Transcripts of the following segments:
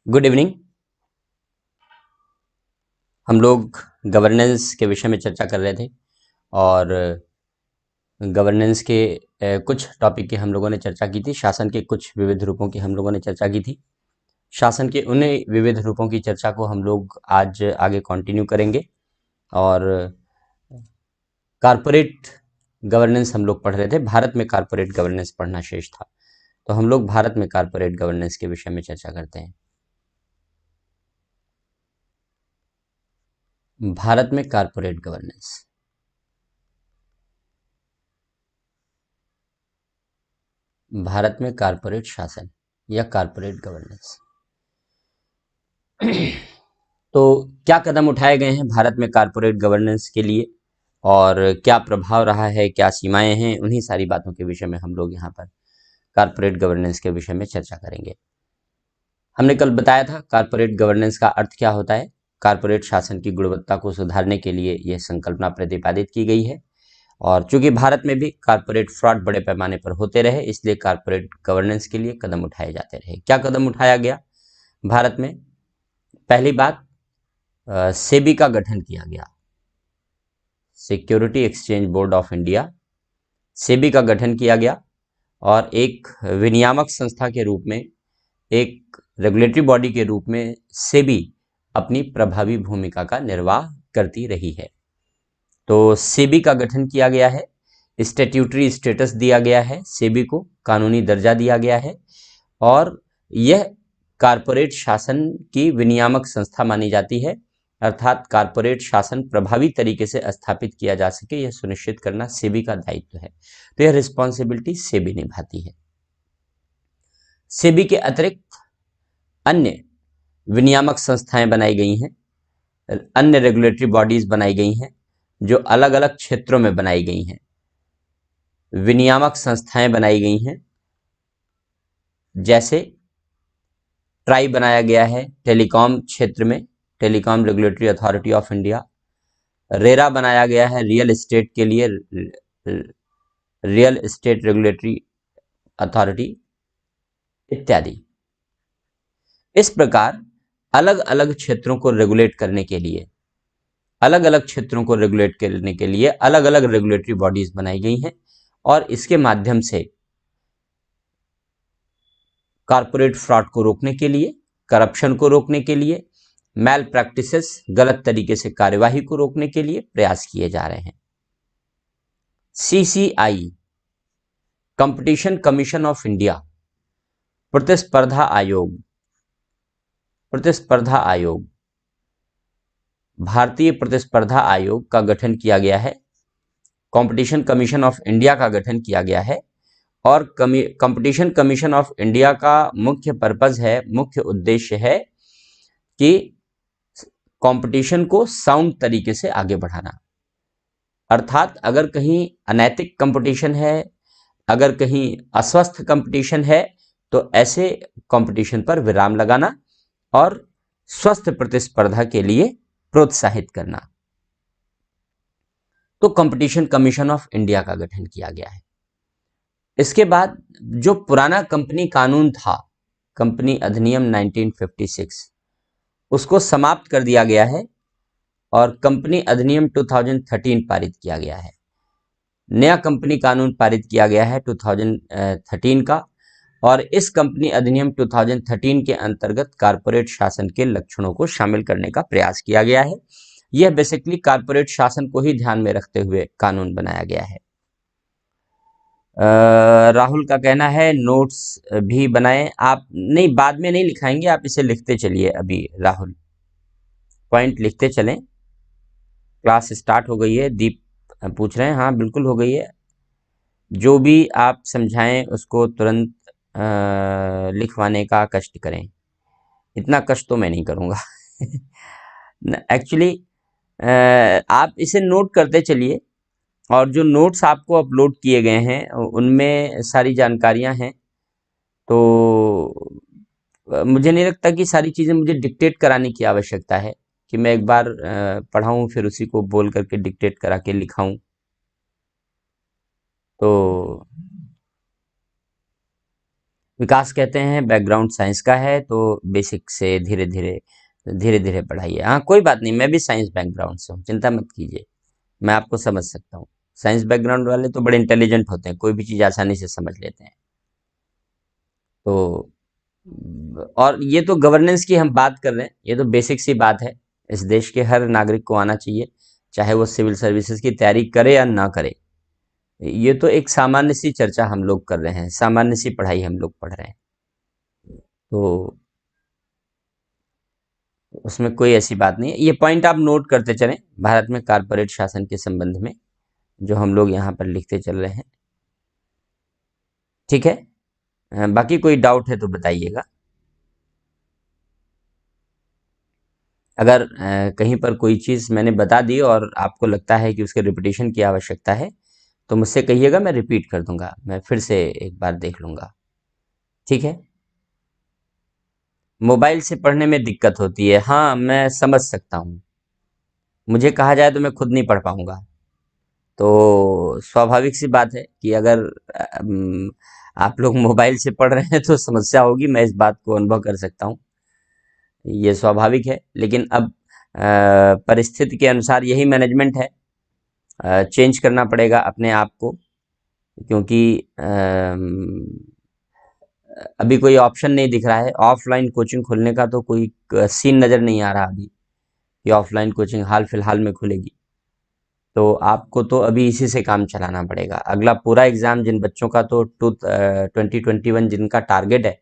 Good evening. हम लोग governance के विषय में चर्चा कर रहे थे और गवर्नेंस के कुछ टॉपिक की हम लोगों ने चर्चा की थी। शासन के कुछ विविध रूपों की हम लोगों ने चर्चा की थी। शासन के उन्हीं विविध रूपों की चर्चा को हम लोग आज आगे कंटिन्यू करेंगे और कारपोरेट गवर्नेंस हम लोग पढ़ रहे थे। भारत में कारपोरेट गवर्नेंस पढ़ना शेष था, तो हम लोग भारत में कारपोरेट गवर्नेंस के विषय में चर्चा करते हैं। भारत में कारपोरेट गवर्नेंस, भारत में कारपोरेट शासन या कारपोरेट गवर्नेंस। तो क्या कदम उठाए गए हैं भारत में कारपोरेट गवर्नेंस के लिए और क्या प्रभाव रहा है, क्या सीमाएं हैं, उन्हीं सारी बातों के विषय में हम लोग यहाँ पर कारपोरेट गवर्नेंस के विषय में चर्चा करेंगे। हमने कल बताया था कारपोरेट गवर्नेंस का अर्थ क्या होता है। कारपोरेट शासन की गुणवत्ता को सुधारने के लिए यह संकल्पना प्रतिपादित की गई है और चूंकि भारत में भी कारपोरेट फ्रॉड बड़े पैमाने पर होते रहे, इसलिए कारपोरेट गवर्नेंस के लिए कदम उठाए जाते रहे। क्या कदम उठाया गया भारत में? पहली बात, सेबी का गठन किया गया, security exchange board of India, SEBI का गठन किया गया और एक विनियामक संस्था के रूप में, एक रेगुलेटरी बॉडी के रूप में सेबी अपनी प्रभावी भूमिका का निर्वाह करती रही है। तो सेबी का गठन किया गया है, स्टैट्यूटरी स्टेटस दिया गया है, सेबी को कानूनी दर्जा दिया गया है और यह कारपोरेट शासन की विनियामक संस्था मानी जाती है। अर्थात कारपोरेट शासन प्रभावी तरीके से स्थापित किया जा सके, यह सुनिश्चित करना सेबी का दायित्व है। तो यह रिस्पॉन्सिबिलिटी सेबी निभाती है। सेबी के अतिरिक्त अन्य विनियामक संस्थाएं बनाई गई हैं, अन्य रेगुलेटरी बॉडीज बनाई गई हैं जो अलग अलग क्षेत्रों में बनाई गई हैं। विनियामक संस्थाएं बनाई गई हैं, जैसे ट्राई बनाया गया है टेलीकॉम क्षेत्र में, telecom regulatory authority of India. RERA बनाया गया है रियल एस्टेट के लिए, रियल एस्टेट रेगुलेटरी अथॉरिटी इत्यादि। इस प्रकार अलग अलग क्षेत्रों को रेगुलेट करने के लिए, अलग अलग क्षेत्रों को रेगुलेट करने के लिए अलग अलग रेगुलेटरी बॉडीज बनाई गई हैं और इसके माध्यम से कारपोरेट फ्रॉड को रोकने के लिए, करप्शन को रोकने के लिए, मैल प्रैक्टिसेस, गलत तरीके से कार्यवाही को रोकने के लिए प्रयास किए जा रहे हैं। CCI, competition commission of India, प्रतिस्पर्धा आयोग, प्रतिस्पर्धा आयोग, भारतीय प्रतिस्पर्धा आयोग का गठन किया गया है, कंपटीशन कमीशन ऑफ इंडिया का गठन किया गया है और कंपटीशन कमीशन ऑफ इंडिया का मुख्य पर्पस है, मुख्य उद्देश्य है कि कंपटीशन को साउंड तरीके से आगे बढ़ाना। अर्थात अगर कहीं अनैतिक कंपटीशन है, अगर कहीं अस्वस्थ कंपटीशन है, तो ऐसे कंपटीशन पर विराम लगाना और स्वस्थ प्रतिस्पर्धा के लिए प्रोत्साहित करना। तो कंपटीशन कमीशन ऑफ इंडिया का गठन किया गया है। इसके बाद जो पुराना कंपनी कानून था, कंपनी अधिनियम 1956, उसको समाप्त कर दिया गया है और कंपनी अधिनियम 2013 पारित किया गया है। नया कंपनी कानून पारित किया गया है 2013 का और इस कंपनी अधिनियम 2013 के अंतर्गत कारपोरेट शासन के लक्षणों को शामिल करने का प्रयास किया गया है। यह बेसिकली कारपोरेट शासन को ही ध्यान में रखते हुए कानून बनाया गया है। राहुल का कहना है नोट्स भी बनाएं आप। नहीं, बाद में नहीं लिखाएंगे, आप इसे लिखते चलिए। अभी राहुल पॉइंट लिखते चलें। क्लास स्टार्ट हो गई है, दीप पूछ रहे हैं। हाँ बिल्कुल हो गई है। जो भी आप समझाएं उसको तुरंत लिखवाने का कष्ट करें। इतना कष्ट तो मैं नहीं करूँगा। एक्चुअली आप इसे नोट करते चलिए और जो नोट्स आपको अपलोड किए गए हैं उनमें सारी जानकारियां हैं। तो मुझे नहीं लगता कि सारी चीज़ें मुझे डिक्टेट कराने की आवश्यकता है कि मैं एक बार पढ़ाऊँ फिर उसी को बोल करके डिक्टेट करा के लिखाऊं। तो विकास कहते हैं बैकग्राउंड साइंस का है, तो बेसिक से धीरे धीरे धीरे धीरे पढ़ाइए। हाँ कोई बात नहीं, मैं भी साइंस बैकग्राउंड से हूँ, चिंता मत कीजिए, मैं आपको समझ सकता हूँ। साइंस बैकग्राउंड वाले तो बड़े इंटेलिजेंट होते हैं, कोई भी चीज़ आसानी से समझ लेते हैं। तो और ये तो गवर्नेंस की हम बात कर रहे हैं, ये तो बेसिक सी बात है, इस देश के हर नागरिक को आना चाहिए, चाहे वो सिविल सर्विसेज की तैयारी करे या ना करे। ये तो एक सामान्य सी चर्चा हम लोग कर रहे हैं, सामान्य सी पढ़ाई हम लोग पढ़ रहे हैं। तो उसमें कोई ऐसी बात नहीं है, ये पॉइंट आप नोट करते चलें भारत में कारपोरेट शासन के संबंध में, जो हम लोग यहाँ पर लिखते चल रहे हैं। ठीक है, बाकी कोई डाउट है तो बताइएगा। अगर कहीं पर कोई चीज़ मैंने बता दी और आपको लगता है कि उसके रिपीटेशन की आवश्यकता है तो मुझसे कहिएगा, मैं रिपीट कर दूंगा, मैं फिर से एक बार देख लूंगा। ठीक है। मोबाइल से पढ़ने में दिक्कत होती है, हाँ मैं समझ सकता हूँ। मुझे कहा जाए तो मैं खुद नहीं पढ़ पाऊंगा। तो स्वाभाविक सी बात है कि अगर अम, आप लोग मोबाइल से पढ़ रहे हैं तो समस्या होगी, मैं इस बात को अनुभव कर सकता हूँ, ये स्वाभाविक है। लेकिन अब परिस्थिति के अनुसार यही मैनेजमेंट है, चेंज करना पड़ेगा अपने आप को, क्योंकि अभी कोई ऑप्शन नहीं दिख रहा है ऑफलाइन कोचिंग खोलने का, तो कोई सीन नज़र नहीं आ रहा अभी कि ऑफलाइन कोचिंग हाल फिलहाल में खुलेगी। तो आपको तो अभी इसी से काम चलाना पड़ेगा। अगला पूरा एग्ज़ाम जिन बच्चों का तो 2021 जिनका टारगेट है,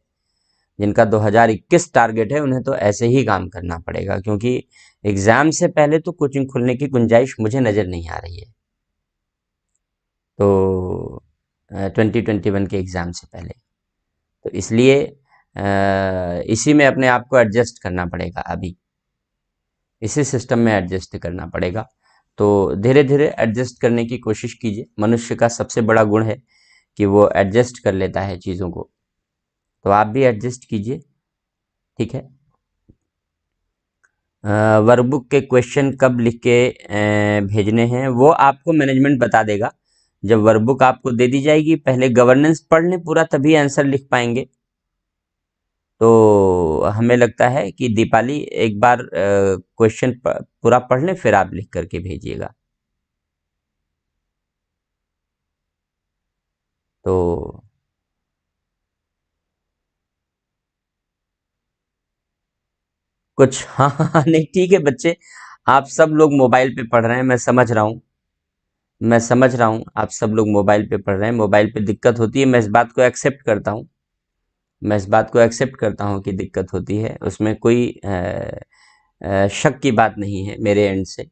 जिनका 2021 टारगेट है, उन्हें तो ऐसे ही काम करना पड़ेगा, क्योंकि एग्ज़ाम से पहले तो कोचिंग खुलने की गुंजाइश मुझे नज़र नहीं आ रही है। तो 2021 के एग्ज़ाम से पहले, तो इसलिए इसी में अपने आप को एडजस्ट करना पड़ेगा, अभी इसी सिस्टम में एडजस्ट करना पड़ेगा। तो धीरे धीरे एडजस्ट करने की कोशिश कीजिए, मनुष्य का सबसे बड़ा गुण है कि वो एडजस्ट कर लेता है चीज़ों को, तो आप भी एडजस्ट कीजिए। ठीक है। वर्कबुक के क्वेश्चन कब लिख के भेजने हैं वो आपको मैनेजमेंट बता देगा। जब वर्कबुक आपको दे दी जाएगी, पहले गवर्नेंस पढ़ लें पूरा, तभी आंसर लिख पाएंगे। तो हमें लगता है कि दीपाली एक बार क्वेश्चन पूरा पढ़ लें, फिर आप लिख करके भेजिएगा। तो कुछ हाँ हाँ हाँ, नहीं ठीक है बच्चे, आप सब लोग मोबाइल पे पढ़ रहे हैं, मैं समझ रहा हूँ, मैं समझ रहा हूँ, आप सब लोग मोबाइल पे पढ़ रहे हैं, मोबाइल पे दिक्कत होती है, मैं इस बात को एक्सेप्ट करता हूँ, मैं इस बात को एक्सेप्ट करता हूँ कि दिक्कत होती है, उसमें कोई शक की बात नहीं है मेरे एंड से,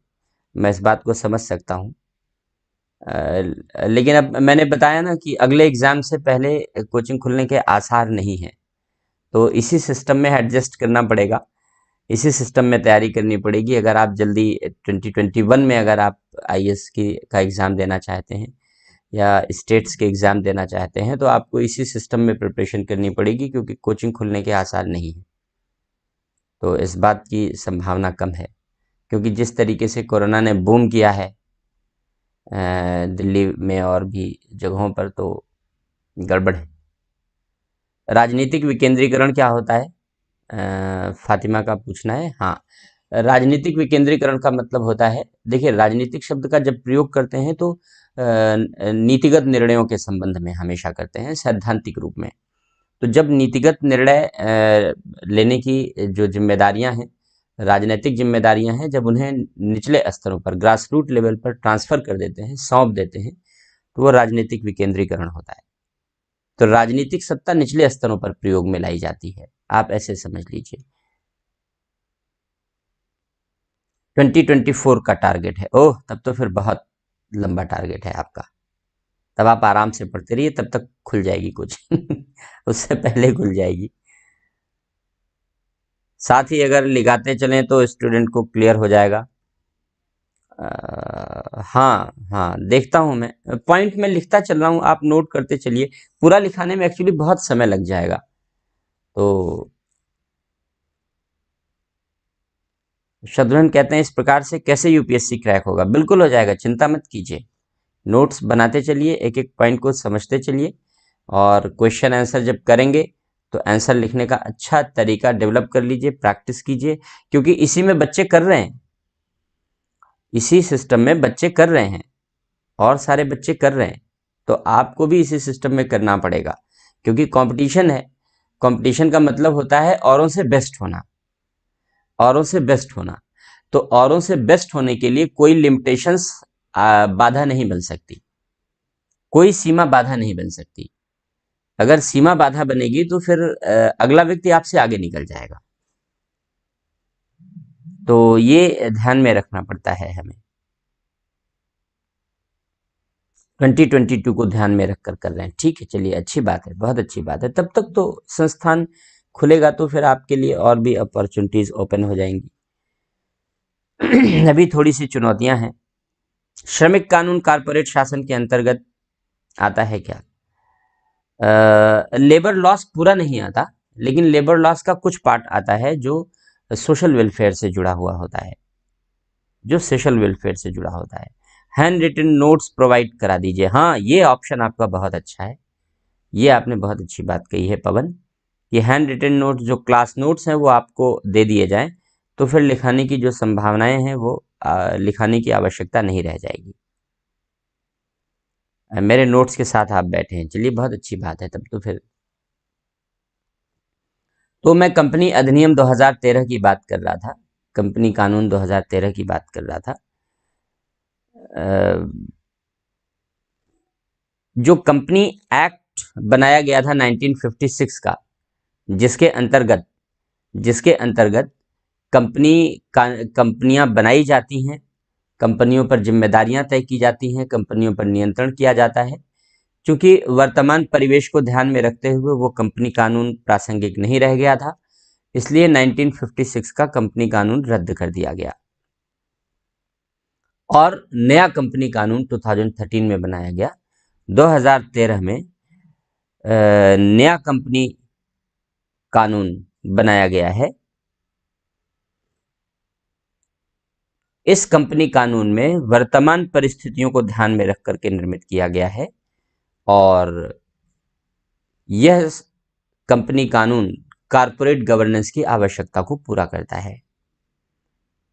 मैं इस बात को समझ सकता हूँ। लेकिन अब मैंने बताया ना कि अगले एग्ज़ाम से पहले कोचिंग खुलने के आसार नहीं हैं, तो इसी सिस्टम में एडजस्ट करना पड़ेगा, इसी सिस्टम में तैयारी करनी पड़ेगी। अगर आप जल्दी 2021 में अगर आप आईएएस की का एग्ज़ाम देना चाहते हैं या स्टेट्स के एग्ज़ाम देना चाहते हैं, तो आपको इसी सिस्टम में प्रिपरेशन करनी पड़ेगी, क्योंकि कोचिंग खुलने के आसार नहीं है। तो इस बात की संभावना कम है, क्योंकि जिस तरीके से कोरोना ने बूम किया है दिल्ली में और भी जगहों पर, तो गड़बड़ है। राजनीतिक विकेंद्रीकरण क्या होता है, फातिमा का पूछना है। हाँ, राजनीतिक विकेंद्रीकरण का मतलब होता है, देखिए राजनीतिक शब्द का जब प्रयोग करते हैं तो नीतिगत निर्णयों के संबंध में हमेशा करते हैं, सैद्धांतिक रूप में। तो जब नीतिगत निर्णय लेने की जो जिम्मेदारियां हैं, राजनीतिक जिम्मेदारियां हैं, जब उन्हें निचले स्तरों पर ग्रास रूट लेवल पर ट्रांसफर कर देते हैं, सौंप देते हैं, तो वो राजनीतिक विकेंद्रीकरण होता है। तो राजनीतिक सत्ता निचले स्तरों पर प्रयोग में लाई जाती है, आप ऐसे समझ लीजिए। 2024 का टारगेट है, ओह तब तो फिर बहुत लंबा टारगेट है आपका, तब आप आराम से पढ़ते रहिए, तब तक खुल जाएगी कुछ उससे पहले खुल जाएगी। साथ ही अगर लिखाते चलें तो स्टूडेंट को क्लियर हो जाएगा। हाँ हाँ, देखता हूँ, मैं पॉइंट में लिखता चल रहा हूँ, आप नोट करते चलिए, पूरा लिखाने में एक्चुअली बहुत समय लग जाएगा। तो शत्रुघ्न कहते हैं इस प्रकार से कैसे यूपीएससी क्रैक होगा, बिल्कुल हो जाएगा, चिंता मत कीजिए, नोट्स बनाते चलिए, एक एक पॉइंट को समझते चलिए, और क्वेश्चन आंसर जब करेंगे तो आंसर लिखने का अच्छा तरीका डेवलप कर लीजिए, प्रैक्टिस कीजिए, क्योंकि इसी में बच्चे कर रहे हैं, इसी सिस्टम में बच्चे कर रहे हैं और सारे बच्चे कर रहे हैं। तो आपको भी इसी सिस्टम में करना पड़ेगा, क्योंकि कंपटीशन है। कंपटीशन का मतलब होता है औरों से बेस्ट होना, औरों से बेस्ट होना। तो औरों से बेस्ट होने के लिए कोई लिमिटेशंस बाधा नहीं बन सकती, कोई सीमा बाधा नहीं बन सकती। अगर सीमा बाधा बनेगी तो फिर अगला व्यक्ति आपसे आगे निकल जाएगा। तो ये ध्यान में रखना पड़ता है हमें। 2022 को ध्यान में रखकर कर रहे हैं, ठीक है, चलिए अच्छी बात है, बहुत अच्छी बात है। तब तक तो संस्थान खुलेगा तो फिर आपके लिए और भी अपॉर्चुनिटीज ओपन हो जाएंगी। अभी थोड़ी सी चुनौतियां हैं। श्रमिक कानून कारपोरेट शासन के अंतर्गत आता है क्या? लेबर लॉस पूरा नहीं आता, लेकिन लेबर लॉस का कुछ पार्ट आता है जो सोशल वेलफेयर से जुड़ा हुआ होता है, जो सोशल वेलफेयर से जुड़ा होता है। हैंड रिटन नोट्स प्रोवाइड करा दीजिए। हाँ, ये ऑप्शन आपका बहुत अच्छा है, ये आपने बहुत अच्छी बात कही है पवन, कि हैंड रिटन नोट्स जो क्लास नोट्स हैं वो आपको दे दिए जाएं, तो फिर लिखाने की जो संभावनाएं हैं वो लिखाने की आवश्यकता नहीं रह जाएगी। मेरे नोट्स के साथ आप बैठे हैं, चलिए बहुत अच्छी बात है। तब तो फिर तो मैं कंपनी अधिनियम 2013 की बात कर रहा था, कंपनी कानून 2013 की बात कर रहा था। जो कंपनी एक्ट बनाया गया था 1956 का, जिसके अंतर्गत कंपनियां बनाई जाती हैं, कंपनियों पर जिम्मेदारियां तय की जाती हैं, कंपनियों पर नियंत्रण किया जाता है। क्योंकि वर्तमान परिवेश को ध्यान में रखते हुए वो कंपनी कानून प्रासंगिक नहीं रह गया था, इसलिए 1956 का कंपनी कानून रद्द कर दिया गया और नया कंपनी कानून 2013 में बनाया गया। 2013 में नया कंपनी कानून बनाया गया है। इस कंपनी कानून में वर्तमान परिस्थितियों को ध्यान में रख करके निर्मित किया गया है और यह कंपनी कानून कारपोरेट गवर्नेंस की आवश्यकता को पूरा करता है।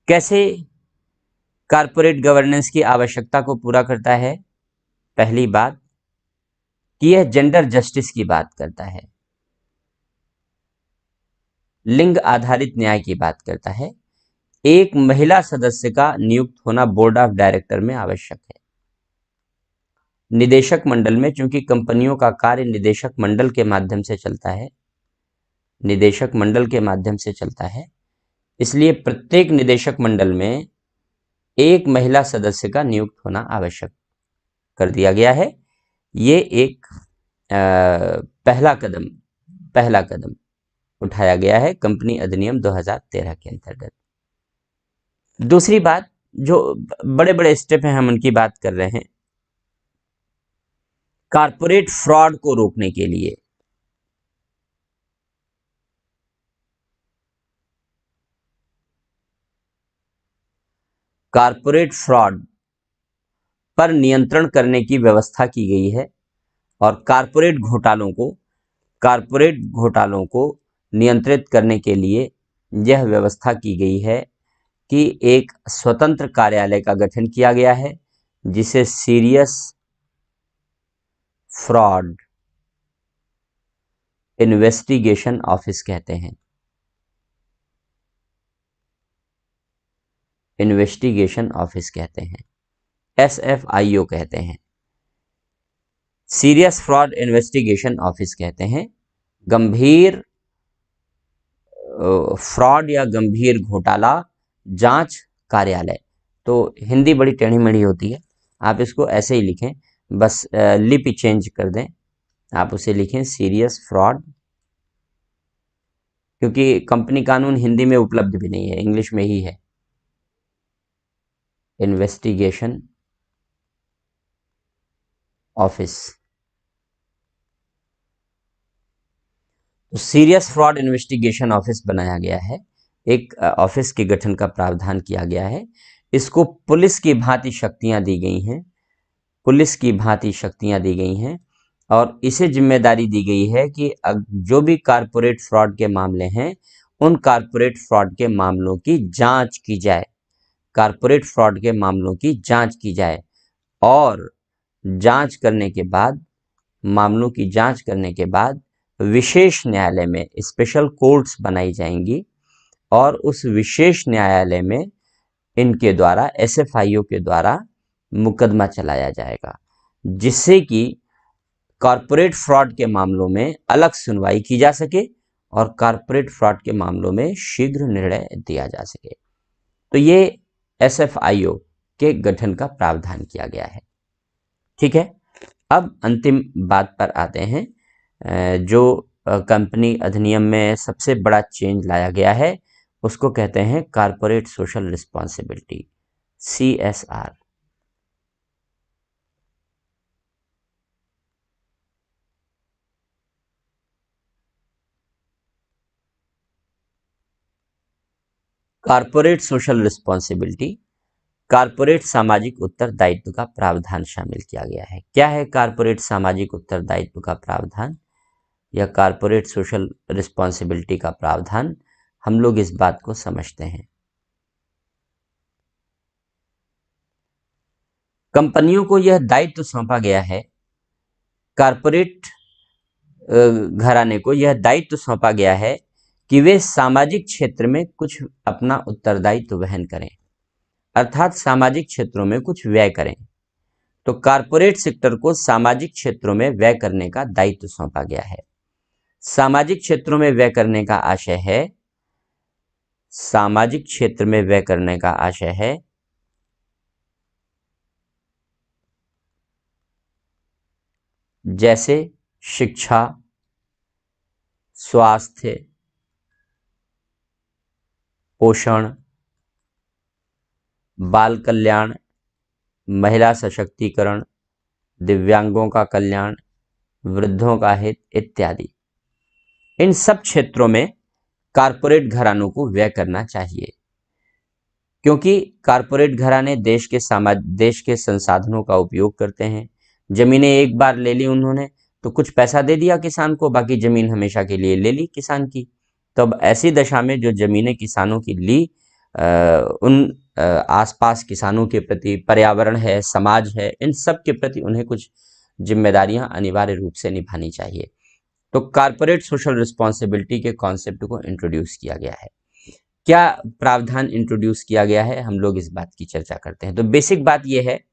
कैसे कारपोरेट गवर्नेंस की आवश्यकता को पूरा करता है? पहली बात कि यह जेंडर जस्टिस की बात करता है, लिंग आधारित न्याय की बात करता है। एक महिला सदस्य का नियुक्त होना बोर्ड ऑफ डायरेक्टर में आवश्यक है। निदेशक मंडल में, चूंकि कंपनियों का कार्य निदेशक मंडल के माध्यम से चलता है, निदेशक मंडल के माध्यम से चलता है, इसलिए प्रत्येक निदेशक मंडल में एक महिला सदस्य का नियुक्त होना आवश्यक कर दिया गया है। ये एक पहला कदम उठाया गया है कंपनी अधिनियम 2013 के अंतर्गत। दूसरी बात, जो बड़े बड़े स्टेप हैं हम उनकी बात कर रहे हैं। कारपोरेट फ्रॉड को रोकने के लिए कारपोरेट फ्रॉड पर नियंत्रण करने की व्यवस्था की गई है और कारपोरेट घोटालों को नियंत्रित करने के लिए यह व्यवस्था की गई है कि एक स्वतंत्र कार्यालय का गठन किया गया है जिसे सीरियस फ्रॉड इन्वेस्टिगेशन ऑफिस कहते हैं। इन्वेस्टिगेशन ऑफिस कहते हैं, SFIO कहते हैं, सीरियस फ्रॉड इन्वेस्टिगेशन ऑफिस कहते हैं। गंभीर फ्रॉड या गंभीर घोटाला जांच कार्यालय। तो हिंदी बड़ी टेढ़ी मेढ़ी होती है, आप इसको ऐसे ही लिखें, बस लिपि चेंज कर दें, आप उसे लिखें सीरियस फ्रॉड, क्योंकि कंपनी कानून हिंदी में उपलब्ध भी नहीं है, इंग्लिश में ही है। इन्वेस्टिगेशन ऑफिस, तो सीरियस फ्रॉड इन्वेस्टिगेशन ऑफिस बनाया गया है, एक ऑफिस के गठन का प्रावधान किया गया है। इसको पुलिस की भांति शक्तियां दी गई हैं, पुलिस की भांति शक्तियां दी गई हैं और इसे जिम्मेदारी दी गई है कि जो भी कारपोरेट फ्रॉड के मामले हैं उन कारपोरेट फ्रॉड के मामलों की जांच की जाए, कारपोरेट फ्रॉड के मामलों की जांच की जाए और जांच करने के बाद, मामलों की जांच करने के बाद विशेष न्यायालय में स्पेशल कोर्ट्स बनाई जाएंगी और उस विशेष न्यायालय में इनके द्वारा, एसएफआईओ के द्वारा मुकदमा चलाया जाएगा, जिससे कि कॉरपोरेट फ्रॉड के मामलों में अलग सुनवाई की जा सके और कॉरपोरेट फ्रॉड के मामलों में शीघ्र निर्णय दिया जा सके। तो ये एसएफआईओ के गठन का प्रावधान किया गया है। ठीक है, अब अंतिम बात पर आते हैं। जो कंपनी अधिनियम में सबसे बड़ा चेंज लाया गया है उसको कहते हैं corporate social responsibility, CSR। Corporate social responsibility, corporate सामाजिक उत्तरदायित्व का प्रावधान शामिल किया गया है। क्या है कॉरपोरेट सामाजिक उत्तरदायित्व का प्रावधान या कॉरपोरेट सोशल रिस्पॉन्सिबिलिटी का प्रावधान? हम लोग इस बात को समझते हैं। कंपनियों को यह दायित्व सौंपा गया है, कॉरपोरेट घराने को यह दायित्व सौंपा गया है कि वे सामाजिक क्षेत्र में कुछ अपना उत्तरदायित्व वहन करें, अर्थात सामाजिक क्षेत्रों में कुछ व्यय करें। तो कॉरपोरेट सेक्टर को सामाजिक क्षेत्रों में व्यय करने का दायित्व सौंपा गया है। सामाजिक क्षेत्रों में व्यय करने का आशय है, सामाजिक क्षेत्र में व्यय करने का आशय है जैसे शिक्षा, स्वास्थ्य, पोषण, बाल कल्याण, महिला सशक्तिकरण, दिव्यांगों का कल्याण, वृद्धों का हित इत्यादि। इन सब क्षेत्रों में कॉरपोरेट घरानों को व्यय करना चाहिए, क्योंकि कॉरपोरेट घराने देश के संसाधनों का उपयोग करते हैं। जमीनें एक बार ले ली उन्होंने तो कुछ पैसा दे दिया किसान को, बाकी जमीन हमेशा के लिए ले ली किसान की। तो अब ऐसी दशा में जो जमीनें किसानों की ली, उन आसपास किसानों के प्रति, पर्यावरण है, समाज है, इन सब के प्रति उन्हें कुछ जिम्मेदारियां अनिवार्य रूप से निभानी चाहिए। तो कॉरपोरेट सोशल रिस्पॉन्सिबिलिटी के कॉन्सेप्ट को इंट्रोड्यूस किया गया है। क्या प्रावधान इंट्रोड्यूस किया गया है, हम लोग इस बात की चर्चा करते हैं। तो बेसिक बात यह है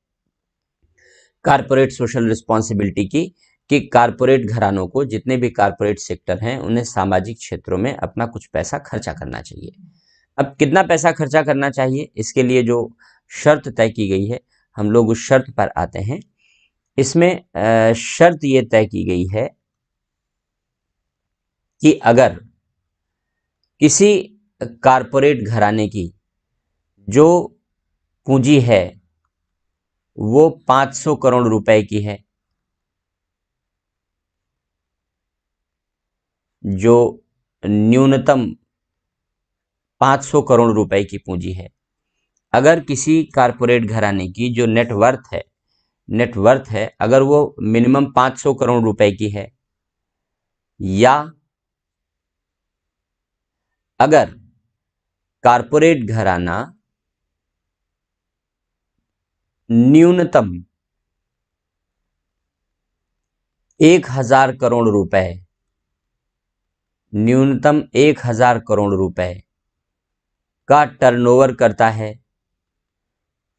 कॉरपोरेट सोशल रिस्पॉन्सिबिलिटी की कि कॉरपोरेट घरानों को, जितने भी कॉरपोरेट सेक्टर हैं, उन्हें सामाजिक क्षेत्रों में अपना कुछ पैसा खर्चा करना चाहिए। अब कितना पैसा खर्चा करना चाहिए, इसके लिए जो शर्त तय की गई है, हम लोग उस शर्त पर आते हैं। इसमें शर्त ये तय की गई है कि अगर किसी कॉरपोरेट घराने की जो पूंजी है वो 500 करोड़ रुपए की है, जो न्यूनतम 500 करोड़ रुपए की पूंजी है। अगर किसी कॉरपोरेट घराने की जो नेटवर्थ है अगर वो मिनिमम 500 करोड़ रुपए की है, या अगर कॉरपोरेट घराना न्यूनतम 1000 करोड़ रुपए, न्यूनतम 1000 करोड़ रुपए का टर्नओवर करता है,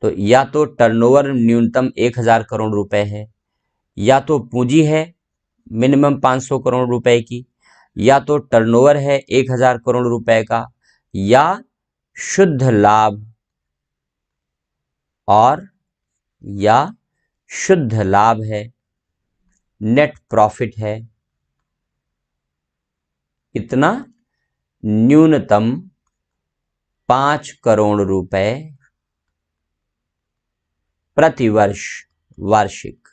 तो या तो टर्नओवर न्यूनतम 1000 करोड़ रुपए है, या तो पूंजी है मिनिमम 500 करोड़ रुपए की, या तो टर्नओवर है 1000 करोड़ रुपए का, या शुद्ध लाभ है, नेट प्रॉफिट है, कितना? न्यूनतम 5 करोड़ रुपए प्रतिवर्ष, वार्षिक।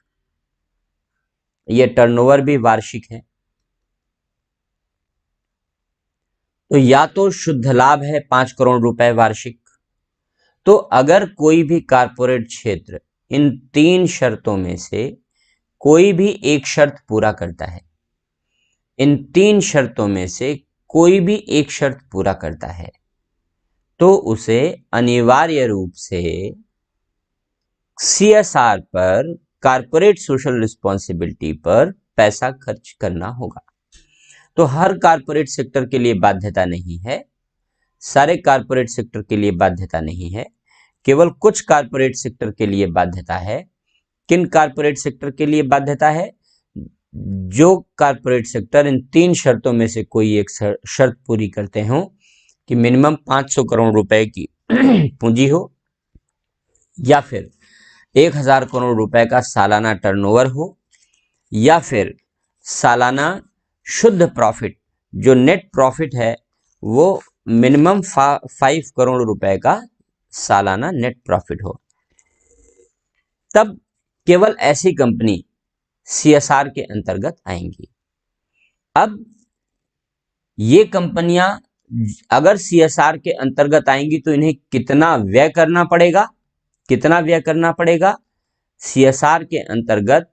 ये टर्नओवर भी वार्षिक है। तो या तो शुद्ध लाभ है 5 करोड़ रुपए वार्षिक। तो अगर कोई भी कॉरपोरेट क्षेत्र इन 3 शर्तों में से कोई भी एक शर्त पूरा करता है, इन 3 शर्तों में से कोई भी एक शर्त पूरा करता है, तो उसे अनिवार्य रूप से CSR पर, कारपोरेट सोशल रिस्पॉन्सिबिलिटी पर पैसा खर्च करना होगा। तो हर कारपोरेट सेक्टर के लिए बाध्यता नहीं है, सारे कारपोरेट सेक्टर के लिए बाध्यता नहीं है, केवल कुछ कारपोरेट सेक्टर के लिए बाध्यता है। किन कारपोरेट सेक्टर के लिए बाध्यता है? जो कारपोरेट सेक्टर इन 3 शर्तों में से कोई एक शर्त पूरी करते हो कि मिनिमम 500 करोड़ रुपए की पूंजी हो, या फिर 1000 करोड़ रुपए का सालाना टर्नओवर हो, या फिर सालाना शुद्ध प्रॉफिट, जो नेट प्रॉफिट है वो मिनिमम 5 करोड़ रुपए का सालाना नेट प्रॉफिट हो, तब केवल ऐसी कंपनी CSR के अंतर्गत आएंगी। अब ये कंपनियां अगर CSR के अंतर्गत आएंगी तो इन्हें कितना व्यय करना पड़ेगा? कितना व्यय करना पड़ेगा? CSR के अंतर्गत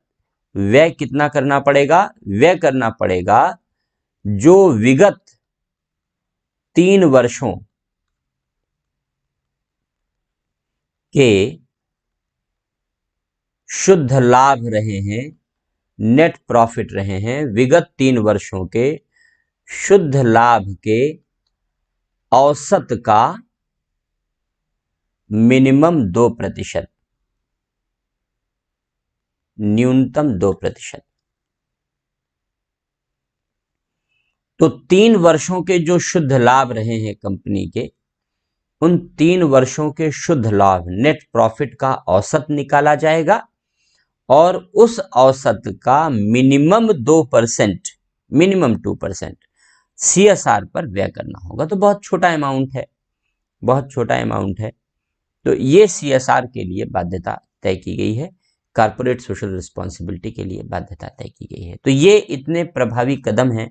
व्यय कितना करना पड़ेगा? व्यय करना पड़ेगा जो विगत 3 वर्षों के शुद्ध लाभ रहे हैं, नेट प्रॉफिट रहे हैं, विगत 3 वर्षों के शुद्ध लाभ के औसत का मिनिमम 2%, न्यूनतम 2%। तो 3 वर्षों के जो शुद्ध लाभ रहे हैं कंपनी के, उन 3 वर्षों के शुद्ध लाभ, नेट प्रॉफिट का औसत निकाला जाएगा और उस औसत का मिनिमम 2%, मिनिमम 2% CSR पर व्यय करना होगा। तो बहुत छोटा अमाउंट है, बहुत छोटा अमाउंट है। तो ये CSR के लिए बाध्यता तय की गई है, कारपोरेट सोशल रिस्पॉन्सिबिलिटी के लिए बाध्यता तय की गई है। तो ये इतने प्रभावी कदम हैं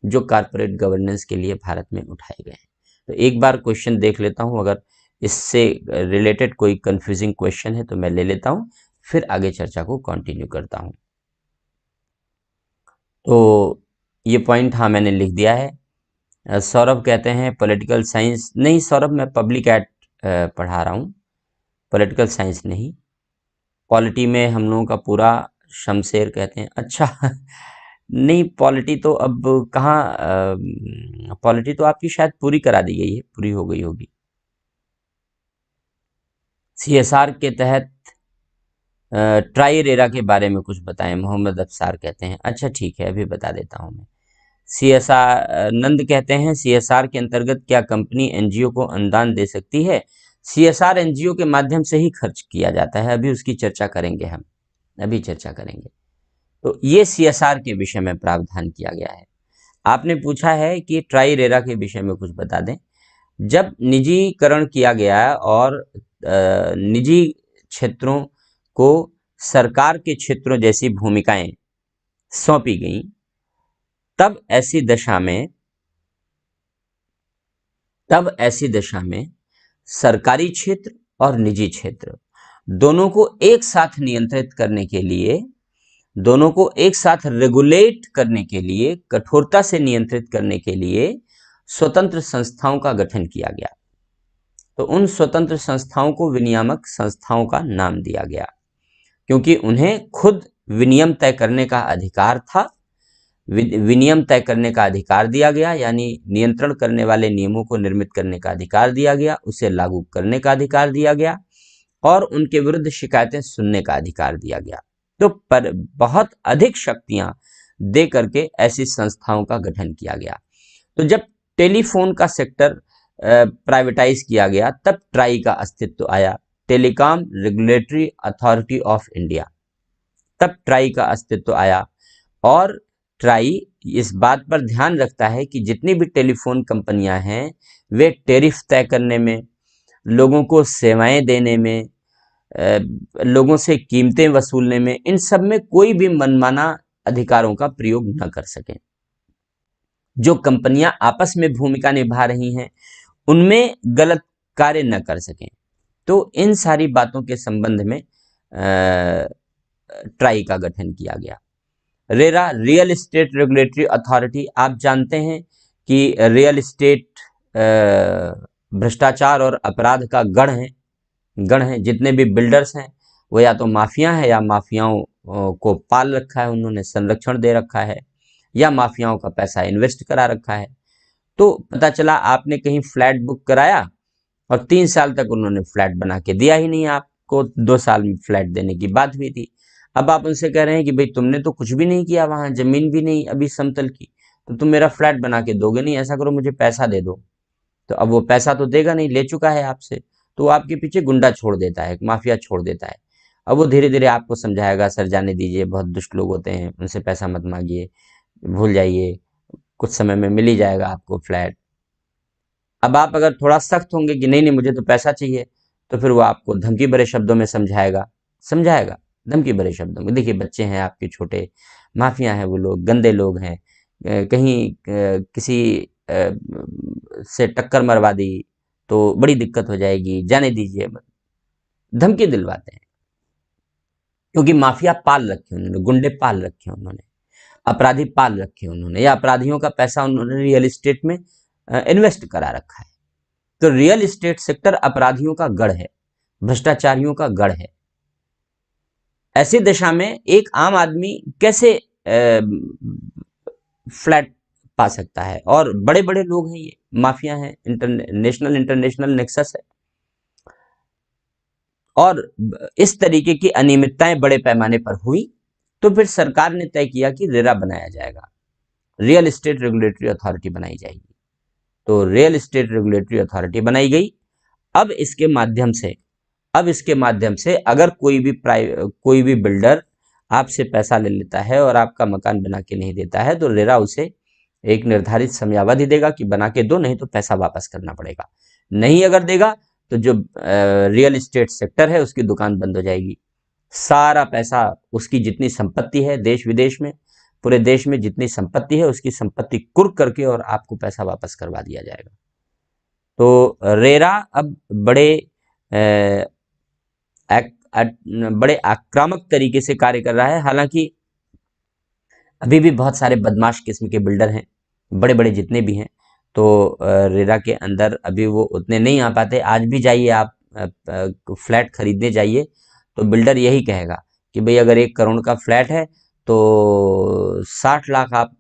जो कारपोरेट गवर्नेंस के लिए भारत में उठाए गए हैं। तो एक बार क्वेश्चन देख लेता हूं, अगर इससे रिलेटेड कोई कंफ्यूजिंग क्वेश्चन है तो मैं ले लेता हूं, फिर आगे चर्चा को कंटिन्यू करता हूं। तो ये पॉइंट हाँ मैंने लिख दिया है। सौरभ कहते हैं पॉलिटिकल साइंस नहीं सौरभ, मैं पब्लिक एड पढ़ा रहा हूँ, पॉलिटिकल साइंस नहीं। पॉलिटी में हम लोगों का पूरा शमशेर कहते हैं, अच्छा नहीं पॉलिटी तो अब कहाँ, पॉलिटी तो आपकी शायद पूरी करा दी गई है, पूरी हो गई होगी। CSR के तहत ट्राई रेरा के बारे में कुछ बताएं, मोहम्मद अफसार कहते हैं। अच्छा ठीक है, अभी बता देता हूं मैं। CSR नंद कहते हैं CSR के अंतर्गत क्या कंपनी NGO को अनुदान दे सकती है? CSR NGO के माध्यम से ही खर्च किया जाता है, अभी उसकी चर्चा करेंगे हम, अभी चर्चा करेंगे। तो ये CSR के विषय में प्रावधान किया गया है। आपने पूछा है कि ट्राई रेरा के विषय में कुछ बता दें। जब निजीकरण किया गया और निजी क्षेत्रों को सरकार के क्षेत्रों जैसी भूमिकाएं सौंपी गईं, तब ऐसी दशा में सरकारी क्षेत्र और निजी क्षेत्र दोनों को एक साथ नियंत्रित करने के लिए, दोनों को एक साथ रेगुलेट करने के लिए, कठोरता से नियंत्रित करने के लिए स्वतंत्र संस्थाओं का गठन किया गया। तो उन स्वतंत्र संस्थाओं को विनियामक संस्थाओं का नाम दिया गया, क्योंकि उन्हें खुद विनियम तय करने का अधिकार था, विनियम तय करने का अधिकार दिया गया, यानी नियंत्रण करने वाले नियमों को निर्मित करने का अधिकार दिया गया, उसे लागू करने का अधिकार दिया गया और उनके विरुद्ध शिकायतें सुनने का अधिकार दिया गया। तो पर बहुत अधिक शक्तियां दे करके ऐसी संस्थाओं का गठन किया गया। तो जब टेलीफोन का सेक्टर प्राइवेटाइज किया गया, तब ट्राई का अस्तित्व आया, telecom regulatory authority of India, तब ट्राई का अस्तित्व आया। और ट्राई इस बात पर ध्यान रखता है कि जितनी भी टेलीफोन कंपनियां हैं वे टैरिफ तय करने में, लोगों को सेवाएं देने में, लोगों से कीमतें वसूलने में, इन सब में कोई भी मनमाना अधिकारों का प्रयोग न कर सकें। जो कंपनियां आपस में भूमिका निभा रही हैं उनमें गलत कार्य न कर सकें। तो इन सारी बातों के संबंध में ट्राई का गठन किया गया। RERA real estate regulatory authority, आप जानते हैं कि रियल एस्टेट भ्रष्टाचार और अपराध का गढ़ है। जितने भी बिल्डर्स हैं वो या तो माफिया है या माफियाओं को पाल रखा है, उन्होंने संरक्षण दे रखा है, या माफियाओं का पैसा इन्वेस्ट करा रखा है। तो पता चला आपने कहीं फ्लैट बुक कराया और 3 साल तक उन्होंने फ्लैट बना के दिया ही नहीं, आपको 2 साल में फ्लैट देने की बात हुई थी। अब आप उनसे कह रहे हैं कि भाई तुमने तो कुछ भी नहीं किया, वहां जमीन भी नहीं अभी समतल की, तो तुम मेरा फ्लैट बना के दोगे नहीं, ऐसा करो मुझे पैसा दे दो। तो अब वो पैसा तो देगा नहीं, ले चुका है आपसे, तो वो आपके पीछे गुंडा छोड़ देता है, माफिया छोड़ देता है। अब वो धीरे धीरे आपको समझाएगा, सर जाने दीजिए, बहुत दुष्ट लोग होते हैं, उनसे पैसा मत मांगिए, भूल जाइए, कुछ समय में मिल ही जाएगा आपको फ्लैट। अब आप अगर थोड़ा सख्त होंगे कि नहीं नहीं मुझे तो पैसा चाहिए, तो फिर वो आपको धमकी भरे शब्दों में समझाएगा धमकी भरे शब्दों में। देखिए बच्चे हैं आपके छोटे, माफिया हैं वो लोग, गंदे लोग हैं, कहीं किसी से टक्कर मरवा दी तो बड़ी दिक्कत हो जाएगी, जाने दीजिए, धमकी दिलवाते हैं। क्योंकि माफिया पाल रखे उन्होंने, गुंडे पाल रखे उन्होंने, अपराधी पाल रखे उन्होंने, या अपराधियों का पैसा उन्होंने रियल एस्टेट में इन्वेस्ट करा रखा है। तो रियल एस्टेट सेक्टर अपराधियों का गढ़ है, भ्रष्टाचारियों का गढ़ है। ऐसी दशा में एक आम आदमी कैसे फ्लैट पा सकता है? और बड़े बड़े लोग हैं, ये माफिया हैं, इंटरनेशनल नेक्सस है, और इस तरीके की अनियमितताएं बड़े पैमाने पर हुई, तो फिर सरकार ने तय किया कि रेरा बनाया जाएगा, रियल एस्टेट रेगुलेटरी अथॉरिटी बनाई जाएगी। तो रियल एस्टेट रेगुलेटरी अथॉरिटी बनाई गई। अब इसके माध्यम से अगर कोई भी बिल्डर आपसे पैसा ले लेता है और आपका मकान बना के नहीं देता है, तो रेरा उसे एक निर्धारित समयावधि देगा कि बना के दो, नहीं तो पैसा वापस करना पड़ेगा। नहीं अगर देगा तो जो रियल एस्टेट सेक्टर है उसकी दुकान बंद हो जाएगी, सारा पैसा, उसकी जितनी संपत्ति है देश विदेश में, पूरे देश में जितनी संपत्ति है उसकी संपत्ति कुर्क करके और आपको पैसा वापस करवा दिया जाएगा। तो रेरा अब बड़े आक्रामक तरीके से कार्य कर रहा है। हालांकि अभी भी बहुत सारे बदमाश किस्म के बिल्डर हैं, बड़े बड़े जितने भी हैं, तो रेरा के अंदर अभी वो उतने नहीं आ पाते। आज भी जाइए आप, फ्लैट खरीदने जाइए तो बिल्डर यही कहेगा कि भाई अगर 1 करोड़ का फ्लैट है तो 60 लाख आप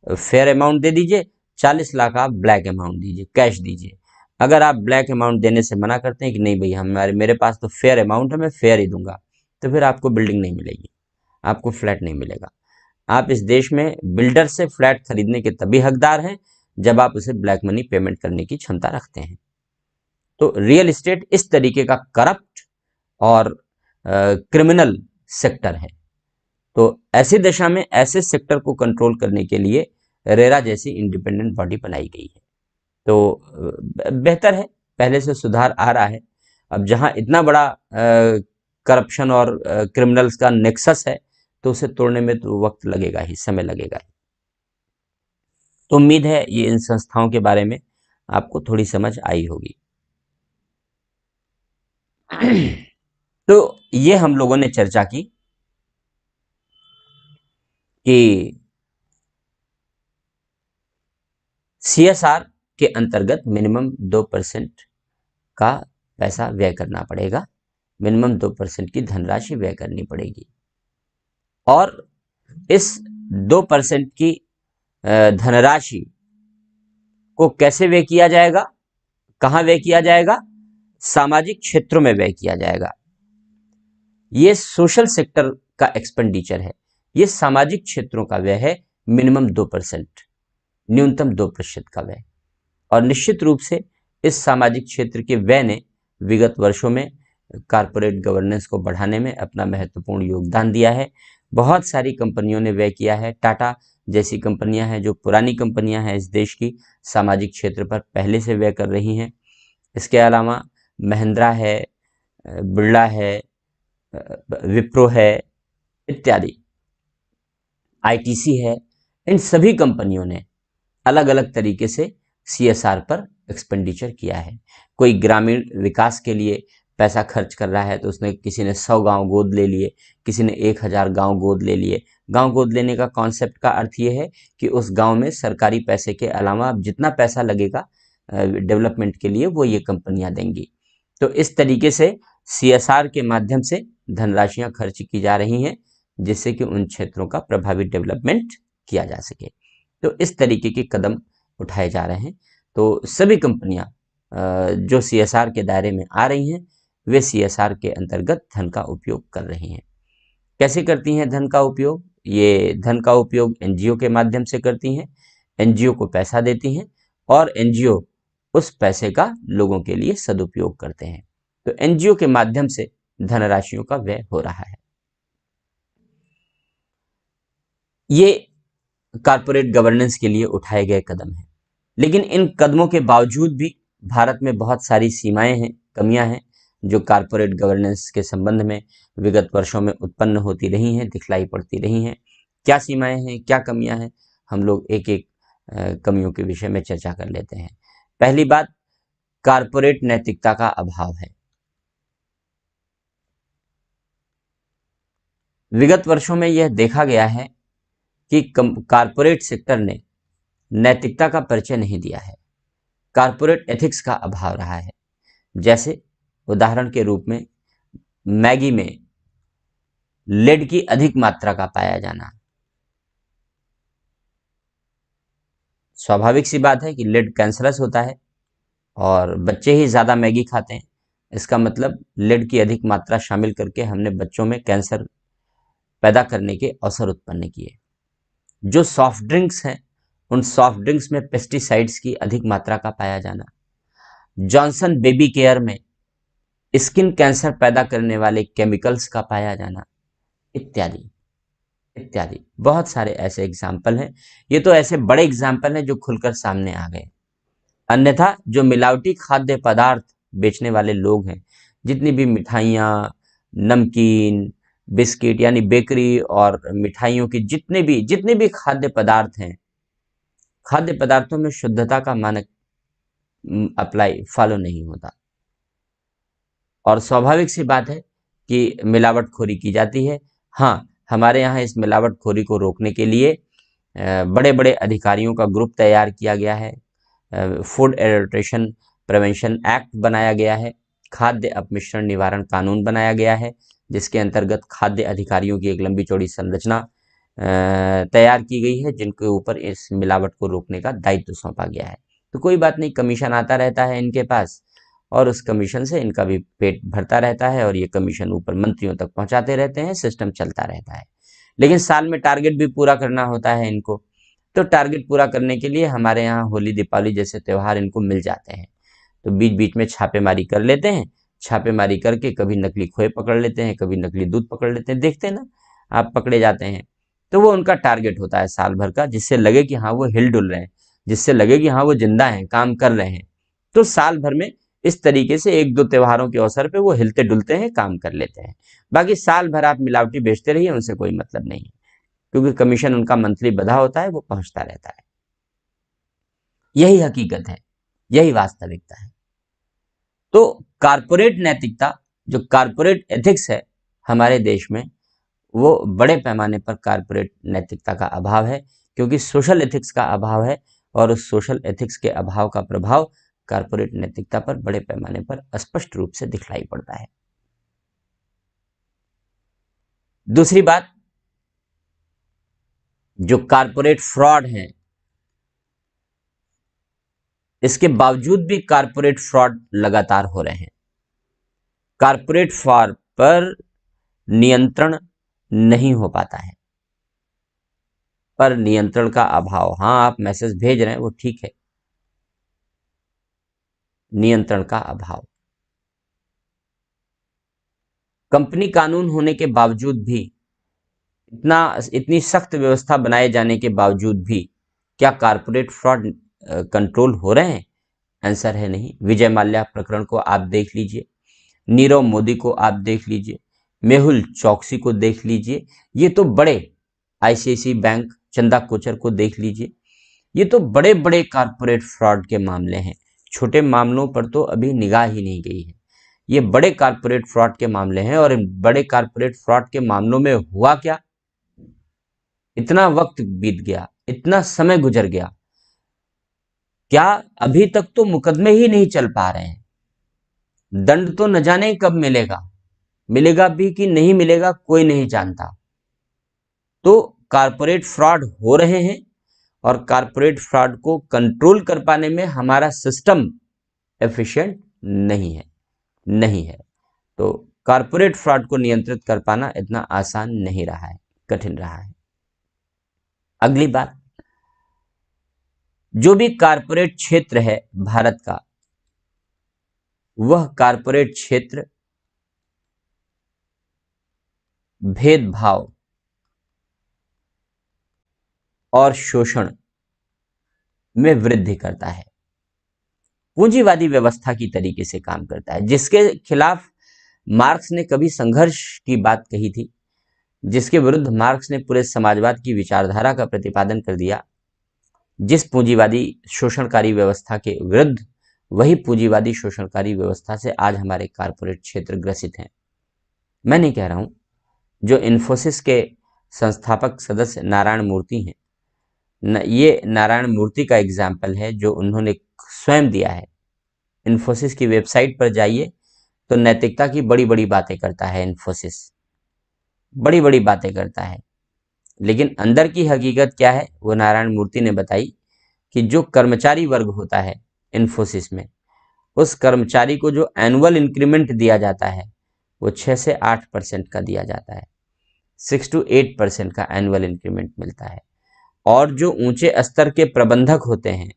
फेयर अमाउंट दे दीजिए, 40 लाख आप ब्लैक अमाउंट दीजिए, कैश दीजिए। अगर आप ब्लैक अमाउंट देने से मना करते हैं कि नहीं भाई मेरे पास तो फेयर अमाउंट है, मैं फेयर ही दूंगा, तो फिर आपको बिल्डिंग नहीं मिलेगी, आपको फ्लैट नहीं मिलेगा। आप इस देश में बिल्डर से फ्लैट खरीदने के तभी हकदार हैं जब आप उसे ब्लैक मनी पेमेंट करने की क्षमता रखते हैं। तो रियल एस्टेट इस तरीके का करप्ट और क्रिमिनल सेक्टर है। तो ऐसी दशा में ऐसे सेक्टर को कंट्रोल करने के लिए रेरा जैसी इंडिपेंडेंट बॉडी बनाई गई है। तो बेहतर है, पहले से सुधार आ रहा है। अब जहां इतना बड़ा करप्शन और क्रिमिनल्स का नेक्सस है, तो उसे तोड़ने में तो वक्त लगेगा ही, समय लगेगा ही। तो उम्मीद है ये इन संस्थाओं के बारे में आपको थोड़ी समझ आई होगी। तो ये हम लोगों ने चर्चा की कि CSR के अंतर्गत मिनिमम 2% का पैसा व्यय करना पड़ेगा, मिनिमम 2% की धनराशि व्यय करनी पड़ेगी। और इस 2% की धनराशि को कैसे व्यय किया जाएगा, कहां व्यय किया जाएगा? सामाजिक क्षेत्रों में व्यय किया जाएगा। ये सोशल सेक्टर का एक्सपेंडिचर है, ये सामाजिक क्षेत्रों का व्यय है, मिनिमम 2%, न्यूनतम 2% का व्यय। और निश्चित रूप से इस सामाजिक क्षेत्र के व्यय ने विगत वर्षों में कारपोरेट गवर्नेंस को बढ़ाने में अपना महत्वपूर्ण योगदान दिया है। बहुत सारी कंपनियों ने व्यय किया है। टाटा जैसी कंपनियां हैं जो पुरानी कंपनियां हैं इस देश की, सामाजिक क्षेत्र पर पहले से व्यय कर रही हैं। इसके अलावा महिंद्रा है, बिरला है, विप्रो है इत्यादि, ITC है, इन सभी कंपनियों ने अलग अलग तरीके से CSR पर एक्सपेंडिचर किया है। कोई ग्रामीण विकास के लिए पैसा खर्च कर रहा है तो उसने किसी ने 100 गांव गोद ले लिए, किसी ने 1000 गांव गोद ले लिए। गांव गोद लेने का कॉन्सेप्ट का अर्थ ये है कि उस गांव में सरकारी पैसे के अलावा अब जितना पैसा लगेगा डेवलपमेंट के लिए वो ये कंपनियां देंगी। तो इस तरीके से CSR के माध्यम से धनराशियां खर्च की जा रही हैं जिससे कि उन क्षेत्रों का प्रभावी डेवलपमेंट किया जा सके। तो इस तरीके के कदम उठाए जा रहे हैं। तो सभी कंपनियां जो CSR के दायरे में आ रही हैं वे CSR के अंतर्गत धन का उपयोग कर रही हैं। कैसे करती हैं धन का उपयोग? ये धन का उपयोग NGO के माध्यम से करती हैं। NGO को पैसा देती हैं और NGO उस पैसे का लोगों के लिए सदुपयोग करते हैं। तो NGO के माध्यम से धनराशियों का व्यय हो रहा है। ये कारपोरेट गवर्नेंस के लिए उठाए गए कदम हैं। लेकिन इन कदमों के बावजूद भी भारत में बहुत सारी सीमाएं हैं, कमियां हैं जो कारपोरेट गवर्नेंस के संबंध में विगत वर्षों में उत्पन्न होती रही हैं, दिखलाई पड़ती रही हैं। क्या सीमाएं हैं, क्या कमियां हैं, हम लोग एक एक कमियों के विषय में चर्चा कर लेते हैं। पहली बात, कारपोरेट नैतिकता का अभाव है। विगत वर्षों में यह देखा गया है कि कारपोरेट सेक्टर ने नैतिकता का परिचय नहीं दिया है, कारपोरेट एथिक्स का अभाव रहा है। जैसे उदाहरण के रूप में मैगी में लेड की अधिक मात्रा का पाया जाना। स्वाभाविक सी बात है कि लेड कैंसरस होता है और बच्चे ही ज़्यादा मैगी खाते हैं। इसका मतलब लेड की अधिक मात्रा शामिल करके हमने बच्चों में कैंसर पैदा करने के अवसर उत्पन्न किए। जो सॉफ्ट ड्रिंक्स हैं उन सॉफ्ट ड्रिंक्स में पेस्टिसाइड्स की अधिक मात्रा का पाया जाना, जॉनसन बेबी केयर में स्किन कैंसर पैदा करने वाले केमिकल्स का पाया जाना, इत्यादि इत्यादि बहुत सारे ऐसे एग्जाम्पल हैं। ये तो ऐसे बड़े एग्जाम्पल हैं जो खुलकर सामने आ गए। अन्यथा जो मिलावटी खाद्य पदार्थ बेचने वाले लोग हैं, जितनी भी मिठाइयाँ, नमकीन, बिस्किट यानी बेकरी और मिठाइयों की जितने भी खाद्य पदार्थ हैं, खाद्य पदार्थों में शुद्धता का मानक फॉलो नहीं होता और स्वाभाविक सी बात है कि मिलावटखोरी की जाती है। हाँ, हमारे यहाँ इस मिलावटखोरी को रोकने के लिए बड़े बड़े अधिकारियों का ग्रुप तैयार किया गया है। फूड एडल्ट्रेशन प्रिवेंशन एक्ट बनाया गया है, खाद्य अपमिश्रण निवारण कानून बनाया गया है, जिसके अंतर्गत खाद्य अधिकारियों की एक लंबी चौड़ी संरचना तैयार की गई है जिनके ऊपर इस मिलावट को रोकने का दायित्व सौंपा गया है। तो कोई बात नहीं, कमीशन आता रहता है इनके पास और उस कमीशन से इनका भी पेट भरता रहता है और ये कमीशन ऊपर मंत्रियों तक पहुंचाते रहते हैं, सिस्टम चलता रहता है। लेकिन साल में टारगेट भी पूरा करना होता है इनको। तो टारगेट पूरा करने के लिए हमारे यहाँ होली, दीपावली जैसे त्यौहार इनको मिल जाते हैं, तो बीच बीच में छापेमारी कर लेते हैं। छापेमारी करके कभी नकली खोए पकड़ लेते हैं, कभी नकली दूध पकड़ लेते हैं। देखते हैं ना आप, पकड़े जाते हैं। तो वो उनका टारगेट होता है साल भर का, जिससे लगे कि हाँ वो हिल डुल रहे हैं, जिससे लगे कि हाँ वो जिंदा हैं, काम कर रहे हैं। तो साल भर में इस तरीके से एक दो त्योहारों के अवसर पे वो हिलते डुलते हैं, काम कर लेते हैं। बाकी साल भर आप मिलावटी बेचते रहिए, उनसे कोई मतलब नहीं है, क्योंकि कमीशन उनका मंथली बधा होता है, वो पहुंचता रहता है। यही हकीकत है, यही वास्तविकता है। तो कारपोरेट नैतिकता, जो कारपोरेट एथिक्स है हमारे देश में, वो बड़े पैमाने पर कारपोरेट नैतिकता का अभाव है, क्योंकि सोशल एथिक्स का अभाव है और उस सोशल एथिक्स के अभाव का प्रभाव कारपोरेट नैतिकता पर बड़े पैमाने पर स्पष्ट रूप से दिखलाई पड़ता है। दूसरी बात, जो कारपोरेट फ्रॉड है, इसके बावजूद भी कारपोरेट फ्रॉड लगातार हो रहे हैं। कारपोरेट फ्रॉड पर नियंत्रण नहीं हो पाता है, पर नियंत्रण का अभाव। हाँ, आप मैसेज भेज रहे हैं वो ठीक है, नियंत्रण का अभाव। कंपनी कानून होने के बावजूद भी, इतनी सख्त व्यवस्था बनाए जाने के बावजूद भी क्या कारपोरेट फ्रॉड कंट्रोल हो रहे हैं? आंसर है नहीं। विजय माल्या प्रकरण को आप देख लीजिए, नीरव मोदी को आप देख लीजिए, मेहुल चौकसी को देख लीजिए, ये तो बड़े, ICICI बैंक चंदा कोचर को देख लीजिए, ये तो बड़े बड़े कारपोरेट फ्रॉड के मामले हैं। छोटे मामलों पर तो अभी निगाह ही नहीं गई है। ये बड़े कारपोरेट फ्रॉड के मामले हैं। और इन बड़े कारपोरेट फ्रॉड के मामलों में हुआ क्या, इतना वक्त बीत गया, इतना समय गुजर गया, क्या अभी तक तो मुकदमे ही नहीं चल पा रहे हैं। दंड तो न जाने कब मिलेगा, मिलेगा भी कि नहीं मिलेगा कोई नहीं जानता। तो कारपोरेट फ्रॉड हो रहे हैं और कारपोरेट फ्रॉड को कंट्रोल कर पाने में हमारा सिस्टम एफिशिएंट नहीं है। तो कारपोरेट फ्रॉड को नियंत्रित कर पाना इतना आसान नहीं रहा है, कठिन रहा है। अगली बात, जो भी कारपोरेट क्षेत्र है भारत का, वह कारपोरेट क्षेत्र भेदभाव और शोषण में वृद्धि करता है, पूंजीवादी व्यवस्था की तरीके से काम करता है, जिसके खिलाफ मार्क्स ने कभी संघर्ष की बात कही थी, जिसके विरुद्ध मार्क्स ने पूरे समाजवाद की विचारधारा का प्रतिपादन कर दिया। जिस पूंजीवादी शोषणकारी व्यवस्था के विरुद्ध, वही पूंजीवादी शोषणकारी व्यवस्था से आज हमारे कारपोरेट क्षेत्र ग्रसित हैं। मैं नहीं कह रहा हूं, जो इन्फोसिस के संस्थापक सदस्य नारायण मूर्ति हैं, ये नारायण मूर्ति का एग्जाम्पल है जो उन्होंने स्वयं दिया है। इन्फोसिस की वेबसाइट पर जाइए तो नैतिकता की बड़ी बड़ी बातें करता है इन्फोसिस, बड़ी बड़ी बातें करता है, लेकिन अंदर की हकीकत क्या है वो नारायण मूर्ति ने बताई कि जो कर्मचारी वर्ग होता है इन्फोसिस में, उस कर्मचारी को जो एनुअल इंक्रीमेंट दिया जाता है वो 6 से 8% का दिया जाता है, 6 to 8% का एनुअल इंक्रीमेंट मिलता है। और जो ऊंचे स्तर के प्रबंधक होते हैं,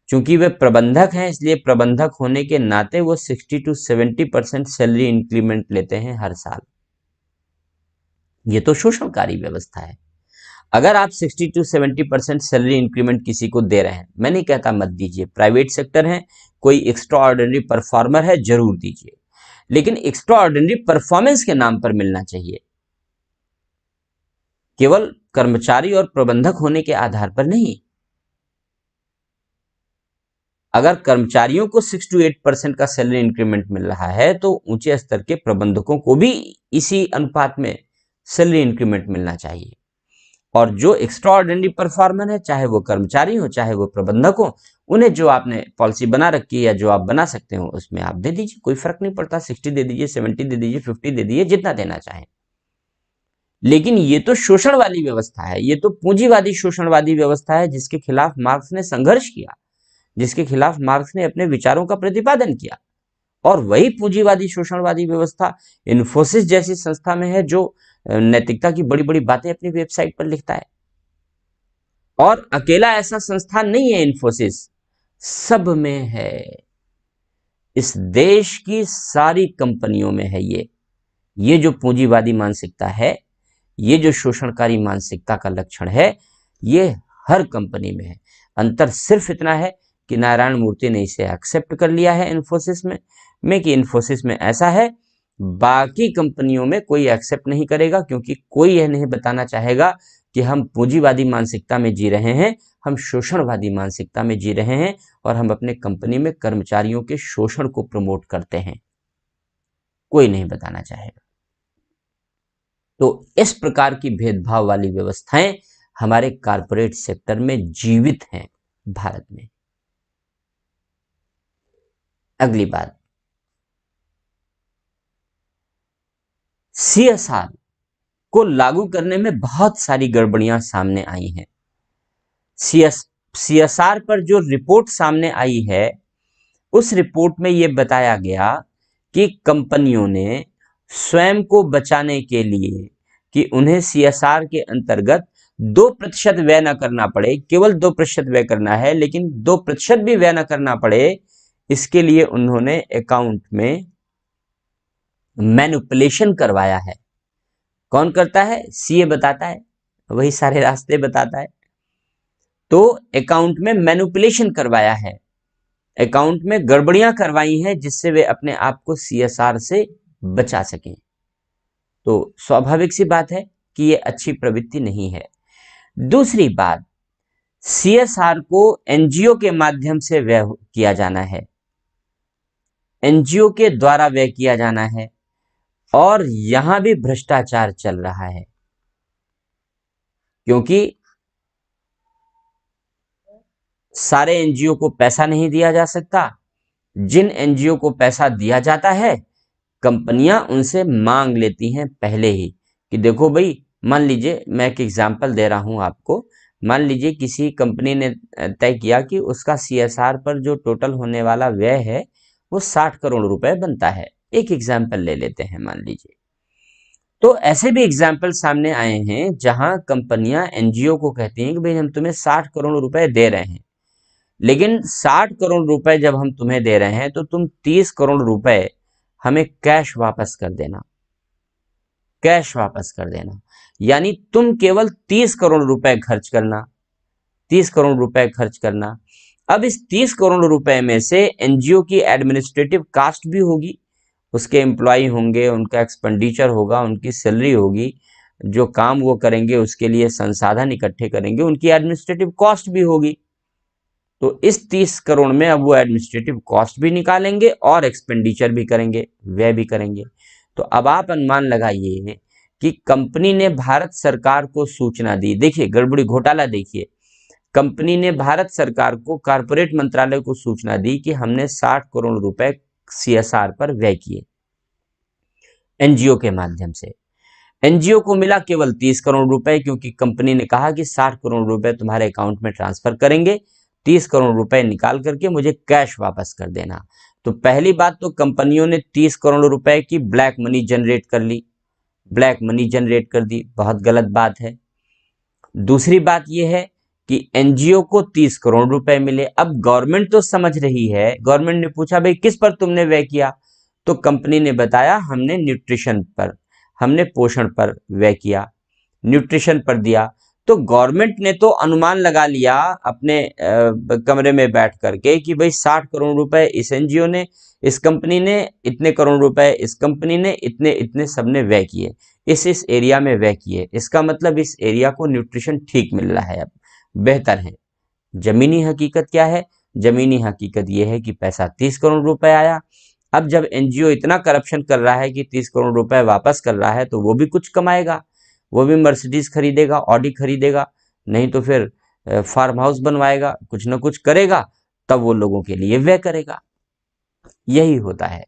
चूंकि वे प्रबंधक हैं इसलिए प्रबंधक होने के नाते वो 60 to 70% सैलरी इंक्रीमेंट लेते हैं हर साल। ये तो शोषणकारी व्यवस्था है। अगर आप 60 to 70% सैलरी इंक्रीमेंट किसी को दे रहे हैं, मैं नहीं कहता मत दीजिए, प्राइवेट सेक्टर है, कोई एक्स्ट्रा ऑर्डिनरी परफॉर्मर है जरूर दीजिए, लेकिन एक्स्ट्रा ऑर्डिनरी परफॉर्मेंस के नाम पर मिलना चाहिए, केवल कर्मचारी और प्रबंधक होने के आधार पर नहीं। अगर कर्मचारियों को 6 to 8% का सैलरी इंक्रीमेंट मिल रहा है तो ऊंचे स्तर के प्रबंधकों को भी इसी अनुपात में सैलरी इंक्रीमेंट मिलना चाहिए। और जो एक्स्ट्रा ऑर्डिनरी परफॉर्मर है, चाहे वो कर्मचारी हो चाहे वो प्रबंधक हो, उन्हें जो आपने पॉलिसी बना रखी है या जो आप बना सकते हो उसमें आप दे दीजिए, कोई फर्क नहीं पड़ता। 60 दे दीजिए, 70 दे दीजिए, 50 दे दीजिए, जितना देना चाहें। लेकिन ये तो शोषण वाली व्यवस्था है, ये तो पूंजीवादी शोषणवादी व्यवस्था है जिसके खिलाफ मार्क्स ने संघर्ष किया, जिसके खिलाफ मार्क्स ने अपने विचारों का प्रतिपादन किया। और वही पूंजीवादी शोषणवादी व्यवस्था इन्फोसिस जैसी संस्था में है जो नैतिकता की बड़ी बड़ी बातें अपनी वेबसाइट पर लिखता है। और अकेला ऐसा संस्थान नहीं है इन्फोसिस, सब में है, इस देश की सारी कंपनियों में है। ये जो पूंजीवादी मानसिकता है, ये जो शोषणकारी मानसिकता का लक्षण है, ये हर कंपनी में है। अंतर सिर्फ इतना है कि नारायण मूर्ति ने इसे एक्सेप्ट कर लिया है इन्फोसिस में कि इन्फोसिस में ऐसा है, बाकी कंपनियों में कोई एक्सेप्ट नहीं करेगा, क्योंकि कोई यह नहीं बताना चाहेगा कि हम पूंजीवादी मानसिकता में जी रहे हैं, हम शोषणवादी मानसिकता में जी रहे हैं और हम अपने कंपनी में कर्मचारियों के शोषण को प्रमोट करते हैं, कोई नहीं बताना चाहेगा। तो इस प्रकार की भेदभाव वाली व्यवस्थाएं हमारे कारपोरेट सेक्टर में जीवित हैं भारत में। अगली बात, सीएसआर को लागू करने में बहुत सारी गड़बड़ियां सामने आई हैं। सीएसआर पर जो रिपोर्ट सामने आई है, उस रिपोर्ट में यह बताया गया कि कंपनियों ने स्वयं को बचाने के लिए कि उन्हें सीएसआर के अंतर्गत 2% व्यय न करना पड़े, केवल 2% व्यय करना है, लेकिन 2% भी व्यय न करना पड़े, इसके लिए उन्होंने अकाउंट में मैनिपुलेशन करवाया है। कौन करता है? सीए बताता है, वही सारे रास्ते बताता है। तो अकाउंट में मैनिपुलेशन करवाया है, अकाउंट में गड़बड़ियां करवाई हैं जिससे वे अपने आप को सीएसआर से बचा सकें। तो स्वाभाविक सी बात है कि यह अच्छी प्रवृत्ति नहीं है। दूसरी बात, सीएसआर को एनजीओ के माध्यम से व्यय किया जाना है। एनजीओ के द्वारा व्यय किया जाना है, और यहां भी भ्रष्टाचार चल रहा है, क्योंकि सारे एनजीओ को पैसा नहीं दिया जा सकता। जिन एनजीओ को पैसा दिया जाता है, कंपनियां उनसे मांग लेती हैं पहले ही कि देखो भाई, मान लीजिए मैं एक एग्जांपल दे रहा हूं आपको। मान लीजिए किसी कंपनी ने तय किया कि उसका सीएसआर पर जो टोटल होने वाला व्यय है वो 60 करोड़ रुपए बनता है। एक एग्जांपल ले लेते हैं मान लीजिए। तो ऐसे भी एग्जाम्पल सामने आए हैं जहां कंपनियां एनजीओ को कहती हैं कि भाई हम तुम्हें 60 करोड़ रुपए दे रहे हैं, लेकिन 60 करोड़ रुपए जब हम तुम्हें दे रहे हैं तो तुम 30 करोड़ रुपए हमें कैश वापस कर देना। कैश वापस कर देना यानी तुम केवल 30 करोड़ रुपए खर्च करना। 30 करोड़ रुपए खर्च करना। अब इस 30 करोड़ रुपए में से एनजीओ की एडमिनिस्ट्रेटिव कास्ट भी होगी, उसके एम्प्लॉय होंगे, उनका एक्सपेंडिचर होगा, उनकी सैलरी होगी, जो काम वो करेंगे उसके लिए संसाधन इकट्ठे करेंगे, उनकी एडमिनिस्ट्रेटिव कॉस्ट भी होगी। तो इस 30 करोड़ में अब वो एडमिनिस्ट्रेटिव कॉस्ट भी निकालेंगे और एक्सपेंडिचर भी करेंगे, व्यय भी करेंगे। तो अब आप अनुमान लगाइए कि कंपनी ने भारत सरकार को सूचना दी। देखिए गड़बड़ी, घोटाला देखिए। कंपनी ने भारत सरकार को, कारपोरेट मंत्रालय को सूचना दी कि हमने 60 करोड़ रुपए सीएसआर पर व्यय किए एनजीओ के माध्यम से। एनजीओ को मिला केवल 30 करोड़ रुपए, क्योंकि कंपनी ने कहा कि 60 करोड़ रुपए तुम्हारे अकाउंट में ट्रांसफर करेंगे, 30 करोड़ रुपए निकाल करके मुझे कैश वापस कर देना। तो पहली बात तो कंपनियों ने 30 करोड़ रुपए की ब्लैक मनी जनरेट कर ली, ब्लैक मनी जनरेट कर दी, बहुत गलत बात है। दूसरी बात यह है कि एनजीओ को 30 करोड़ रुपए मिले। अब गवर्नमेंट तो समझ रही है, गवर्नमेंट ने पूछा भाई किस पर तुमने व्यय किया, तो कंपनी ने बताया हमने न्यूट्रिशन पर, हमने पोषण पर व्यय किया, न्यूट्रिशन पर दिया। तो गवर्नमेंट ने तो अनुमान लगा लिया अपने कमरे में बैठ करके कि भाई 60 करोड़ रुपए इस एनजीओ ने, इस कंपनी ने इतने करोड़ रुपए, इस कंपनी ने इतने इतने, सबने व्यय किए, इस एरिया में व्यय किए। इसका मतलब इस एरिया को न्यूट्रिशन ठीक मिल रहा है, अब बेहतर है। जमीनी हकीकत क्या है? जमीनी हकीकत यह है कि पैसा 30 करोड़ रुपए आया। अब जब एनजीओ इतना करप्शन कर रहा है कि 30 करोड़ रुपए वापस कर रहा है, तो वो भी कुछ कमाएगा, वो भी मर्सिडीज खरीदेगा, ऑडी खरीदेगा, नहीं तो फिर फार्म हाउस बनवाएगा, कुछ ना कुछ करेगा, तब वो लोगों के लिए व्यय करेगा। यही होता है,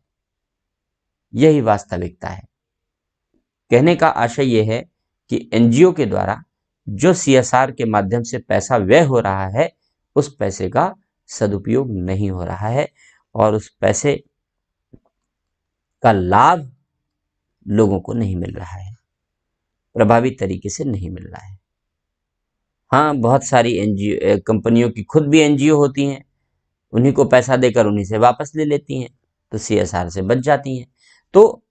यही वास्तविकता है। कहने का आशय यह है कि एनजीओ के द्वारा जो सीएसआर के माध्यम से पैसा व्यय हो रहा है, उस पैसे का सदुपयोग नहीं हो रहा है और उस पैसे का लाभ लोगों को नहीं मिल रहा है, प्रभावी तरीके से नहीं मिल रहा है। हाँ, बहुत सारी एनजीओ कंपनियों की खुद भी एनजीओ होती हैं, उन्हीं को पैसा देकर उन्हीं से वापस ले लेती हैं, तो सीएसआर से बच जाती हैं। तो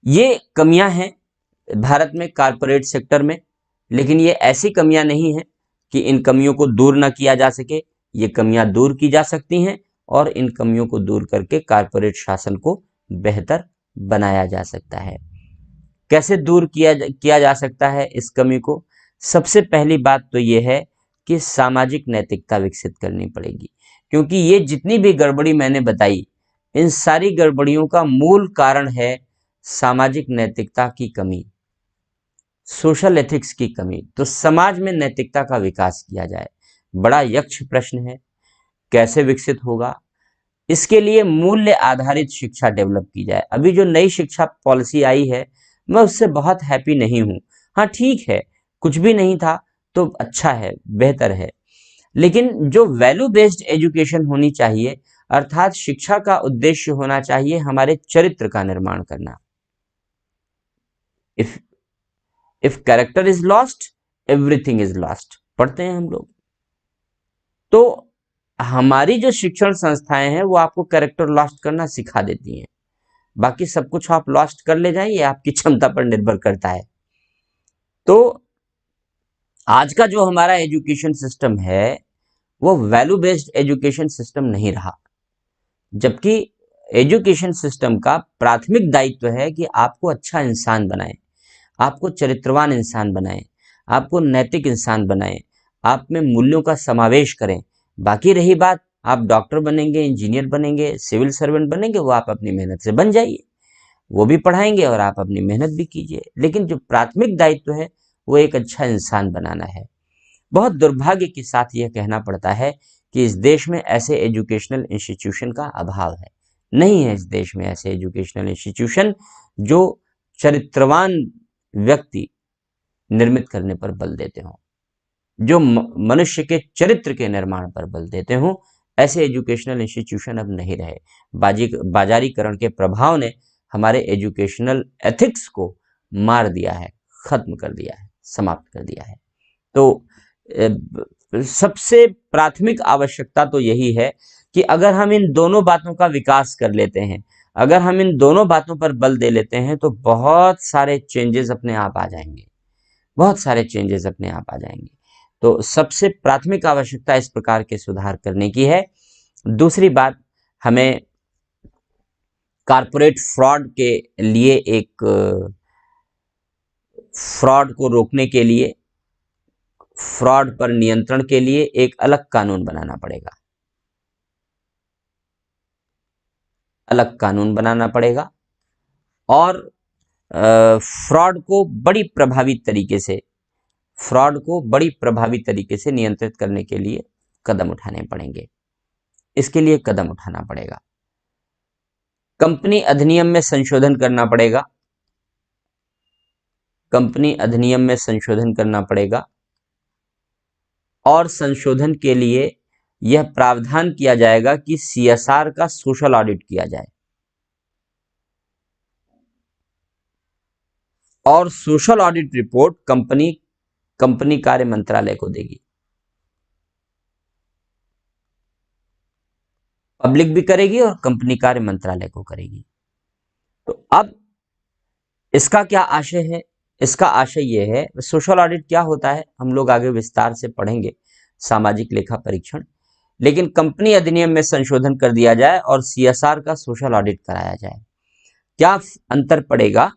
ये कमियां हैं भारत में कारपोरेट सेक्टर में, लेकिन ये ऐसी कमियां नहीं हैं कि इन कमियों को दूर ना किया जा सके। ये कमियां दूर की जा सकती हैं और इन कमियों को दूर करके कारपोरेट शासन को बेहतर बनाया जा सकता है। कैसे दूर किया जा सकता है इस कमी को? सबसे पहली बात तो ये है कि सामाजिक नैतिकता विकसित करनी पड़ेगी, क्योंकि ये जितनी भी गड़बड़ी मैंने बताई, इन सारी गड़बड़ियों का मूल कारण है सामाजिक नैतिकता की कमी, सोशल एथिक्स की कमी। तो समाज में नैतिकता का विकास किया जाए, बड़ा यक्ष प्रश्न है। कैसे विकसित होगा? इसके लिए मूल्य आधारित शिक्षा डेवलप की जाए। अभी जो नई शिक्षा पॉलिसी आई है, मैं उससे बहुत हैप्पी नहीं हूं। हाँ ठीक है, कुछ भी नहीं था तो अच्छा है, बेहतर है, लेकिन जो वैल्यू बेस्ड एजुकेशन होनी चाहिए, अर्थात शिक्षा का उद्देश्य होना चाहिए हमारे चरित्र का निर्माण करना। If character is lost, everything is lost, पढ़ते हैं हम लोग। तो हमारी जो शिक्षण संस्थाएं हैं वो आपको कैरेक्टर लॉस्ट करना सिखा देती हैं, बाकी सब कुछ आप लॉस्ट कर ले जाएं, ये आपकी क्षमता पर निर्भर करता है। तो आज का जो हमारा एजुकेशन सिस्टम है वो वैल्यू बेस्ड एजुकेशन सिस्टम नहीं रहा, जबकि एजुकेशन सिस्टम का प्राथमिक दायित्व है कि आपको अच्छा इंसान बनाए, आपको चरित्रवान इंसान बनाए, आपको नैतिक इंसान बनाए, आप में मूल्यों का समावेश करें। बाकी रही बात आप डॉक्टर बनेंगे, इंजीनियर बनेंगे, सिविल सर्वेंट बनेंगे, वो आप अपनी मेहनत से बन जाइए, वो भी पढ़ाएंगे और आप अपनी मेहनत भी कीजिए। लेकिन जो प्राथमिक दायित्व है वो एक अच्छा इंसान बनाना है। बहुत दुर्भाग्य के साथ यह कहना पड़ता है कि इस देश में ऐसे एजुकेशनल इंस्टीट्यूशन का अभाव है। नहीं है इस देश में ऐसे एजुकेशनल इंस्टीट्यूशन जो चरित्रवान व्यक्ति निर्मित करने पर बल देते हों, जो मनुष्य के चरित्र के निर्माण पर बल देते हों। ऐसे एजुकेशनल इंस्टीट्यूशन अब नहीं रहे। बाजारीकरण के प्रभाव ने हमारे एजुकेशनल एथिक्स को मार दिया है, खत्म कर दिया है, समाप्त कर दिया है। तो सबसे प्राथमिक आवश्यकता तो यही है कि अगर हम इन दोनों बातों का विकास कर लेते हैं, अगर हम इन दोनों बातों पर बल दे लेते हैं, तो बहुत सारे चेंजेस अपने आप आ जाएंगे, बहुत सारे चेंजेस अपने आप आ जाएंगे। तो सबसे प्राथमिक आवश्यकता इस प्रकार के सुधार करने की है। दूसरी बात, हमें कारपोरेट फ्रॉड के लिए एक फ्रॉड को रोकने के लिए, फ्रॉड पर नियंत्रण के लिए एक अलग कानून बनाना पड़ेगा, अलग कानून बनाना पड़ेगा। और फ्रॉड को बड़ी प्रभावी तरीके से, फ्रॉड को बड़ी प्रभावी तरीके से नियंत्रित करने के लिए कदम उठाने पड़ेंगे। इसके लिए कदम उठाना पड़ेगा, कंपनी अधिनियम में संशोधन करना पड़ेगा, कंपनी अधिनियम में संशोधन करना पड़ेगा। और संशोधन के लिए यह प्रावधान किया जाएगा कि सीएसआर का सोशल ऑडिट किया जाए, और सोशल ऑडिट रिपोर्ट कंपनी कार्य मंत्रालय को देगी। पब्लिक भी करेगी और कंपनी कार्य मंत्रालय को करेगी। तो अब इसका क्या आशय है? इसका आशय यह है, सोशल ऑडिट क्या होता है हम लोग आगे विस्तार से पढ़ेंगे, सामाजिक लेखा परीक्षण। लेकिन कंपनी अधिनियम में संशोधन कर दिया जाए और सीएसआर का सोशल ऑडिट कराया जाए। क्या अंतर पड़ेगा?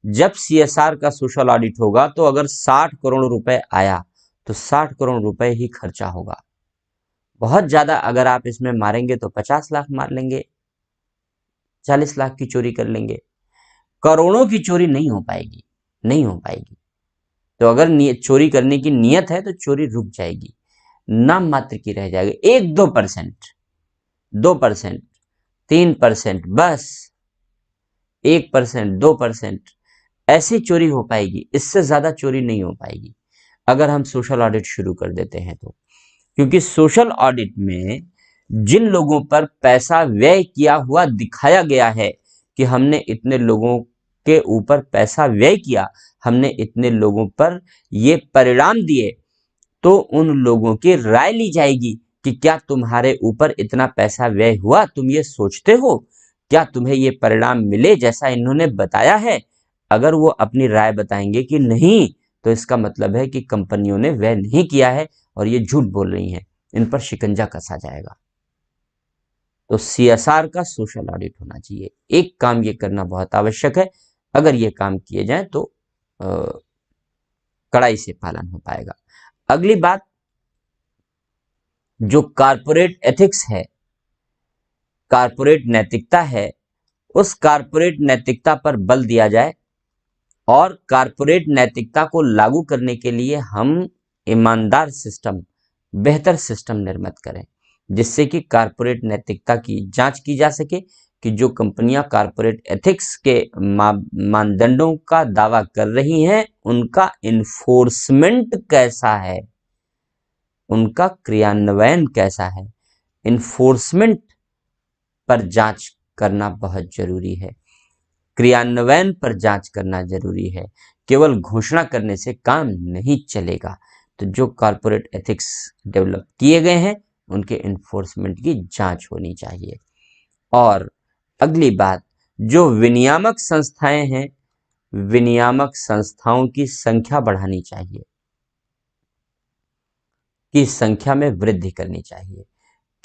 जब सीएसआर का सोशल ऑडिट होगा तो अगर 60 करोड़ रुपए आया तो 60 करोड़ रुपए ही खर्चा होगा। बहुत ज्यादा अगर आप इसमें मारेंगे तो 50 लाख मार लेंगे, 40 लाख की चोरी कर लेंगे, करोड़ों की चोरी नहीं हो पाएगी, नहीं हो पाएगी। तो अगर चोरी करने की नीयत है तो चोरी रुक जाएगी, नाम मात्र की रह जाएगी। 1-2%, 2%, 3%, बस 1%, 2% ऐसी चोरी हो पाएगी, इससे ज्यादा चोरी नहीं हो पाएगी अगर हम सोशल ऑडिट शुरू कर देते हैं तो। क्योंकि सोशल ऑडिट में जिन लोगों पर पैसा व्यय किया हुआ दिखाया गया है कि हमने इतने लोगों के ऊपर पैसा व्यय किया, हमने इतने लोगों पर ये परिणाम दिए, तो उन लोगों की राय ली जाएगी कि क्या तुम्हारे ऊपर इतना पैसा व्यय हुआ, तुम ये सोचते हो, क्या तुम्हें ये परिणाम मिले जैसा इन्होंने बताया है? अगर वो अपनी राय बताएंगे कि नहीं, तो इसका मतलब है कि कंपनियों ने व्यय नहीं किया है और ये झूठ बोल रही हैं, इन पर शिकंजा कसा जाएगा। तो सीएसआर का सोशल ऑडिट होना चाहिए। एक काम ये करना बहुत आवश्यक है, अगर ये काम किए जाए तो कड़ाई से पालन हो पाएगा। अगली बात, जो कारपोरेट एथिक्स है, कारपोरेट नैतिकता है, उस कारपोरेट नैतिकता पर बल दिया जाए और कारपोरेट नैतिकता को लागू करने के लिए हम ईमानदार सिस्टम, बेहतर सिस्टम निर्मित करें, जिससे कि कारपोरेट नैतिकता की जांच की जा सके कि जो कंपनियां कारपोरेट एथिक्स के मानदंडों का दावा कर रही हैं, उनका इन्फोर्समेंट कैसा है, उनका क्रियान्वयन कैसा है। इन्फोर्समेंट पर जांच करना बहुत जरूरी है, क्रियान्वयन पर जांच करना जरूरी है। केवल घोषणा करने से काम नहीं चलेगा। तो जो कॉर्पोरेट एथिक्स डेवलप किए गए हैं उनके इन्फोर्समेंट की जांच होनी चाहिए। और अगली बात, जो विनियामक संस्थाएं हैं, विनियामक संस्थाओं की संख्या बढ़ानी चाहिए, की संख्या में वृद्धि करनी चाहिए।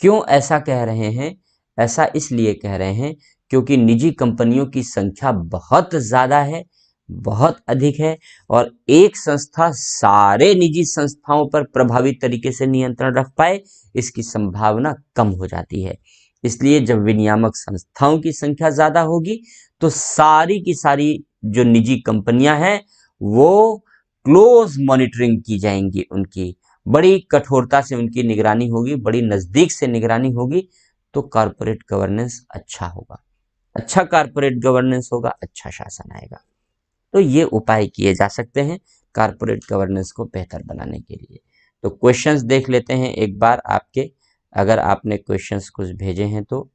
क्यों ऐसा कह रहे हैं? ऐसा इसलिए कह रहे हैं क्योंकि निजी कंपनियों की संख्या बहुत ज्यादा है, बहुत अधिक है और एक संस्था सारे निजी संस्थाओं पर प्रभावी तरीके से नियंत्रण रख पाए, इसकी संभावना कम हो जाती है। इसलिए जब विनियामक संस्थाओं की संख्या ज्यादा होगी तो सारी की सारी जो निजी कंपनियां हैं वो क्लोज मॉनिटरिंग की जाएंगी, उनकी बड़ी कठोरता से उनकी निगरानी होगी, बड़ी नजदीक से निगरानी होगी, तो कॉरपोरेट गवर्नेंस अच्छा होगा। अच्छा कॉरपोरेट गवर्नेंस होगा, अच्छा शासन आएगा। तो ये उपाय किए जा सकते हैं कॉरपोरेट गवर्नेंस को बेहतर बनाने के लिए। तो क्वेश्चंस देख लेते हैं एक बार आपके, अगर आपने क्वेश्चंस कुछ भेजे हैं तो।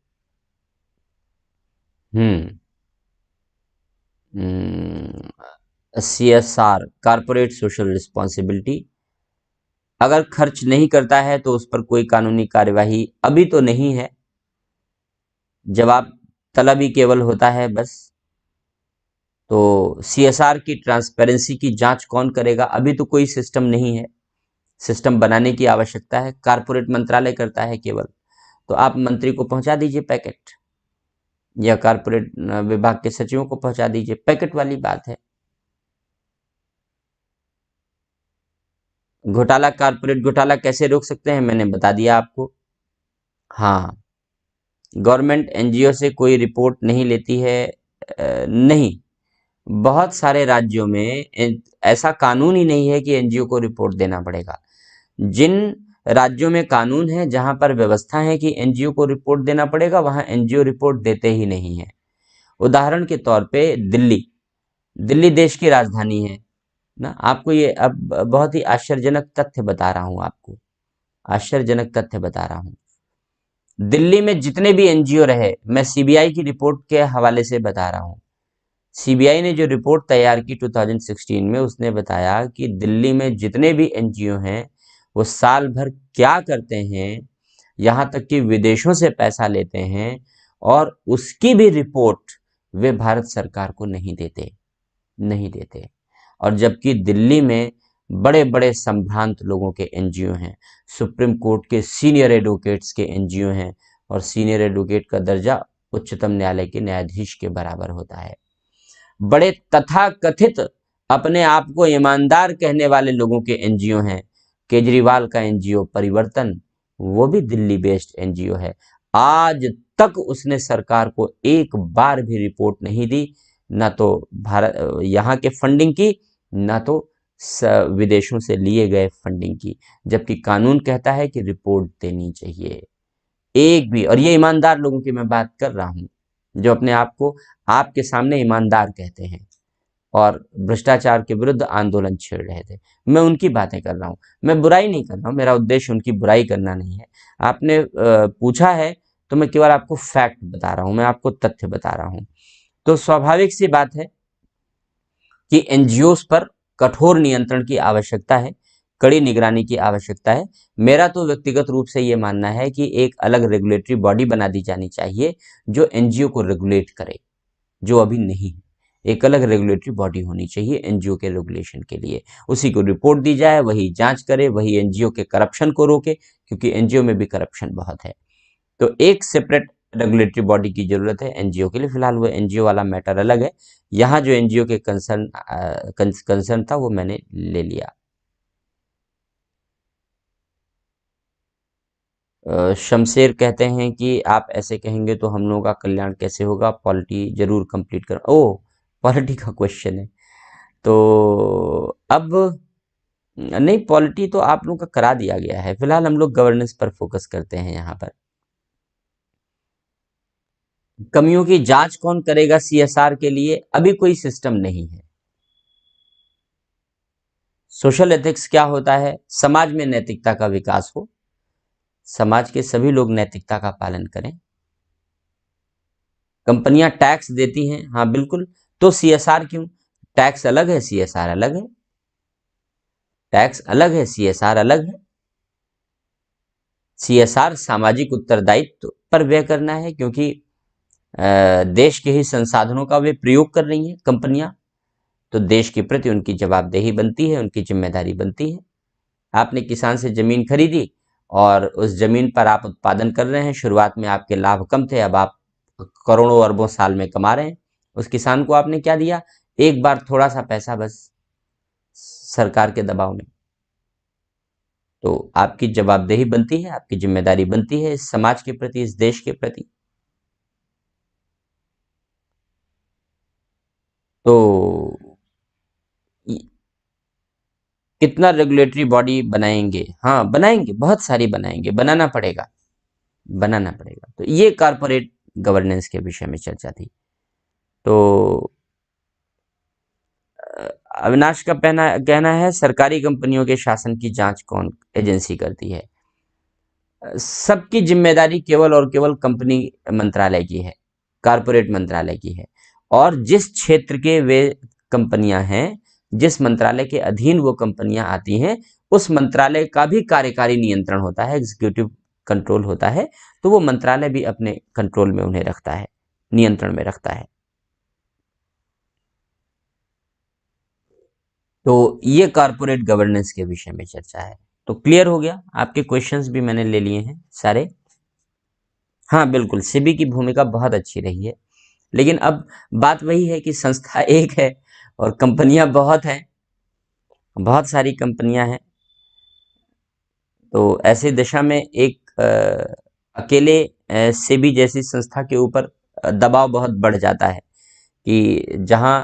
CSR, कॉरपोरेट सोशल रिस्पॉन्सिबिलिटी, अगर खर्च नहीं करता है तो उस पर कोई कानूनी कार्यवाही अभी तो नहीं है, जवाब तलब ही केवल होता है बस। तो CSR की ट्रांसपेरेंसी की जांच कौन करेगा, अभी तो कोई सिस्टम नहीं है, सिस्टम बनाने की आवश्यकता है, कॉरपोरेट मंत्रालय करता है केवल। तो आप मंत्री को पहुंचा दीजिए पैकेट, या कॉरपोरेट विभाग के सचिवों को पहुंचा दीजिए, पैकेट वाली बात है। घोटाला, कॉरपोरेट घोटाला कैसे रोक सकते हैं, मैंने बता दिया आपको। हाँ, गवर्नमेंट एनजीओ से कोई रिपोर्ट नहीं लेती है, नहीं, बहुत सारे राज्यों में ऐसा कानून ही नहीं है कि एनजीओ को रिपोर्ट देना पड़ेगा। जिन राज्यों में कानून है, जहां पर व्यवस्था है कि एनजीओ को रिपोर्ट देना पड़ेगा, वहां एनजीओ रिपोर्ट देते ही नहीं है। उदाहरण के तौर पे दिल्ली, दिल्ली देश की राजधानी है ना। आपको ये अब बहुत ही आश्चर्यजनक तथ्य बता रहा हूं, आपको आश्चर्यजनक तथ्य बता रहा हूं। दिल्ली में जितने भी एनजीओ रहे, मैं सीबीआई की रिपोर्ट के हवाले से बता रहा हूं। सीबीआई ने जो रिपोर्ट तैयार की 2016 में, उसने बताया कि दिल्ली में जितने भी एनजीओ हैं वो साल भर क्या करते हैं, यहाँ तक कि विदेशों से पैसा लेते हैं, और उसकी भी रिपोर्ट वे भारत सरकार को नहीं देते। और जबकि दिल्ली में बड़े बड़े संभ्रांत लोगों के एनजीओ हैं, सुप्रीम कोर्ट के सीनियर एडवोकेट्स के एनजीओ हैं, और सीनियर एडवोकेट का दर्जा उच्चतम न्यायालय के न्यायाधीश के बराबर होता है। बड़े तथाकथित अपने आप को ईमानदार कहने वाले लोगों के एनजीओ हैं। केजरीवाल का एनजीओ परिवर्तन, वो भी दिल्ली बेस्ड एनजीओ है। आज तक उसने सरकार को एक बार भी रिपोर्ट नहीं दी, ना तो भारत यहाँ के फंडिंग की, ना तो विदेशों से लिए गए फंडिंग की, जबकि कानून कहता है कि रिपोर्ट देनी चाहिए। एक भी, और ये ईमानदार लोगों की मैं बात कर रहा हूं, जो अपने आप को आपके सामने ईमानदार कहते हैं और भ्रष्टाचार के विरुद्ध आंदोलन छेड़ रहे थे, मैं उनकी बातें कर रहा हूं। मैं बुराई नहीं कर रहा हूं, मेरा उद्देश्य उनकी बुराई करना नहीं है। आपने पूछा है तो मैं केवल आपको फैक्ट बता रहा हूं, मैं आपको तथ्य बता रहा हूं। तो स्वाभाविक सी बात है कि एनजीओ पर कठोर नियंत्रण की आवश्यकता है, कड़ी निगरानी की आवश्यकता है। मेरा तो व्यक्तिगत रूप से ये मानना है कि एक अलग रेगुलेटरी बॉडी बना दी जानी चाहिए जो एनजीओ को रेगुलेट करे, जो अभी नहीं है। एक अलग रेगुलेटरी बॉडी होनी चाहिए एनजीओ के रेगुलेशन के लिए, उसी को रिपोर्ट दी जाए, वही जांच करे, वही एनजीओ के करप्शन को रोके, क्योंकि एनजीओ में भी करप्शन बहुत है। तो एक सेपरेट रेगुलेटरी बॉडी की जरूरत है एनजीओ के लिए। फिलहाल वो एनजीओ वाला मैटर अलग है, यहाँ जो एनजीओ के कंसर्न था वो मैंने ले लिया। शमशेर कहते हैं कि आप ऐसे कहेंगे तो हम लोगों का कल्याण कैसे होगा, पॉलिटी जरूर कंप्लीट कर। ओ, पॉलिटी का क्वेश्चन है तो अब नहीं, पॉलिटी तो आप लोगों का करा दिया गया है। फिलहाल हम लोग गवर्नेंस पर फोकस करते हैं। यहाँ पर कमियों की जांच कौन करेगा सीएसआर के लिए, अभी कोई सिस्टम नहीं है। सोशल एथिक्स क्या होता है, समाज में नैतिकता का विकास हो, समाज के सभी लोग नैतिकता का पालन करें। कंपनियां टैक्स देती हैं, हाँ बिल्कुल, तो सीएसआर क्यों? टैक्स अलग है, सीएसआर अलग है। टैक्स अलग है, सीएसआर अलग है। सीएसआर सामाजिक उत्तरदायित्व पर व्यय करना है, क्योंकि देश के ही संसाधनों का वे प्रयोग कर रही हैं कंपनियां, तो देश के प्रति उनकी जवाबदेही बनती है, उनकी जिम्मेदारी बनती है। आपने किसान से जमीन खरीदी और उस जमीन पर आप उत्पादन कर रहे हैं, शुरुआत में आपके लाभ कम थे, अब आप करोड़ों अरबों साल में कमा रहे हैं। उस किसान को आपने क्या दिया? एक बार थोड़ा सा पैसा बस सरकार के दबाव में, तो आपकी जवाबदेही बनती है, आपकी जिम्मेदारी बनती है इस समाज के प्रति, इस देश के प्रति। तो कितना रेगुलेटरी बॉडी बनाएंगे? हाँ बनाएंगे, बहुत सारी बनाएंगे, बनाना पड़ेगा, बनाना पड़ेगा। तो ये कॉरपोरेट गवर्नेंस के विषय में चर्चा थी। तो अविनाश का कहना है सरकारी कंपनियों के शासन की जांच कौन एजेंसी करती है? सबकी जिम्मेदारी केवल और केवल कंपनी मंत्रालय की है, कॉरपोरेट मंत्रालय की है। और जिस क्षेत्र के वे कंपनियां हैं, जिस मंत्रालय के अधीन वो कंपनियां आती हैं, उस मंत्रालय का भी कार्यकारी नियंत्रण होता है, एग्जीक्यूटिव कंट्रोल होता है। तो वो मंत्रालय भी अपने कंट्रोल में उन्हें रखता है, नियंत्रण में रखता है। तो ये कॉरपोरेट गवर्नेंस के विषय में चर्चा है। तो क्लियर हो गया? आपके क्वेश्चंस भी मैंने ले लिए हैं सारे। हाँ बिल्कुल, सेबी की भूमिका बहुत अच्छी रही है, लेकिन अब बात वही है कि संस्था एक है और कंपनियां बहुत हैं, बहुत सारी कंपनियां हैं। तो ऐसे दशा में एक अकेले सेबी जैसी संस्था के ऊपर दबाव बहुत बढ़ जाता है कि जहां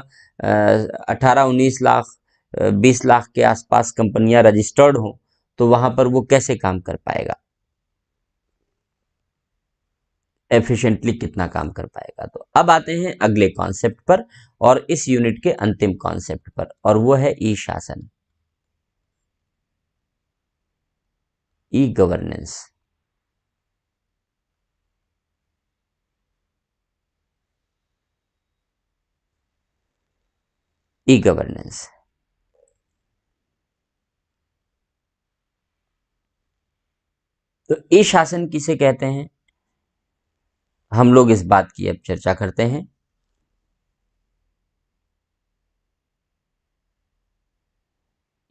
18-19 लाख 20 लाख के आसपास कंपनियां रजिस्टर्ड हों, तो वहां पर वो कैसे काम कर पाएगा, एफिशिएंटली कितना काम कर पाएगा। तो अब आते हैं अगले कॉन्सेप्ट पर, और इस यूनिट के अंतिम कॉन्सेप्ट पर, और वो है ई शासन, ई गवर्नेंस। ई गवर्नेंस, तो ई शासन किसे कहते हैं, हम लोग इस बात की अब चर्चा करते हैं।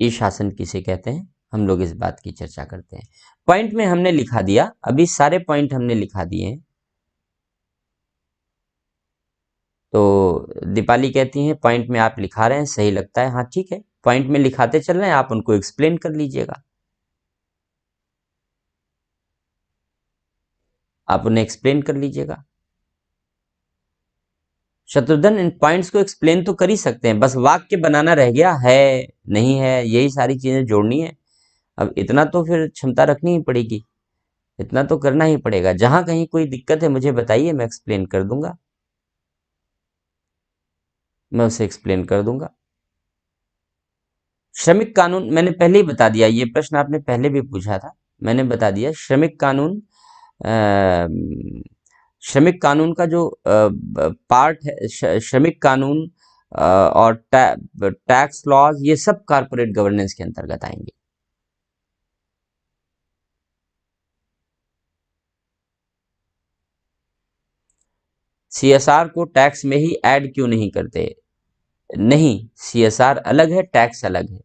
ई शासन किसे कहते हैं, हम लोग इस बात की चर्चा करते हैं। पॉइंट में हमने लिखा दिया, अभी सारे पॉइंट हमने लिखा दिए हैं। तो दीपाली कहती हैं पॉइंट में आप लिखा रहे हैं, सही लगता है। हाँ ठीक है, पॉइंट में लिखाते चल रहे हैं, आप उनको एक्सप्लेन कर लीजिएगा, आप उन्हें एक्सप्लेन कर लीजिएगा। शत्रुघ्न इन पॉइंट्स को एक्सप्लेन तो कर ही सकते हैं, बस वाक्य बनाना रह गया है, नहीं है, यही सारी चीजें जोड़नी है। अब इतना तो फिर क्षमता रखनी ही पड़ेगी, इतना तो करना ही पड़ेगा। जहां कहीं कोई दिक्कत है मुझे बताइए, मैं एक्सप्लेन कर दूंगा, मैं उसे एक्सप्लेन कर दूंगा। श्रमिक कानून मैंने पहले ही बता दिया, ये प्रश्न आपने पहले भी पूछा था, मैंने बता दिया। श्रमिक कानून, श्रमिक कानून का जो पार्ट है, श्रमिक कानून और टैक्स लॉज, ये सब कॉर्पोरेट गवर्नेंस के अंतर्गत आएंगे। सीएसआर को टैक्स में ही ऐड क्यों नहीं करते? नहीं, सीएसआर अलग है, टैक्स अलग है,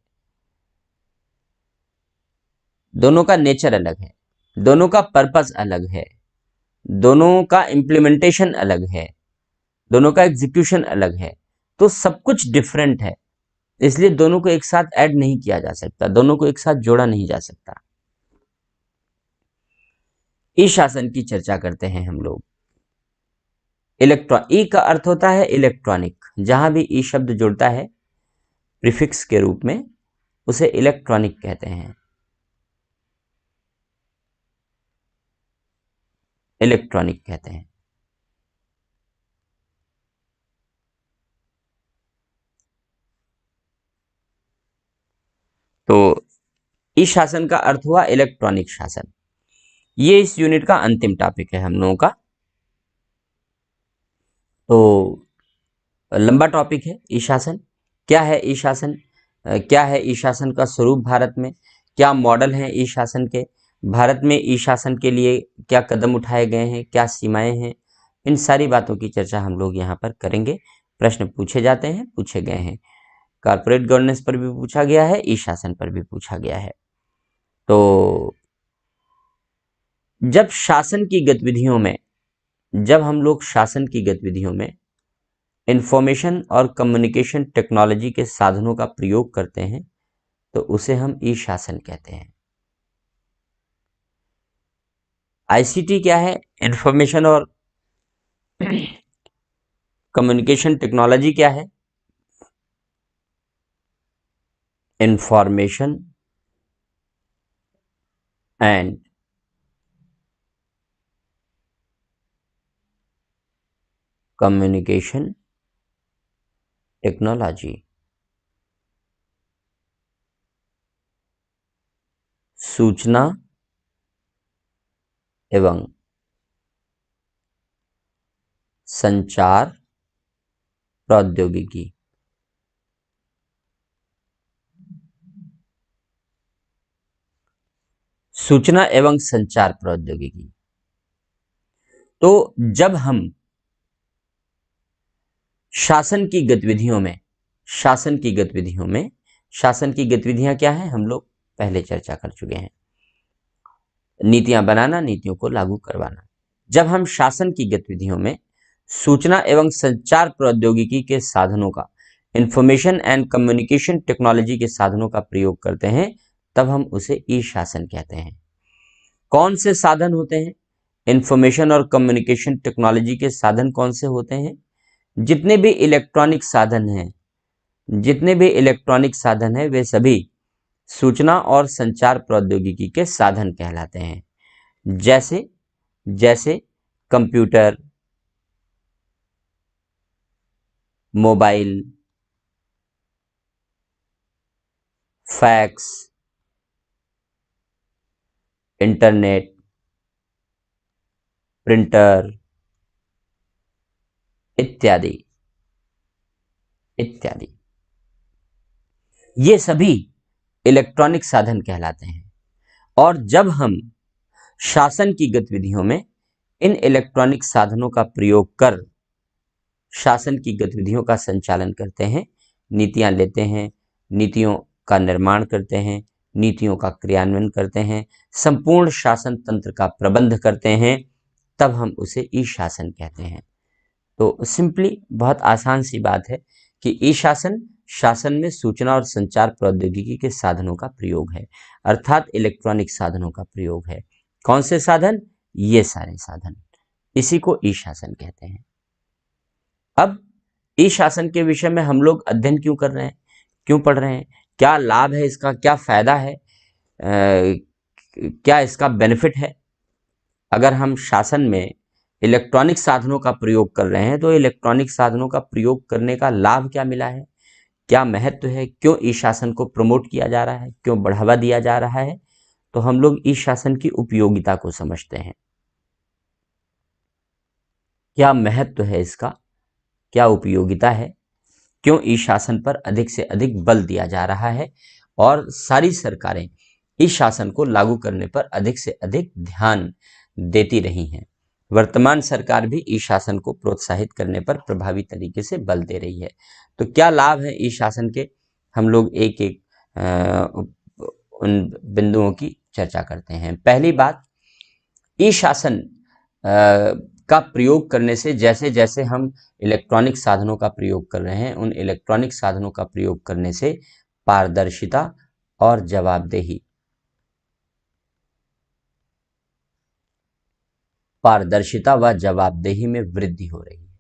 दोनों का नेचर अलग है, दोनों का पर्पस अलग है, दोनों का इम्प्लीमेंटेशन अलग है, दोनों का एग्जीक्यूशन अलग है। तो सब कुछ डिफरेंट है, इसलिए दोनों को एक साथ ऐड नहीं किया जा सकता, दोनों को एक साथ जोड़ा नहीं जा सकता। ई शासन की चर्चा करते हैं हम लोग। इलेक्ट्रॉन, ई का अर्थ होता है इलेक्ट्रॉनिक, जहां भी ई शब्द जुड़ता है प्रीफिक्स के रूप में, उसे इलेक्ट्रॉनिक कहते हैं, इलेक्ट्रॉनिक कहते हैं। तो ई शासन का अर्थ हुआ इलेक्ट्रॉनिक शासन। ये इस यूनिट का अंतिम टॉपिक है हम लोगों का। तो लंबा टॉपिक है ई शासन। क्या है ई शासन, क्या है ई शासन का स्वरूप भारत में, क्या मॉडल हैं ई शासन के, भारत में ई शासन के लिए क्या कदम उठाए गए हैं, क्या सीमाएं हैं, इन सारी बातों की चर्चा हम लोग यहाँ पर करेंगे। प्रश्न पूछे जाते हैं, पूछे गए हैं, कॉर्पोरेट गवर्नेंस पर भी पूछा गया है, ई शासन पर भी पूछा गया है। तो जब शासन की गतिविधियों में, जब हम लोग शासन की गतिविधियों में इंफॉर्मेशन और कम्युनिकेशन टेक्नोलॉजी के साधनों का प्रयोग करते हैं तो उसे हम ई शासन कहते हैं। आईसीटी क्या है? इंफॉर्मेशन और कम्युनिकेशन टेक्नोलॉजी क्या है? Information and communication technology. सूचना एवं संचार प्रौद्योगिकी। सूचना एवं संचार प्रौद्योगिकी। तो जब हम शासन की गतिविधियों में शासन की गतिविधियां क्या है, हम लोग पहले चर्चा कर चुके हैं। नीतियां बनाना, नीतियों को लागू करवाना। जब हम शासन की गतिविधियों में सूचना एवं संचार प्रौद्योगिकी के साधनों का, इंफॉर्मेशन एंड कम्युनिकेशन टेक्नोलॉजी के साधनों का प्रयोग करते हैं तब हम उसे ई शासन कहते हैं। कौन से साधन होते हैं? इंफॉर्मेशन और कम्युनिकेशन टेक्नोलॉजी के साधन कौन से होते हैं? जितने भी इलेक्ट्रॉनिक साधन हैं वे सभी सूचना और संचार प्रौद्योगिकी के साधन कहलाते हैं। जैसे computer, mobile, fax, internet, printer इत्यादि। ये सभी इलेक्ट्रॉनिक साधन कहलाते हैं। और जब हम शासन की गतिविधियों में इन इलेक्ट्रॉनिक साधनों का प्रयोग कर शासन की गतिविधियों का संचालन करते हैं, नीतियां लेते हैं, नीतियों का निर्माण करते हैं, नीतियों का क्रियान्वयन करते हैं, संपूर्ण शासन तंत्र का प्रबंध करते हैं, तब हम उसे ई शासन कहते हैं। तो सिंपली बहुत आसान सी बात है कि ई शासन में सूचना और संचार प्रौद्योगिकी के साधनों का प्रयोग है, अर्थात इलेक्ट्रॉनिक साधनों का प्रयोग है। कौन से साधन? ये सारे साधन, इसी को ई शासन कहते हैं। अब ई शासन के विषय में हम लोग अध्ययन क्यों कर रहे हैं, क्यों पढ़ रहे हैं, क्या लाभ है इसका, क्या फायदा है, क्या इसका बेनिफिट है? अगर हम शासन में इलेक्ट्रॉनिक साधनों का प्रयोग कर रहे हैं तो इलेक्ट्रॉनिक साधनों का प्रयोग करने का लाभ क्या मिला है, क्या महत्व है, क्यों ई शासन को प्रमोट किया जा रहा है, क्यों बढ़ावा दिया जा रहा है, तो हम लोग ई शासन की उपयोगिता को समझते हैं। क्या महत्व है इसका, क्या उपयोगिता है, क्यों ई शासन पर अधिक से अधिक बल दिया जा रहा है और सारी सरकारें ई शासन को लागू करने पर अधिक से अधिक ध्यान देती रही हैं। वर्तमान सरकार भी ई शासन को प्रोत्साहित करने पर प्रभावी तरीके से बल दे रही है। तो क्या लाभ है ई शासन के, हम लोग एक एक उन बिंदुओं की चर्चा करते हैं। पहली बात, ई शासन का प्रयोग करने से जैसे जैसे हम इलेक्ट्रॉनिक साधनों का प्रयोग कर रहे हैं, उन इलेक्ट्रॉनिक साधनों का प्रयोग करने से पारदर्शिता और जवाबदेही में वृद्धि हो रही है।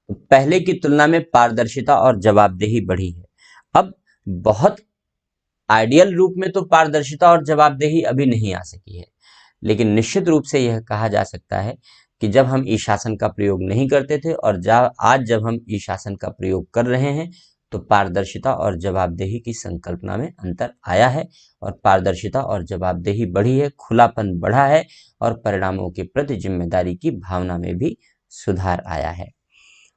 तो पहले की तुलना में पारदर्शिता और जवाबदेही बढ़ी है। अब बहुत आइडियल रूप में तो पारदर्शिता और जवाबदेही अभी नहीं आ सकी है, लेकिन निश्चित रूप से यह कहा जा सकता है कि जब हम ई शासन का प्रयोग नहीं करते थे और आज जब हम ई शासन का प्रयोग कर रहे हैं तो पारदर्शिता और जवाबदेही की संकल्पना में अंतर आया है और पारदर्शिता और जवाबदेही बढ़ी है, खुलापन बढ़ा है और परिणामों के प्रति जिम्मेदारी की भावना में भी सुधार आया है।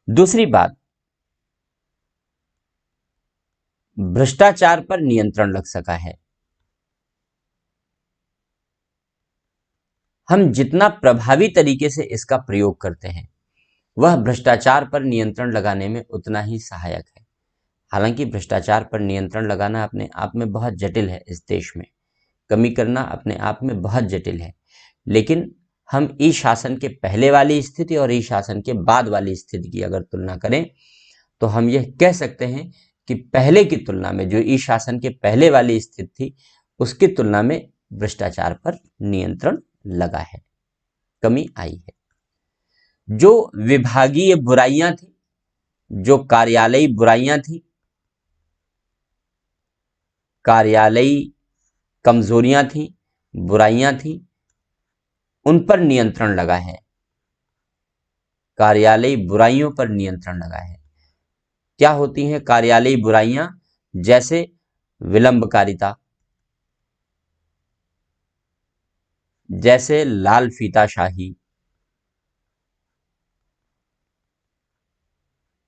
दूसरी बात, भ्रष्टाचार पर नियंत्रण लग सका है। हम जितना प्रभावी तरीके से इसका प्रयोग करते हैं वह भ्रष्टाचार पर नियंत्रण लगाने में उतना ही सहायक है। हालांकि भ्रष्टाचार पर नियंत्रण लगाना अपने आप में बहुत जटिल है, इस देश में कमी करना अपने आप में बहुत जटिल है, लेकिन हम ई शासन के पहले वाली स्थिति और ई शासन के बाद वाली स्थिति की अगर तुलना करें तो हम यह कह सकते हैं कि पहले की तुलना में जो ई शासन के पहले वाली स्थिति थी उसकी तुलना में भ्रष्टाचार पर नियंत्रण लगा है, कमी आई है। जो विभागीय बुराइयां थी, जो कार्यालयी बुराइयां थी, कार्यालयी कमजोरियां थी, बुराइयां थी, उन पर नियंत्रण लगा है, कार्यालयी बुराइयों पर नियंत्रण लगा है। क्या होती हैं कार्यालयी बुराइयां? जैसे विलंबकारिता, जैसे लाल फीताशाही,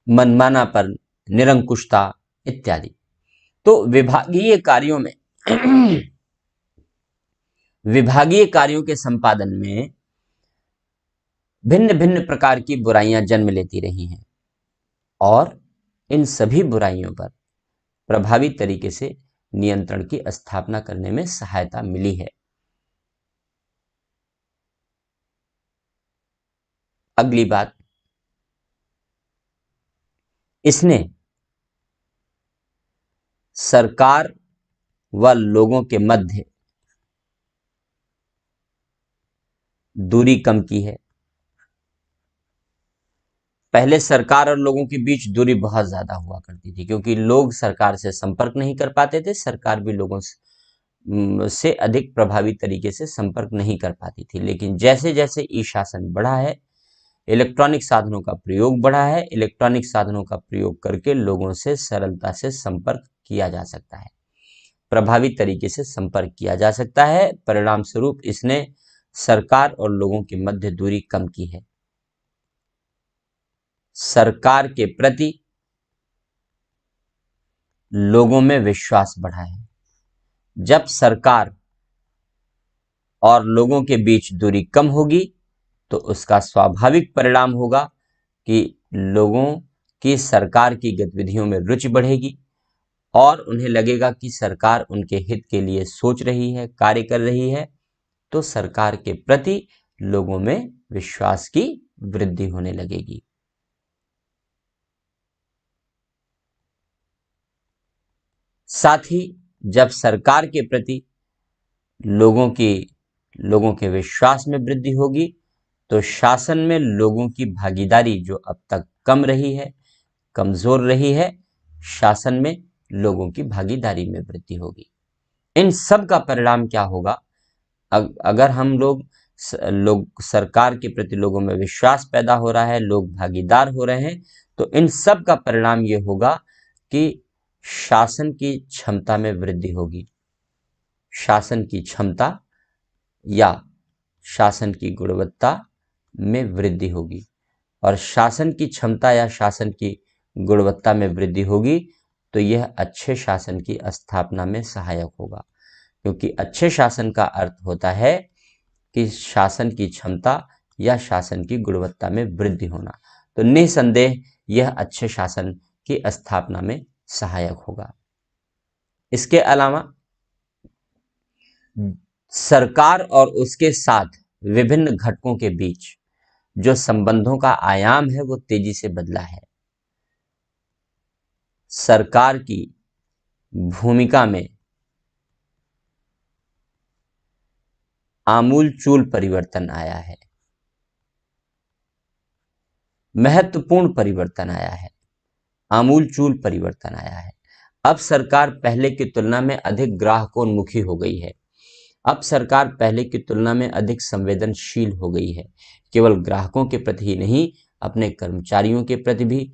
मनमानापन, निरंकुशता इत्यादि। तो विभागीय कार्यों में विभागीय कार्यों के संपादन में भिन्न भिन्न प्रकार की बुराइयां जन्म लेती रही हैं और इन सभी बुराइयों पर प्रभावी तरीके से नियंत्रण की स्थापना करने में सहायता मिली है। अगली बात, इसने सरकार व लोगों के मध्य दूरी कम की है। पहले सरकार और लोगों के बीच दूरी बहुत ज्यादा हुआ करती थी क्योंकि लोग सरकार से संपर्क नहीं कर पाते थे, सरकार भी लोगों से अधिक प्रभावी तरीके से संपर्क नहीं कर पाती थी। लेकिन जैसे जैसे ई शासन बढ़ा है, इलेक्ट्रॉनिक साधनों का प्रयोग बढ़ा है, इलेक्ट्रॉनिक साधनों का प्रयोग करके लोगों से सरलता से संपर्क किया जा सकता है, प्रभावी तरीके से संपर्क किया जा सकता है। परिणाम स्वरूप इसने सरकार और लोगों के मध्य दूरी कम की है। सरकार के प्रति लोगों में विश्वास बढ़ा है। जब सरकार और लोगों के बीच दूरी कम होगी तो उसका स्वाभाविक परिणाम होगा कि लोगों की सरकार की गतिविधियों में रुचि बढ़ेगी और उन्हें लगेगा कि सरकार उनके हित के लिए सोच रही है, कार्य कर रही है, तो सरकार के प्रति लोगों में विश्वास की वृद्धि होने लगेगी। साथ ही जब सरकार के प्रति लोगों के विश्वास में वृद्धि होगी तो शासन में लोगों की भागीदारी जो अब तक कम रही है, कमजोर रही है, शासन में लोगों की भागीदारी में वृद्धि होगी। इन सब का परिणाम क्या होगा? अगर हम लोग सरकार के प्रति लोगों में विश्वास पैदा हो रहा है, लोग भागीदार हो रहे हैं, तो इन सब का परिणाम ये होगा कि शासन की क्षमता में वृद्धि होगी, शासन की क्षमता या शासन की गुणवत्ता में वृद्धि होगी। और शासन की क्षमता या शासन की गुणवत्ता में वृद्धि होगी तो यह अच्छे शासन की स्थापना में सहायक होगा, क्योंकि अच्छे शासन का अर्थ होता है कि शासन की क्षमता या शासन की गुणवत्ता में वृद्धि होना। तो निसंदेह यह अच्छे शासन की स्थापना में सहायक होगा। इसके अलावा सरकार और उसके साथ विभिन्न घटकों के बीच जो संबंधों का आयाम है वो तेजी से बदला है। सरकार की भूमिका में आमूलचूल परिवर्तन आया है, महत्वपूर्ण परिवर्तन आया है, आमूलचूल परिवर्तन आया है। अब सरकार पहले की तुलना में अधिक ग्राहकोन्मुखी हो गई है। अब सरकार पहले की तुलना में अधिक संवेदनशील हो गई है, केवल ग्राहकों के प्रति ही नहीं, अपने कर्मचारियों के प्रति भी,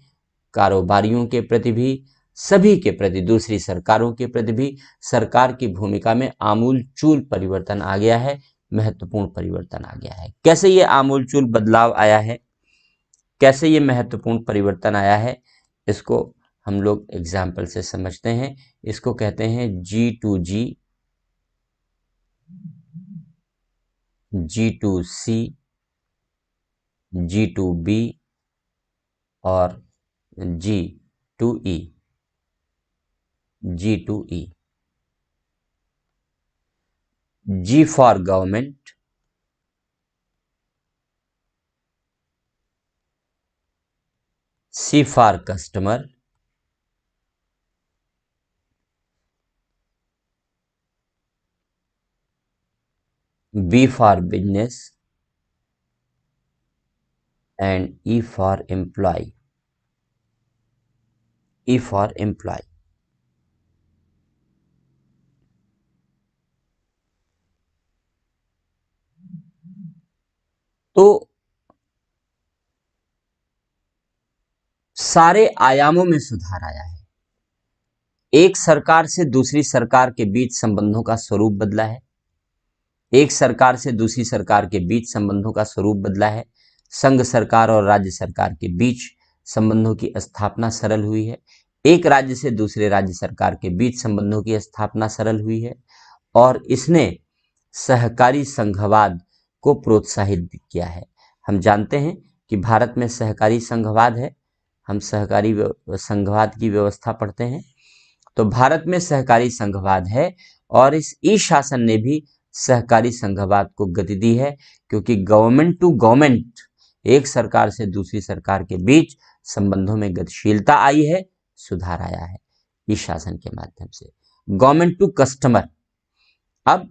कारोबारियों के प्रति भी, सभी के प्रति, दूसरी सरकारों के प्रति भी सरकार की भूमिका में आमूलचूल परिवर्तन आ गया है, महत्वपूर्ण परिवर्तन आ गया है। कैसे ये आमूलचूल बदलाव आया है, कैसे ये महत्वपूर्ण परिवर्तन आया है, इसको हम लोग एग्जाम्पल से समझते हैं। इसको कहते हैं G2G, G2C, G2B और G2E। G2E, G for government, C for customer, B for business, and E for employee. E for employee. तो सारे आयामों में सुधार आया है। एक सरकार से दूसरी सरकार के बीच संबंधों का स्वरूप बदला है। एक सरकार से दूसरी सरकार के बीच संबंधों का स्वरूप बदला है। संघ सरकार और राज्य सरकार के बीच संबंधों की स्थापना सरल हुई है। एक राज्य से दूसरे राज्य सरकार के बीच संबंधों की स्थापना सरल हुई है और इसने सहकारी संघवाद को प्रोत्साहित किया है। हम जानते हैं कि भारत में सहकारी संघवाद है। हम सहकारी संघवाद की व्यवस्था पढ़ते हैं। तो भारत में सहकारी संघवाद है और इस ई शासन ने भी सहकारी संघवाद को गति दी है, क्योंकि गवर्नमेंट टू गवर्नमेंट, एक सरकार से दूसरी सरकार के बीच संबंधों में गतिशीलता आई है, सुधार आया है ई शासन के माध्यम से। गवर्नमेंट टू कस्टमर, अब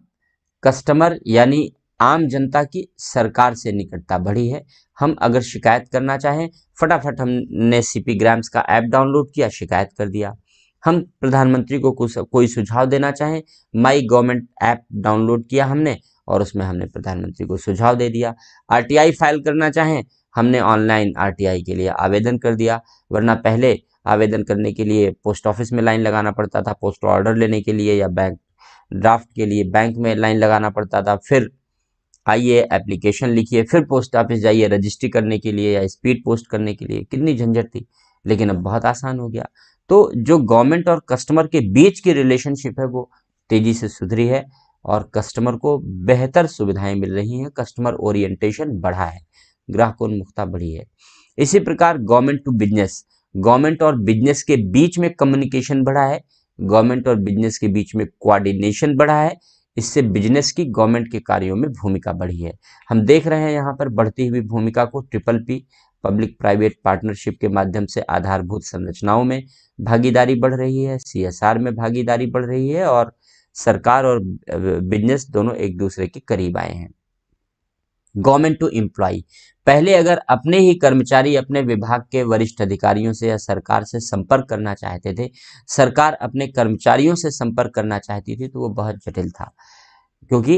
कस्टमर यानी आम जनता की सरकार से निकटता बढ़ी है। हम अगर शिकायत करना चाहें, फटाफट हमने सीपी ग्राम्स का ऐप डाउनलोड किया, शिकायत कर दिया। हम प्रधानमंत्री को कोई सुझाव देना चाहें, माई गवर्नमेंट ऐप डाउनलोड किया हमने और उसमें हमने प्रधानमंत्री को सुझाव दे दिया। आरटीआई फाइल करना चाहें, हमने ऑनलाइन आरटीआई के लिए आवेदन कर दिया, वरना पहले आवेदन करने के लिए पोस्ट ऑफिस में लाइन लगाना पड़ता था, पोस्ट ऑर्डर लेने के लिए या बैंक ड्राफ्ट के लिए बैंक में लाइन लगाना पड़ता था। फिर आइए एप्लीकेशन लिखिए, फिर पोस्ट ऑफिस जाइए रजिस्ट्री करने के लिए या स्पीड पोस्ट करने के लिए, कितनी झंझट थी। लेकिन अब बहुत आसान हो गया। तो जो गवर्नमेंट और कस्टमर के बीच की रिलेशनशिप है वो तेजी से सुधरी है और कस्टमर को बेहतर सुविधाएं मिल रही हैं, कस्टमर ओरिएंटेशन बढ़ा है, ग्राहकोन्मुखता बढ़ी है। इसी प्रकार गवर्नमेंट टू बिजनेस, गवर्नमेंट और बिजनेस के बीच में कम्युनिकेशन बढ़ा है, गवर्नमेंट और बिजनेस के बीच में कोऑर्डिनेशन बढ़ा है। इससे बिजनेस की गवर्नमेंट के कार्यों में भूमिका बढ़ी है। हम देख रहे हैं यहाँ पर बढ़ती हुई भूमिका को। Triple P, public private partnership के माध्यम से आधारभूत संरचनाओं में भागीदारी बढ़ रही है, सीएसआर में भागीदारी बढ़ रही है और सरकार और बिजनेस दोनों एक दूसरे के करीब आए हैं। गवर्नमेंट टू एम्प्लॉय, पहले अगर अपने ही कर्मचारी अपने विभाग के वरिष्ठ अधिकारियों से या सरकार से संपर्क करना चाहते थे, सरकार अपने कर्मचारियों से संपर्क करना चाहती थी, तो वो बहुत जटिल था, क्योंकि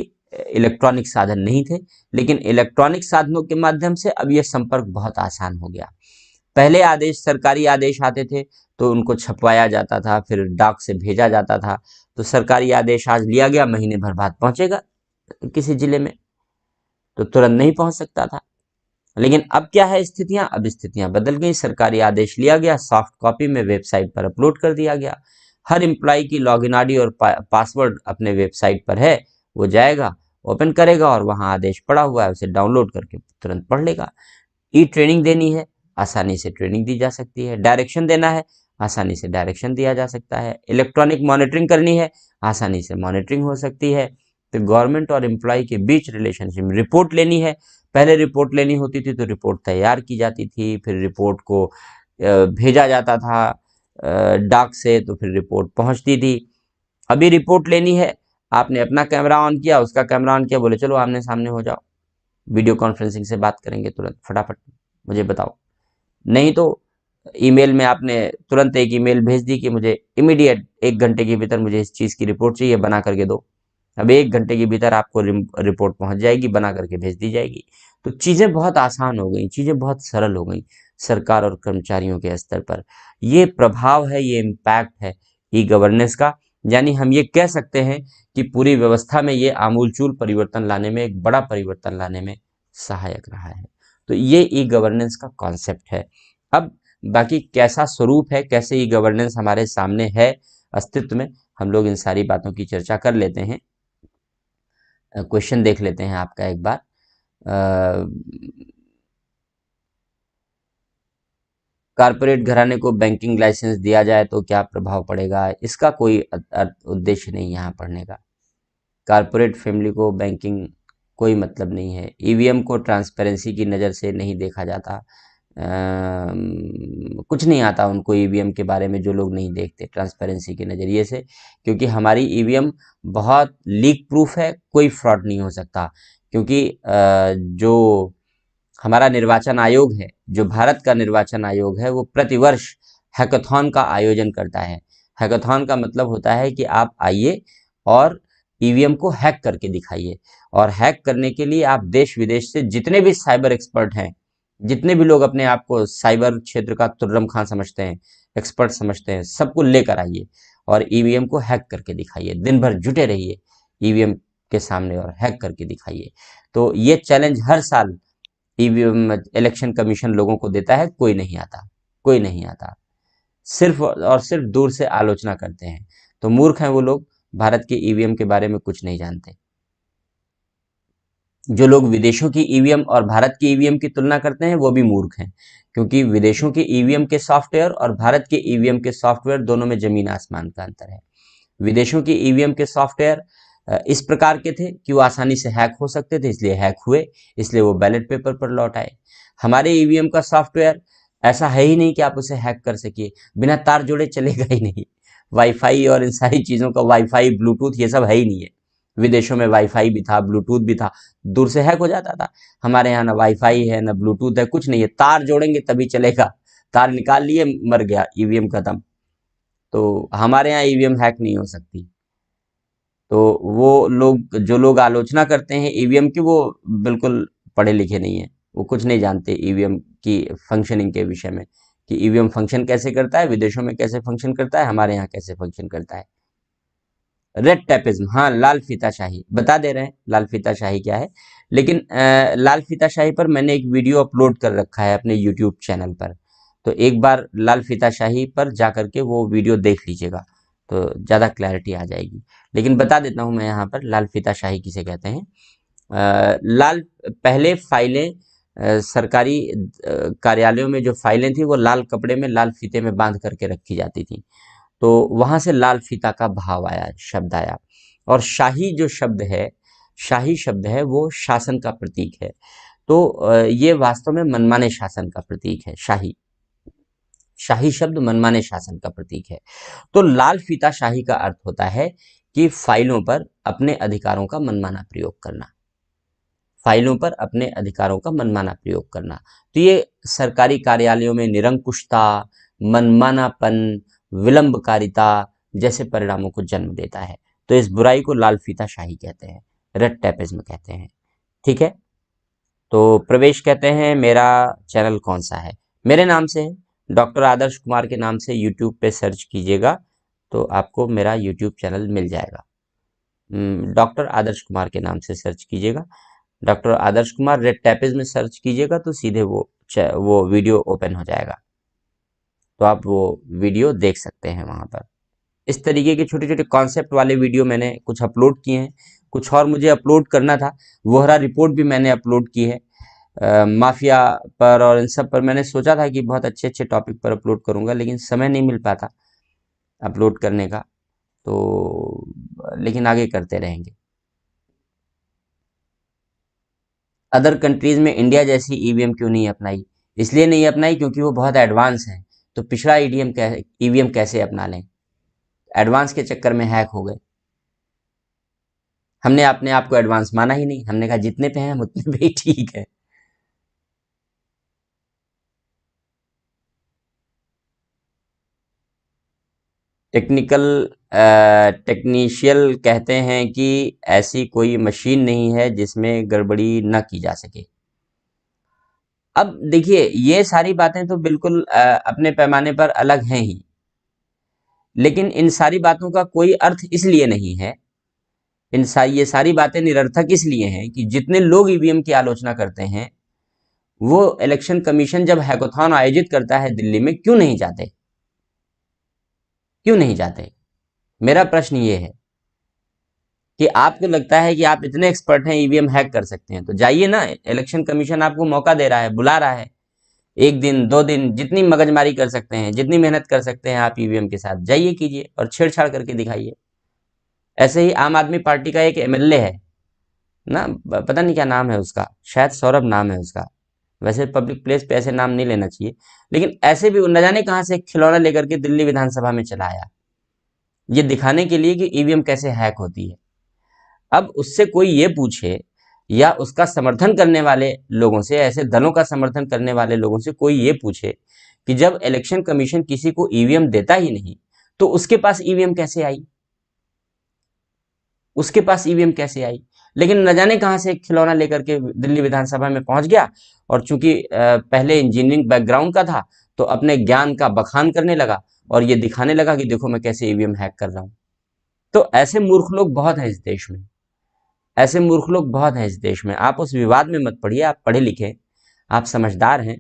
इलेक्ट्रॉनिक साधन नहीं थे। लेकिन इलेक्ट्रॉनिक साधनों के माध्यम से अब यह संपर्क बहुत आसान हो गया। पहले आदेश, सरकारी आदेश आते थे तो उनको छपवाया जाता था, फिर डाक से भेजा जाता था। तो सरकारी आदेश आज लिया गया, महीने भर बाद पहुंचेगा किसी जिले में, तो तुरंत नहीं पहुंच सकता था। लेकिन अब क्या है स्थितियां, अब स्थितियां बदल गई। सरकारी आदेश लिया गया, सॉफ्ट कॉपी में वेबसाइट पर अपलोड कर दिया गया। हर एम्प्लॉय की लॉगिन आईडी और पासवर्ड अपने वेबसाइट पर है, वो जाएगा, ओपन करेगा और वहां आदेश पड़ा हुआ है, उसे डाउनलोड करके तुरंत पढ़ लेगा। ई ट्रेनिंग देनी है, आसानी से ट्रेनिंग दी जा सकती है। डायरेक्शन देना है, आसानी से डायरेक्शन दिया जा सकता है। इलेक्ट्रॉनिक मॉनिटरिंग करनी है, आसानी से मॉनिटरिंग हो सकती है। तो गवर्नमेंट और एम्प्लॉय के बीच रिलेशनशिप, रिपोर्ट लेनी है, पहले रिपोर्ट लेनी होती थी तो रिपोर्ट तैयार की जाती थी, फिर रिपोर्ट को भेजा जाता था डाक से, तो फिर रिपोर्ट पहुंचती थी। अभी रिपोर्ट लेनी है, आपने अपना कैमरा ऑन किया, उसका कैमरा ऑन किया, बोले चलो आमने सामने हो जाओ, वीडियो कॉन्फ्रेंसिंग से बात करेंगे तुरंत, फटाफट मुझे बताओ। नहीं तो ईमेल में आपने तुरंत एक ईमेल भेज दी कि मुझे इमीडिएट 1 घंटे के भीतर मुझे इस चीज़ की रिपोर्ट चाहिए, बना करके दो। अब 1 घंटे के भीतर आपको रिपोर्ट पहुंच जाएगी, बना करके भेज दी जाएगी। तो चीज़ें बहुत आसान हो गई, चीज़ें बहुत सरल हो गई सरकार और कर्मचारियों के स्तर पर। ये प्रभाव है, ये इम्पैक्ट है ई गवर्नेंस का। यानी हम ये कह सकते हैं कि पूरी व्यवस्था में ये आमूलचूल परिवर्तन लाने में, एक बड़ा परिवर्तन लाने में सहायक रहा है। तो ये ई गवर्नेंस का कॉन्सेप्ट है। अब बाकी कैसा स्वरूप है, कैसे ई गवर्नेंस हमारे सामने है अस्तित्व में, हम लोग इन सारी बातों की चर्चा कर लेते हैं। क्वेश्चन देख लेते हैं आपका एक बार। कारपोरेट घराने को बैंकिंग लाइसेंस दिया जाए तो क्या प्रभाव पड़ेगा? इसका कोई उद्देश्य नहीं यहाँ पढ़ने का। कारपोरेट फैमिली को बैंकिंग कोई मतलब नहीं है। ईवीएम को ट्रांसपेरेंसी की नज़र से नहीं देखा जाता। कुछ नहीं आता उनको ईवीएम के बारे में, जो लोग नहीं देखते ट्रांसपेरेंसी के नज़रिए से, क्योंकि हमारी ईवीएम बहुत लीक प्रूफ है, कोई फ्रॉड नहीं हो सकता। क्योंकि जो हमारा निर्वाचन आयोग है, जो भारत का निर्वाचन आयोग है, वो प्रतिवर्ष हैकाथॉन का आयोजन करता है। हैकाथॉन का मतलब होता है कि आप आइए और ईवीएम को हैक करके दिखाइए, और हैक करने के लिए आप देश विदेश से जितने भी साइबर एक्सपर्ट हैं, जितने भी लोग अपने आप को साइबर क्षेत्र का तुर्रम खां समझते हैं, एक्सपर्ट समझते हैं, सबको लेकर आइए और ईवीएम को हैक करके दिखाइए। दिन भर जुटे रहिए ईवीएम के सामने और हैक करके दिखाइए। तो ये चैलेंज हर साल ईवीएम इलेक्शन कमीशन लोगों को देता है, कोई नहीं आता, कोई नहीं आता, सिर्फ और सिर्फ दूर से आलोचना करते हैं। तो मूर्ख हैं वो लोग, भारत के ईवीएम के बारे में कुछ नहीं जानते। जो लोग विदेशों की ईवीएम और भारत की ईवीएम की तुलना करते हैं वो भी मूर्ख हैं, क्योंकि विदेशों के ईवीएम के सॉफ्टवेयर और भारत के ईवीएम के सॉफ्टवेयर दोनों में जमीन आसमान का अंतर है। विदेशों के ईवीएम के सॉफ्टवेयर इस प्रकार के थे कि वो आसानी से हैक हो सकते थे, इसलिए हैक हुए, इसलिए वो बैलेट पेपर पर लौट आए। हमारे ईवीएम का सॉफ्टवेयर ऐसा है ही नहीं कि आप उसे हैक कर सकिए, बिना तार जोड़े चलेगा ही नहीं। वाईफाई और इन सारी चीज़ों का, वाईफाई ब्लूटूथ ये सब है ही नहीं है। विदेशों में वाईफाई भी था, ब्लूटूथ भी था, दूर से हैक हो जाता था। हमारे यहाँ ना वाईफाई है, ना ब्लूटूथ है, कुछ नहीं है, तार जोड़ेंगे तभी चलेगा। तार निकाल लिए, मर गया, ईवीएम खत्म। तो हमारे यहाँ ईवीएम हैक नहीं हो सकती। तो वो लोग, जो लोग आलोचना करते हैं ईवीएम की, वो बिल्कुल पढ़े लिखे नहीं है, वो कुछ नहीं जानते ईवीएम की फंक्शनिंग के विषय में, कि ईवीएम फंक्शन कैसे करता है, विदेशों में कैसे फंक्शन करता है, हमारे यहाँ कैसे फंक्शन करता है। रेड टैपिज्म, हाँ, लाल फीताशाही बता दे रहे हैं, लाल फीताशाही क्या है। लेकिन लाल फीताशाही पर मैंने एक वीडियो अपलोड कर रखा है अपने यूट्यूब चैनल पर, तो एक बार लाल फीताशाही पर जा करके वो वीडियो देख लीजिएगा, तो ज़्यादा क्लैरिटी आ जाएगी। लेकिन बता देता हूँ मैं यहाँ पर लाल फीताशाही किसे कहते हैं। लाल, पहले फाइलें सरकारी कार्यालयों में जो फाइलें थी वो लाल कपड़े में, लाल फीते में बांध करके रखी जाती थी। तो वहां से लाल फीता का भाव आया, शब्द आया। और शाही जो शब्द है, शाही शब्द है, वो शासन का प्रतीक है। तो ये वास्तव में मनमाने शासन का प्रतीक है। शाही, शाही शब्द मनमाने शासन का प्रतीक है। तो लाल फीता शाही का अर्थ होता है कि फाइलों पर अपने अधिकारों का मनमाना प्रयोग करना, फाइलों पर अपने अधिकारों का मनमाना प्रयोग करना। तो ये सरकारी कार्यालयों में निरंकुशता, मनमानापन, विलंबकारिता जैसे परिणामों को जन्म देता है। तो इस बुराई को लाल फीताशाही कहते हैं, रेड टैपिज्म कहते हैं। ठीक है। तो प्रवेश कहते हैं मेरा चैनल कौन सा है, मेरे नाम से है, डॉक्टर आदर्श कुमार के नाम से यूट्यूब पे सर्च कीजिएगा तो आपको मेरा यूट्यूब चैनल मिल जाएगा। डॉक्टर आदर्श कुमार के नाम से सर्च कीजिएगा, डॉक्टर आदर्श कुमार, रेड टैपेज में सर्च कीजिएगा तो सीधे वो वीडियो ओपन हो जाएगा, तो आप वो वीडियो देख सकते हैं वहाँ पर। इस तरीके के छोटे छोटे कॉन्सेप्ट वाले वीडियो मैंने कुछ अपलोड किए हैं, कुछ और मुझे अपलोड करना था। वोहरा रिपोर्ट भी मैंने अपलोड की है, माफिया पर और इन सब पर। मैंने सोचा था कि बहुत अच्छे अच्छे टॉपिक पर अपलोड करूंगा, लेकिन समय नहीं मिल पाता अपलोड करने का, तो लेकिन आगे करते रहेंगे। अदर कंट्रीज में इंडिया जैसी ईवीएम क्यों नहीं अपनाई? इसलिए नहीं अपनाई क्योंकि वो बहुत एडवांस है। तो पिछड़ा ईवीएम कैसे अपना लें? एडवांस के चक्कर में हैक हो गए। हमने अपने आप को एडवांस माना ही नहीं, हमने कहा जितने पे हैं हम उतने पे ही ठीक है। टेक्निकल टेक्नीशियल कहते हैं कि ऐसी कोई मशीन नहीं है जिसमें गड़बड़ी न की जा सके। अब देखिए, ये सारी बातें तो बिल्कुल अपने पैमाने पर अलग हैं ही, लेकिन इन सारी बातों का कोई अर्थ इसलिए नहीं है, ये सारी बातें निरर्थक इसलिए हैं कि जितने लोग ईवीएम की आलोचना करते हैं, वो इलेक्शन कमीशन जब हैकाथॉन आयोजित करता है दिल्ली में, क्यों नहीं जाते? क्यों नहीं जाते? मेरा प्रश्न ये है कि आपको लगता है कि आप इतने एक्सपर्ट हैं, ईवीएम हैक कर सकते हैं, तो जाइए ना, इलेक्शन कमीशन आपको मौका दे रहा है, बुला रहा है। एक दिन, 2 दिन, जितनी मगजमारी कर सकते हैं, जितनी मेहनत कर सकते हैं आप ईवीएम के साथ, जाइए कीजिए और छेड़छाड़ करके दिखाइए। ऐसे ही आम आदमी पार्टी का एक एमएलए है ना, पता नहीं क्या नाम है उसका, शायद सौरभ नाम है उसका, वैसे पब्लिक प्लेस पे ऐसे नाम नहीं लेना चाहिए, लेकिन ऐसे भी न जाने कहां से एक खिलौना लेकर के दिल्ली विधानसभा में चला आया, ये दिखाने के लिए कि ईवीएम कैसे हैक होती है। अब उससे कोई ये पूछे या उसका समर्थन करने वाले लोगों से, ऐसे दलों का समर्थन करने वाले लोगों से कोई ये पूछे कि जब इलेक्शन कमीशन किसी को ईवीएम देता ही नहीं तो उसके पास ईवीएम कैसे आई, उसके पास ईवीएम कैसे आई। लेकिन न जाने कहां से एक खिलौना लेकर के दिल्ली विधानसभा में पहुंच गया, और चूंकि पहले इंजीनियरिंग बैकग्राउंड का था तो अपने ज्ञान का बखान करने लगा और ये दिखाने लगा कि देखो मैं कैसे ईवीएम हैक कर रहा हूं। तो ऐसे मूर्ख लोग बहुत हैं इस देश में, ऐसे मूर्ख लोग बहुत हैं इस देश में। आप उस विवाद में मत पड़िए, आप पढ़े लिखे, आप समझदार हैं।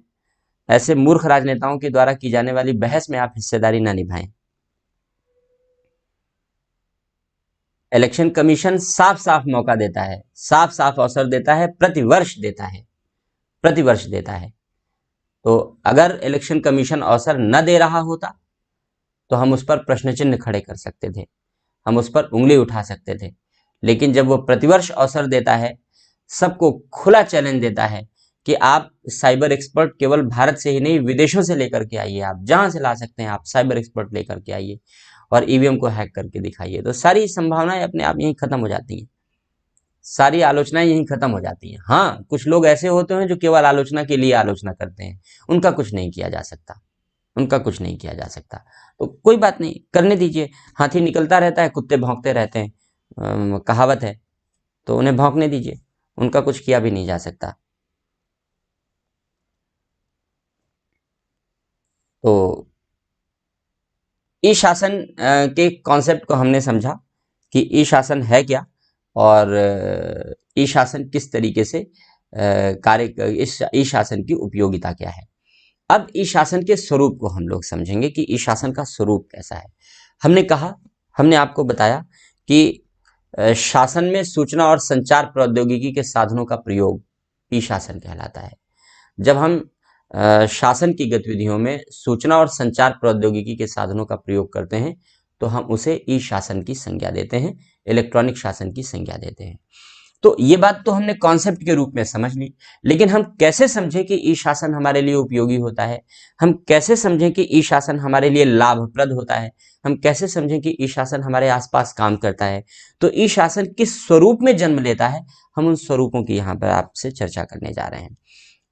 ऐसे मूर्ख राजनेताओं के द्वारा की जाने वाली बहस में आप हिस्सेदारी ना निभाएं। इलेक्शन कमीशन साफ साफ मौका देता है, साफ साफ अवसर देता है, प्रतिवर्ष देता है, प्रतिवर्ष देता है। तो अगर इलेक्शन कमीशन अवसर न दे रहा होता तो हम उस पर प्रश्न चिन्ह खड़े कर सकते थे, हम उस पर उंगली उठा सकते थे। लेकिन जब वो प्रतिवर्ष अवसर देता है, सबको खुला चैलेंज देता है कि आप साइबर एक्सपर्ट केवल भारत से ही नहीं विदेशों से लेकर के आइए, आप जहां से ला सकते हैं आप साइबर एक्सपर्ट लेकर के आइए और ईवीएम को हैक करके दिखाइए, तो सारी संभावनाएं अपने आप यहीं खत्म हो जाती हैं, सारी आलोचनाएं यहीं खत्म हो जाती हैं। हाँ, कुछ लोग ऐसे होते हैं जो केवल आलोचना के लिए आलोचना करते हैं, उनका कुछ नहीं किया जा सकता, उनका कुछ नहीं किया जा सकता। तो कोई बात नहीं, करने दीजिए, हाथी निकलता रहता है कुत्ते भौंकते रहते हैं, कहावत है, तो उन्हें भौंकने दीजिए, उनका कुछ किया भी नहीं जा सकता। तो ई शासन के कॉन्सेप्ट को हमने समझा कि ई शासन है क्या और ई शासन किस तरीके से कार्य, इस ई शासन की उपयोगिता क्या है। अब ई शासन के स्वरूप को हम लोग समझेंगे कि ई शासन का स्वरूप कैसा है। हमने कहा, हमने आपको बताया कि शासन में सूचना और संचार प्रौद्योगिकी के साधनों का प्रयोग ई शासन कहलाता है। जब हम शासन की गतिविधियों में सूचना और संचार प्रौद्योगिकी के साधनों का प्रयोग करते हैं तो हम उसे ई शासन की संज्ञा देते हैं, इलेक्ट्रॉनिक शासन की संज्ञा देते हैं। तो ये बात तो हमने कॉन्सेप्ट के रूप में समझ ली, लेकिन हम कैसे समझें कि ई शासन हमारे लिए उपयोगी होता है, हम कैसे समझें कि ई शासन हमारे लिए लाभप्रद होता है, हम कैसे समझें कि ई शासन हमारे आसपास काम करता है, तो ई शासन किस स्वरूप में जन्म लेता है, हम उन स्वरूपों की यहाँ पर आपसे चर्चा करने जा रहे हैं।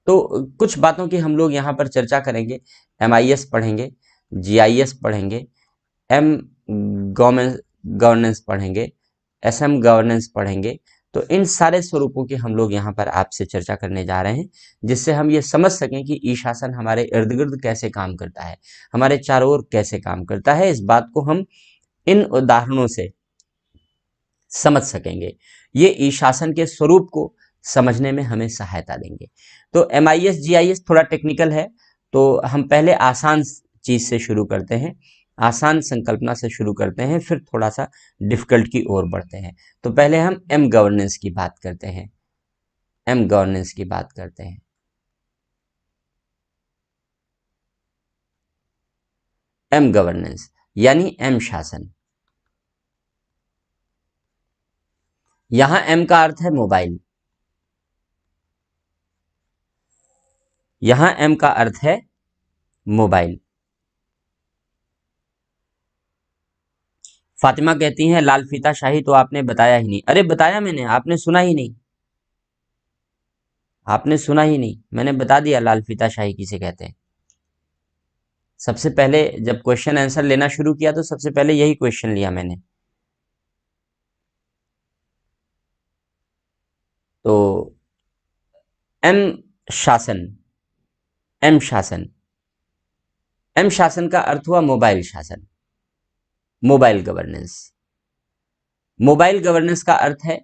तो कुछ बातों की हम लोग यहाँ पर चर्चा करेंगे। MIS पढ़ेंगे, GIS पढ़ेंगे, M गवर्नेंस पढ़ेंगे, SM गवर्नेंस पढ़ेंगे। तो इन सारे स्वरूपों की हम लोग यहाँ पर आपसे चर्चा करने जा रहे हैं, जिससे हम ये समझ सकें कि ई शासन हमारे इर्द गिर्द कैसे काम करता है, हमारे चारों ओर कैसे काम करता है। इस बात को हम इन उदाहरणों से समझ सकेंगे, ये ई शासन के स्वरूप को समझने में हमें सहायता देंगे। तो MIS GIS थोड़ा टेक्निकल है, तो हम पहले आसान चीज से शुरू करते हैं, आसान संकल्पना से शुरू करते हैं, फिर थोड़ा सा डिफिकल्ट की ओर बढ़ते हैं। तो पहले हम M गवर्नेंस की बात करते हैं, M गवर्नेंस की बात करते हैं। M गवर्नेंस यानी M शासन। यहां M का अर्थ है मोबाइल, यहां M का अर्थ है मोबाइल। फातिमा कहती हैं लाल फीता शाही तो आपने बताया ही नहीं। अरे बताया मैंने, आपने सुना ही नहीं, आपने सुना ही नहीं, मैंने बता दिया लाल फीता शाही किसे कहते हैं। सबसे पहले जब क्वेश्चन आंसर लेना शुरू किया तो सबसे पहले यही क्वेश्चन लिया मैंने। तो एम शासन, एम शासन, एम शासन का अर्थ हुआ मोबाइल शासन, मोबाइल गवर्नेंस। मोबाइल गवर्नेंस का अर्थ है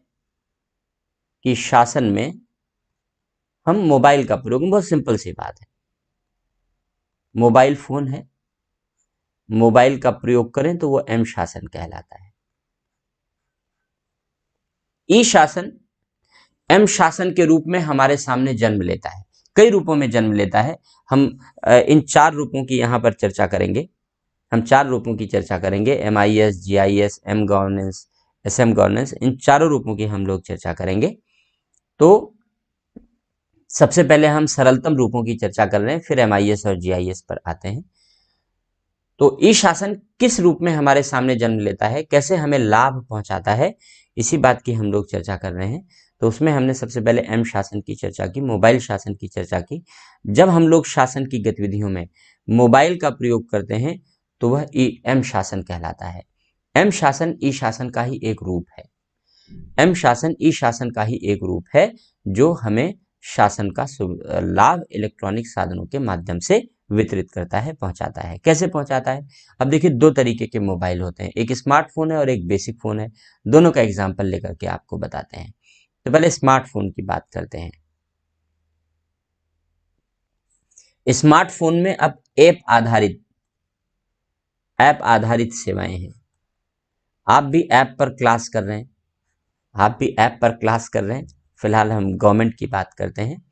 कि शासन में हम मोबाइल का प्रयोग, बहुत सिंपल सी बात है, मोबाइल फोन है, मोबाइल का प्रयोग करें तो वो एम शासन कहलाता है। ई शासन एम शासन के रूप में हमारे सामने जन्म लेता है, कई रूपों में जन्म लेता है। हम इन चार रूपों की यहाँ पर चर्चा करेंगे, हम चार रूपों की चर्चा करेंगे, MIS GIS M governance SM governance, इन चारों रूपों की हम लोग चर्चा करेंगे। तो सबसे पहले हम सरलतम रूपों की चर्चा कर रहे हैं, फिर MIS और GIS पर आते हैं। तो ई शासन किस रूप में हमारे सामने जन्म लेता है, कैसे हमें लाभ पहुंचाता है, इसी बात की हम लोग चर्चा कर रहे हैं। तो उसमें हमने सबसे पहले M शासन की चर्चा की, मोबाइल शासन की चर्चा की। जब हम लोग शासन की गतिविधियों में मोबाइल का प्रयोग करते हैं तो वह M शासन कहलाता है। M शासन ई शासन का ही एक रूप है। M शासन ई शासन का ही एक रूप है जो हमें शासन का लाभ इलेक्ट्रॉनिक साधनों के माध्यम से वितरित करता है, पहुंचाता है। कैसे पहुंचाता है? अब देखिए, दो तरीके के मोबाइल होते हैं, एक स्मार्टफोन है और एक बेसिक फोन है। दोनों का एग्जाम्पल लेकर के आपको बताते हैं। तो पहले स्मार्टफोन की बात करते हैं। स्मार्टफोन में अब ऐप आधारित सेवाएं हैं। आप भी ऐप पर क्लास कर रहे हैं, फिलहाल हम गवर्नमेंट की बात करते हैं।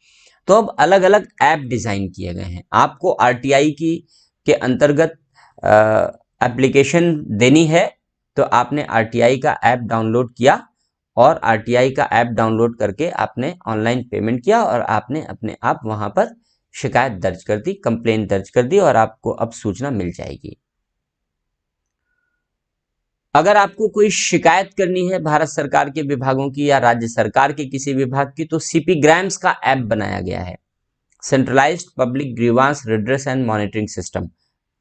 तो अब अलग अलग ऐप डिजाइन किए गए हैं। आपको RTI के अंतर्गत एप्लीकेशन देनी है तो आपने RTI का ऐप डाउनलोड किया और RTI का ऐप डाउनलोड करके आपने ऑनलाइन पेमेंट किया और आपने अपने आप वहां पर शिकायत दर्ज कर दी, कंप्लेंट दर्ज कर दी और आपको अब सूचना मिल जाएगी। अगर आपको कोई शिकायत करनी है भारत सरकार के विभागों की या राज्य सरकार के किसी विभाग की, तो CP ग्राम्स का ऐप बनाया गया है, centralised public grievance redress and monitoring system,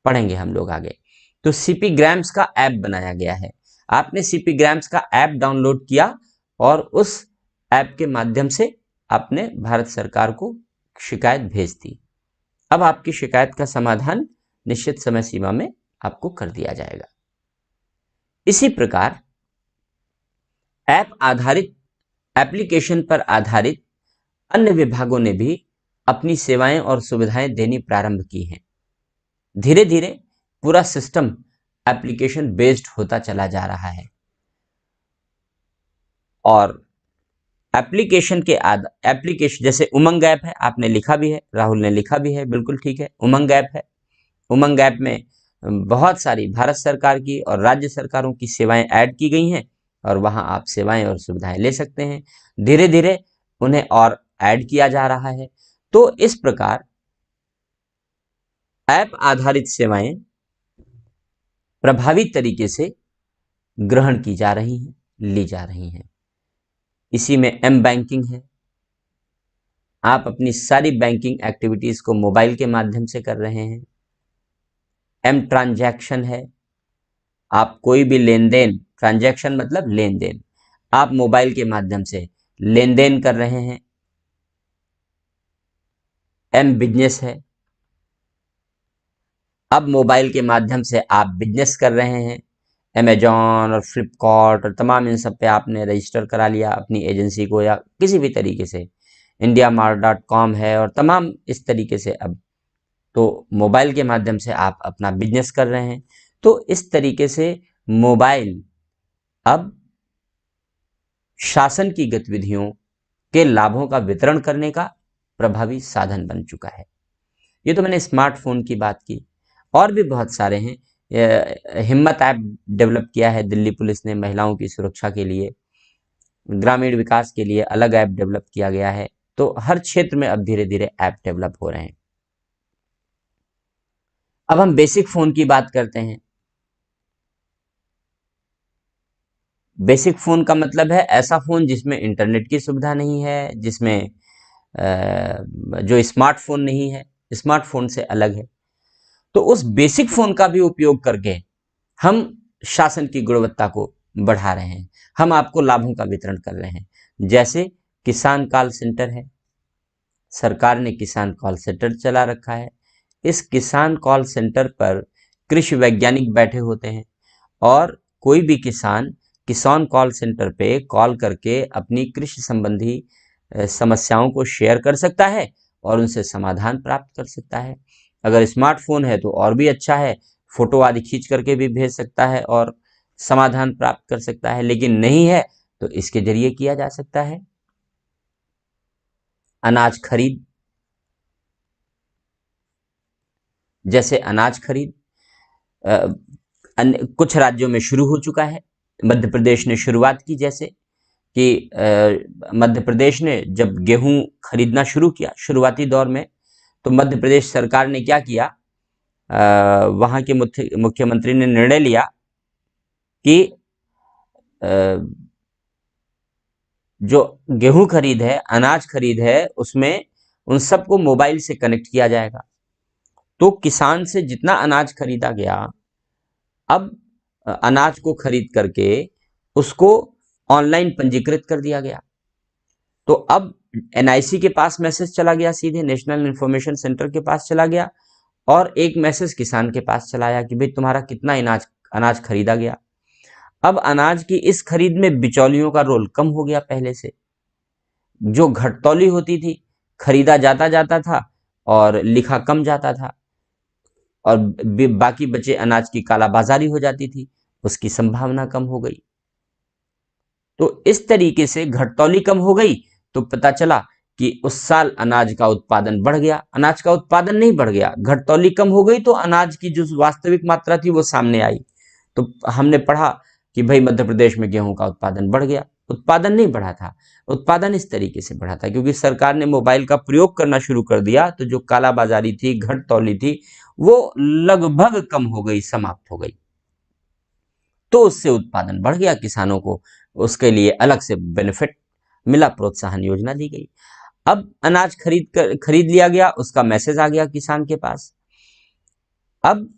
पढ़ेंगे हम लोग आगे। तो CP ग्राम्स का ऐप बनाया गया है। आपने CP ग्राम्स का ऐप डाउनलोड किया और उस ऐप के माध्यम से आपने भारत सरकार को शिकायत भेज दी। अब आपकी शिकायत का समाधान निश्चित समय सीमा में आपको कर दिया जाएगा। इसी प्रकार ऐप आधारित, एप्लीकेशन पर आधारित अन्य विभागों ने भी अपनी सेवाएं और सुविधाएं देनी प्रारंभ की हैं। धीरे धीरे पूरा सिस्टम एप्लीकेशन बेस्ड होता चला जा रहा है और एप्लीकेशन जैसे उमंग ऐप है, आपने लिखा भी है, राहुल ने लिखा भी है, बिल्कुल ठीक है, उमंग ऐप है। उमंग ऐप में बहुत सारी भारत सरकार की और राज्य सरकारों की सेवाएं ऐड की गई हैं और वहां आप सेवाएं और सुविधाएं ले सकते हैं। धीरे धीरे उन्हें और ऐड किया जा रहा है। तो इस प्रकार ऐप आधारित सेवाएं प्रभावी तरीके से ग्रहण की जा रही हैं, ली जा रही हैं। इसी में M बैंकिंग है। आप अपनी सारी बैंकिंग एक्टिविटीज को मोबाइल के माध्यम से कर रहे हैं। M ट्रांजैक्शन है। आप कोई भी लेन देन, ट्रांजैक्शन मतलब लेन देन, आप मोबाइल के माध्यम से लेन देन कर रहे हैं। M बिजनेस है। अब मोबाइल के माध्यम से आप बिजनेस कर रहे हैं। अमेजॉन और फ्लिपकार्ट और तमाम इन सब पे आपने रजिस्टर करा लिया अपनी एजेंसी को या किसी भी तरीके से, indiamart.com है और तमाम इस तरीके से। अब तो मोबाइल के माध्यम से आप अपना बिजनेस कर रहे हैं। तो इस तरीके से मोबाइल अब शासन की गतिविधियों के लाभों का वितरण करने का प्रभावी साधन बन चुका है। ये तो मैंने स्मार्टफोन की बात की, और भी बहुत सारे हैं। हिम्मत ऐप डेवलप किया है दिल्ली पुलिस ने महिलाओं की सुरक्षा के लिए। ग्रामीण विकास के लिए अलग ऐप डेवलप किया गया है। तो हर क्षेत्र में अब धीरे धीरे ऐप डेवलप हो रहे हैं। अब हम बेसिक फोन की बात करते हैं। बेसिक फोन का मतलब है ऐसा फोन जिसमें इंटरनेट की सुविधा नहीं है, जिसमें जो स्मार्टफोन नहीं है, स्मार्टफोन से अलग है। तो उस बेसिक फोन का भी उपयोग करके हम शासन की गुणवत्ता को बढ़ा रहे हैं, हम आपको लाभों का वितरण कर रहे हैं। जैसे किसान कॉल सेंटर है, सरकार ने किसान कॉल सेंटर चला रखा है। इस किसान कॉल सेंटर पर कृषि वैज्ञानिक बैठे होते हैं और कोई भी किसान कॉल सेंटर पे कॉल करके अपनी कृषि संबंधी समस्याओं को शेयर कर सकता है और उनसे समाधान प्राप्त कर सकता है। अगर स्मार्टफोन है तो और भी अच्छा है, फोटो आदि खींच करके भी भेज सकता है और समाधान प्राप्त कर सकता है। लेकिन नहीं है तो इसके जरिए किया जा सकता है। अनाज खरीद, जैसे अनाज खरीद कुछ राज्यों में शुरू हो चुका है, मध्य प्रदेश ने शुरुआत की। जैसे कि मध्य प्रदेश ने जब गेहूं खरीदना शुरू किया शुरुआती दौर में, तो मध्य प्रदेश सरकार ने क्या किया, वहां के मुख्यमंत्री ने निर्णय लिया कि जो गेहूं खरीद है, अनाज खरीद है, उसमें उन सबको मोबाइल से कनेक्ट किया जाएगा। तो किसान से जितना अनाज खरीदा गया, अब अनाज को खरीद करके उसको ऑनलाइन पंजीकृत कर दिया गया। तो अब एनआईसी के पास मैसेज चला गया, सीधे नेशनल इंफॉर्मेशन सेंटर के पास चला गया, और एक मैसेज किसान के पास चला आया कि भाई तुम्हारा कितना अनाज अनाज खरीदा गया। अब अनाज की इस खरीद में बिचौलियों का रोल कम हो गया। पहले से जो घटतौली होती थी, खरीदा जाता जाता था और लिखा कम जाता था, और बाकी बचे अनाज की कालाबाजारी हो जाती थी, उसकी संभावना कम हो गई। तो इस तरीके से घटतौली कम हो गई, तो पता चला कि उस साल अनाज का उत्पादन बढ़ गया। अनाज का उत्पादन नहीं बढ़ गया, घटतौली कम हो गई, तो अनाज की जो वास्तविक मात्रा थी वो सामने आई। तो हमने पढ़ा कि भाई मध्य प्रदेश में गेहूं का उत्पादन बढ़ गया। उत्पादन नहीं बढ़ा था, उत्पादन इस तरीके से बढ़ा था क्योंकि सरकार ने मोबाइल का प्रयोग करना शुरू कर दिया, तो जो कालाबाजारी थी, घटतौली थी, वो लगभग कम हो गई, समाप्त हो गई। तो उससे उत्पादन बढ़ गया, किसानों को उसके लिए अलग से बेनिफिट मिला, प्रोत्साहन योजना दी गई। अब अनाज खरीद लिया गया, उसका मैसेज आ गया किसान के पास। अब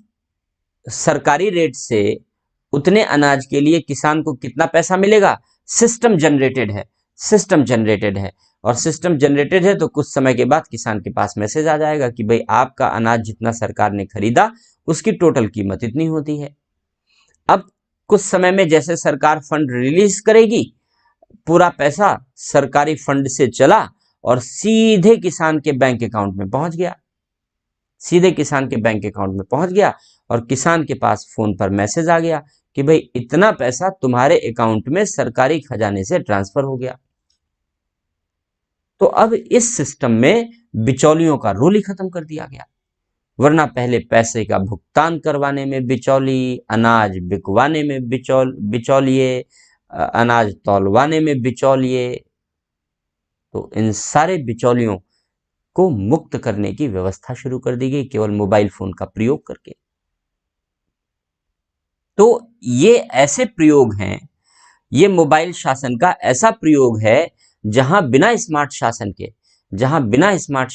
सरकारी रेट से उतने अनाज के लिए किसान को कितना पैसा मिलेगा, सिस्टम जनरेटेड है। सिस्टम जनरेटेड है, और सिस्टम जनरेटेड है, तो कुछ समय के बाद किसान के पास मैसेज आ जाएगा कि भाई आपका अनाज जितना सरकार ने खरीदा, उसकी टोटल कीमत इतनी होती है। अब कुछ समय में जैसे सरकार फंड रिलीज करेगी, पूरा पैसा सरकारी फंड से चला और सीधे किसान के बैंक अकाउंट में पहुंच गया। सीधे किसान के बैंक अकाउंट में पहुंच गया, और किसान के पास फोन पर मैसेज आ गया कि भाई इतना पैसा तुम्हारे अकाउंट में सरकारी खजाने से ट्रांसफर हो गया। तो अब इस सिस्टम में बिचौलियों का रोल ही खत्म कर दिया गया। वरना पहले पैसे का भुगतान करवाने में बिचौली, अनाज बिकवाने में बिचौलिए, अनाज तौलवाने में बिचौलिए, तो इन सारे बिचौलियों को मुक्त करने की व्यवस्था शुरू कर दी गई केवल मोबाइल फोन का प्रयोग करके। तो ये ऐसे प्रयोग हैं, ये मोबाइल शासन का ऐसा प्रयोग है जहां बिना स्मार्ट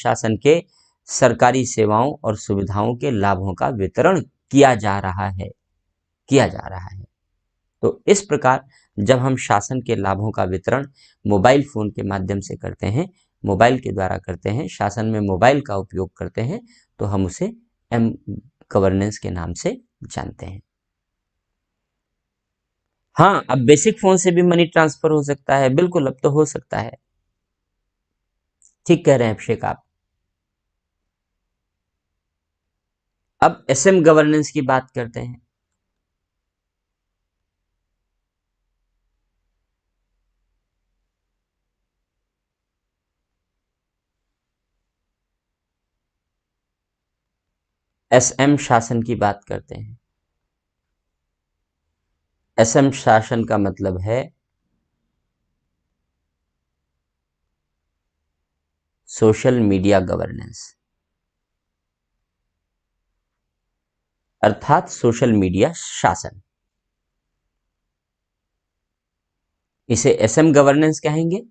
शासन के सरकारी सेवाओं और सुविधाओं के लाभों का वितरण किया जा रहा है। तो इस प्रकार जब हम शासन के लाभों का वितरण मोबाइल फोन के माध्यम से करते हैं, मोबाइल के द्वारा करते हैं, शासन में मोबाइल का उपयोग करते हैं, तो हम उसे एम गवर्नेंस के नाम से जानते हैं। हाँ, अब बेसिक फोन से भी मनी ट्रांसफर हो सकता है, बिल्कुल अब तो हो सकता है। ठीक कह रहे हैं अभिषेक आप। अब एसएम गवर्नेंस की बात करते हैं। एसएम शासन की बात करते हैं। एसएम शासन का मतलब है सोशल मीडिया गवर्नेंस, अर्थात सोशल मीडिया शासन। इसे एसएम गवर्नेंस कहेंगे,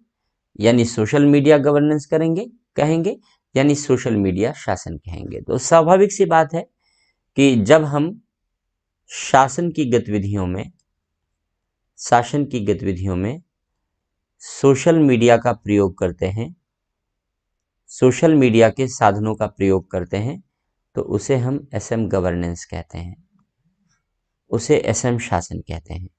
यानी सोशल मीडिया गवर्नेंस कहेंगे, यानी सोशल मीडिया शासन कहेंगे। तो स्वाभाविक सी बात है कि जब हम शासन की गतिविधियों में सोशल मीडिया का प्रयोग करते हैं, सोशल मीडिया के साधनों का प्रयोग करते हैं, तो उसे हम एसएम गवर्नेंस कहते हैं, उसे एसएम शासन कहते हैं।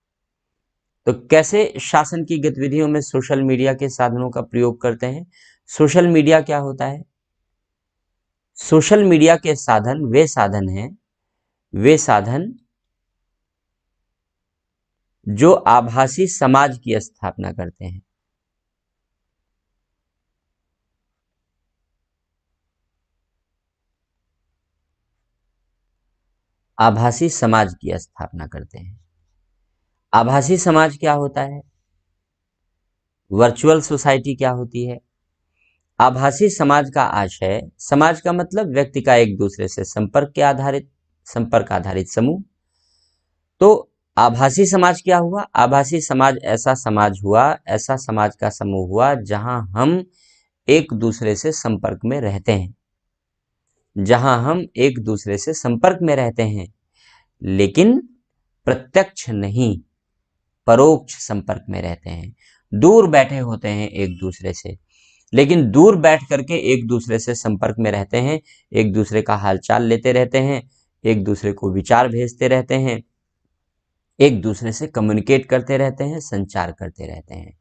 तो कैसे शासन की गतिविधियों में सोशल मीडिया के साधनों का प्रयोग करते हैं? सोशल मीडिया क्या होता है? सोशल मीडिया के साधन वे साधन जो आभासी समाज की स्थापना करते हैं। आभासी समाज की स्थापना करते हैं। आभासी समाज क्या होता है? वर्चुअल सोसाइटी क्या होती है? आभासी समाज का आशय, समाज का मतलब व्यक्ति का एक दूसरे से संपर्क आधारित समूह। तो आभासी समाज क्या हुआ? आभासी समाज ऐसा समाज हुआ, ऐसा समाज का समूह हुआ जहां हम एक दूसरे से संपर्क में रहते हैं, जहां हम एक दूसरे से संपर्क में रहते हैं, लेकिन प्रत्यक्ष नहीं, परोक्ष संपर्क में रहते हैं। दूर बैठे होते हैं एक दूसरे से, लेकिन दूर बैठ करके एक दूसरे से संपर्क में रहते हैं, एक दूसरे का हालचाल लेते रहते हैं, एक दूसरे को विचार भेजते रहते हैं, एक दूसरे से कम्युनिकेट करते रहते हैं, संचार करते रहते हैं।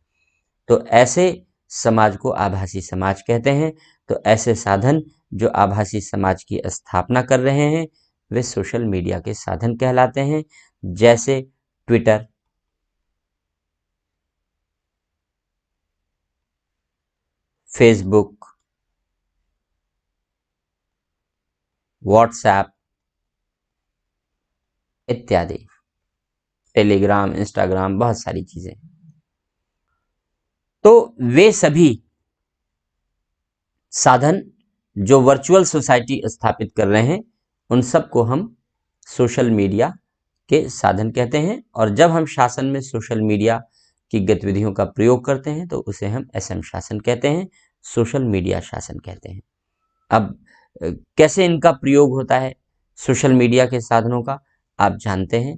तो ऐसे समाज को आभासी समाज कहते हैं। तो ऐसे साधन जो आभासी समाज की स्थापना कर रहे हैं वे सोशल मीडिया के साधन कहलाते हैं, जैसे ट्विटर, फेसबुक, व्हाट्सएप इत्यादि, टेलीग्राम, इंस्टाग्राम, बहुत सारी चीजें। तो वे सभी साधन जो वर्चुअल सोसाइटी स्थापित कर रहे हैं उन सबको हम सोशल मीडिया के साधन कहते हैं। और जब हम शासन में सोशल मीडिया की गतिविधियों का प्रयोग करते हैं तो उसे हम एसएम शासन कहते हैं, सोशल मीडिया शासन कहते हैं। अब कैसे इनका प्रयोग होता है सोशल मीडिया के साधनों का, आप जानते हैं,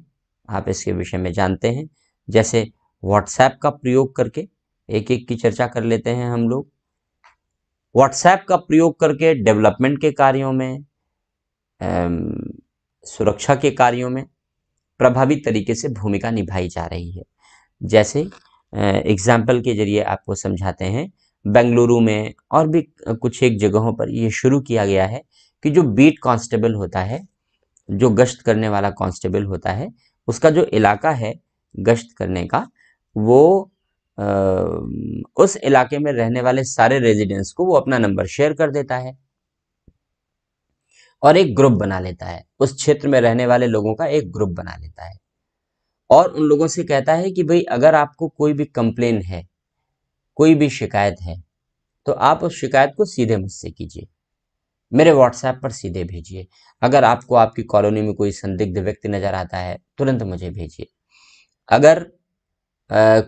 आप इसके विषय में जानते हैं। जैसे व्हाट्सएप का प्रयोग करके एक एक की चर्चा कर लेते हैं हम लोग। व्हाट्सएप का प्रयोग करके डेवलपमेंट के कार्यों में, सुरक्षा के कार्यों में प्रभावी तरीके से भूमिका निभाई जा रही है। जैसे एग्जाम्पल के जरिए आपको समझाते हैं, बेंगलुरु में और भी कुछ एक जगहों पर ये शुरू किया गया है कि जो बीट कांस्टेबल होता है, जो गश्त करने वाला कांस्टेबल होता है, उसका जो इलाका है गश्त करने का, वो उस इलाके में रहने वाले सारे रेजिडेंट्स को वो अपना नंबर शेयर कर देता है और एक ग्रुप बना लेता है। उस क्षेत्र में रहने वाले लोगों का एक ग्रुप बना लेता है और उन लोगों से कहता है कि भाई अगर आपको कोई भी कंप्लेन है, कोई भी शिकायत है, तो आप उस शिकायत को सीधे मुझसे कीजिए, मेरे व्हाट्सएप पर सीधे भेजिए। अगर आपको आपकी कॉलोनी में कोई संदिग्ध व्यक्ति नजर आता है, तुरंत मुझे भेजिए। अगर